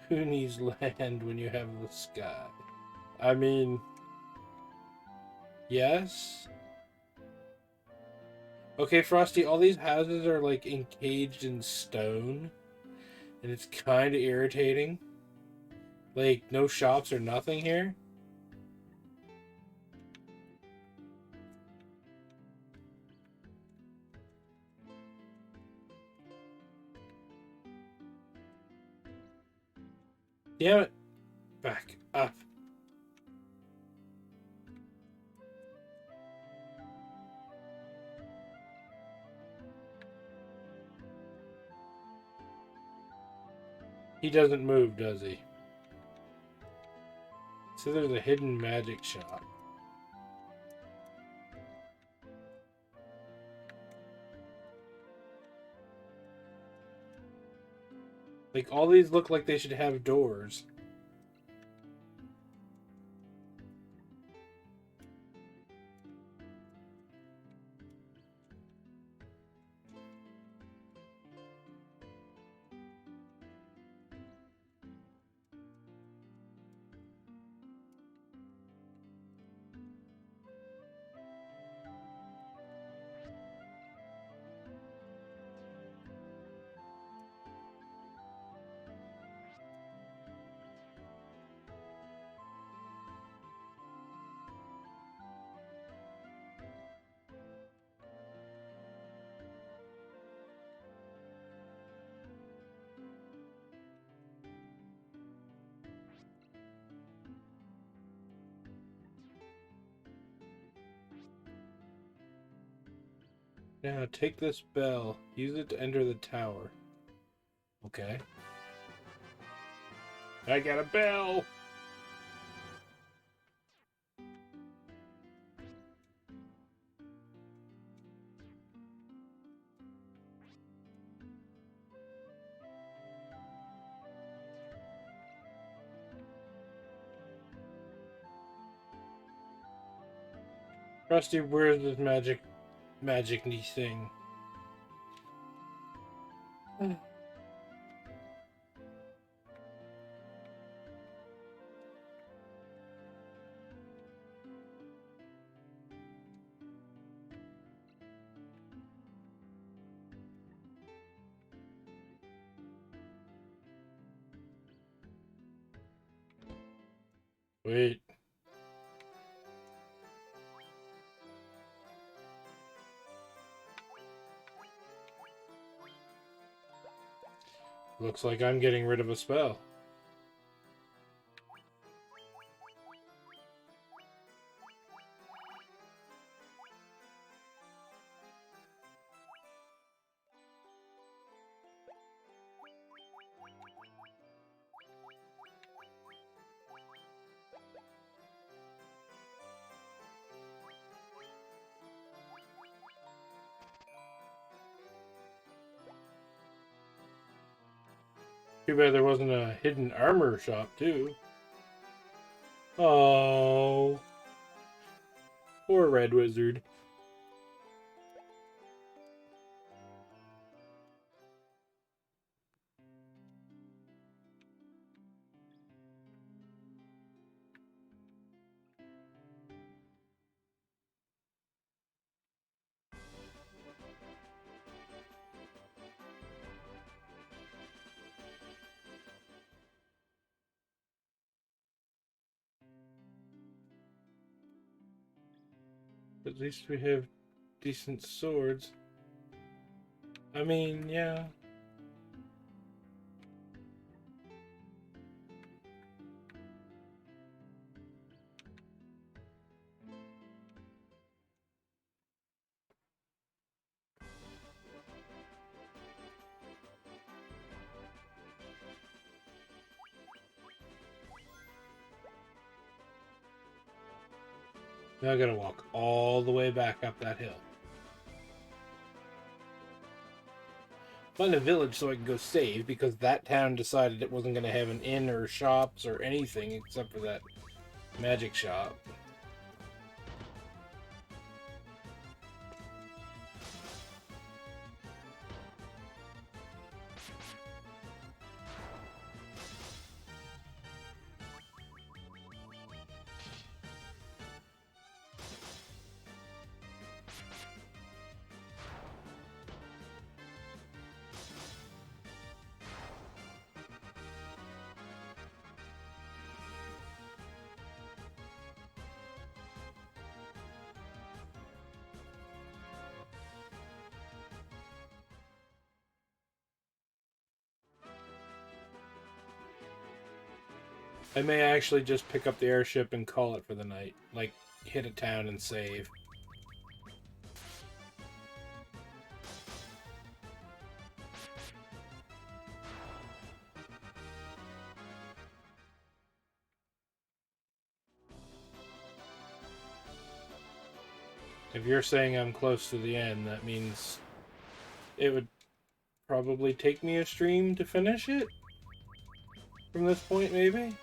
Who needs land when you have the sky? I mean, yes. Okay, Frosty, all these houses are like encaged in stone, and it's kind of irritating Like, no shops or nothing here? Damn it. Back up. He doesn't move, does he? So there's a hidden magic shop. Like, all these look like they should have doors. Now, take this bell. Use it to enter the tower. Okay. I got a bell! Rusty, where's this magic-y thing? Wait. Looks like I'm getting rid of a spell. Too bad there wasn't a hidden armor shop, too. Oh. Poor Red Wizard. At least we have decent swords. I mean, yeah. Now I gotta walk all the way back up that hill. Find a village so I can go save, because that town decided it wasn't gonna have an inn or shops or anything except for that magic shop. I may actually just pick up the airship and call it for the night. Like, hit a town and save. If you're saying I'm close to the end, that means it would probably take me a stream to finish it? From this point, maybe?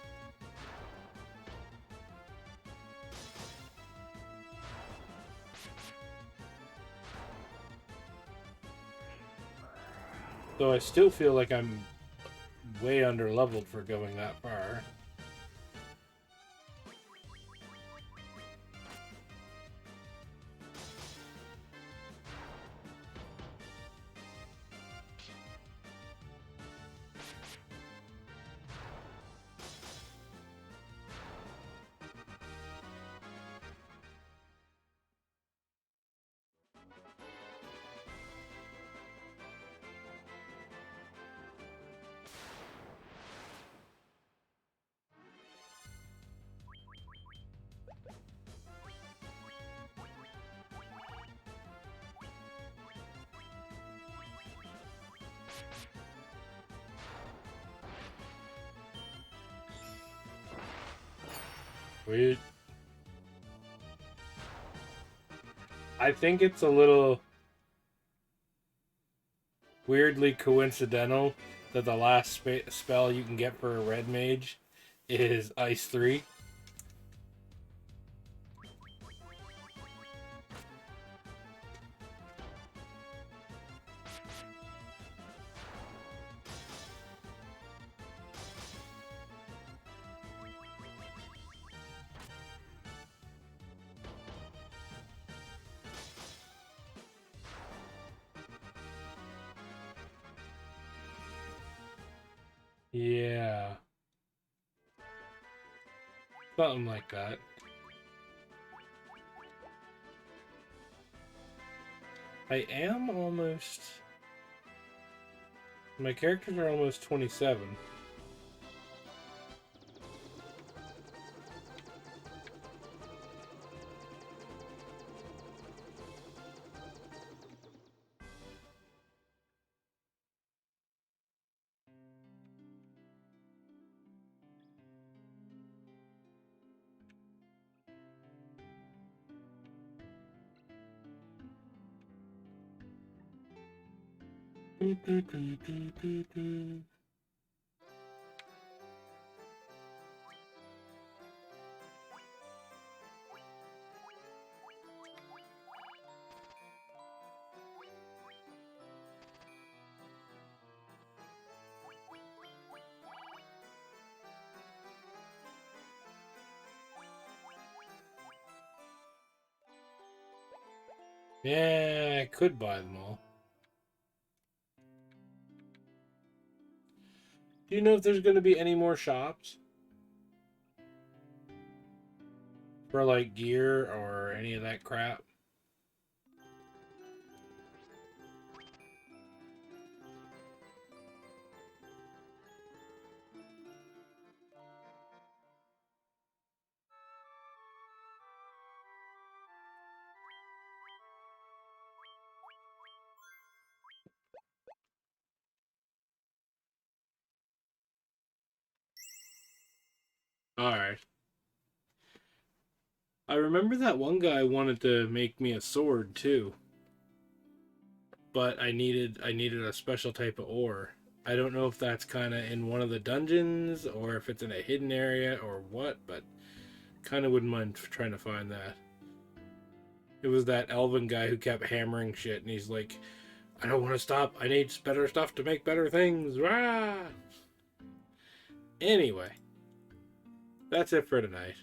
Though I still feel like I'm way under leveled for going that far. Weird. I think it's a little weirdly coincidental that the last spell you can get for a red mage is Ice 3. Yeah. Something like that. I am almost... My characters are almost 27. Yeah, I could buy them all. Do you know if there's going to be any more shops? For like gear or any of that crap? Alright. I remember that one guy wanted to make me a sword too. But I needed a special type of ore. I don't know if that's kind of in one of the dungeons or if it's in a hidden area or what, but kind of wouldn't mind trying to find that. It was that elven guy who kept hammering shit, and he's like, I don't want to stop. I need better stuff to make better things. Rah! Anyway, that's it for tonight.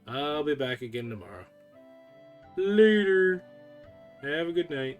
I'll be back again tomorrow. Later. Have a good night.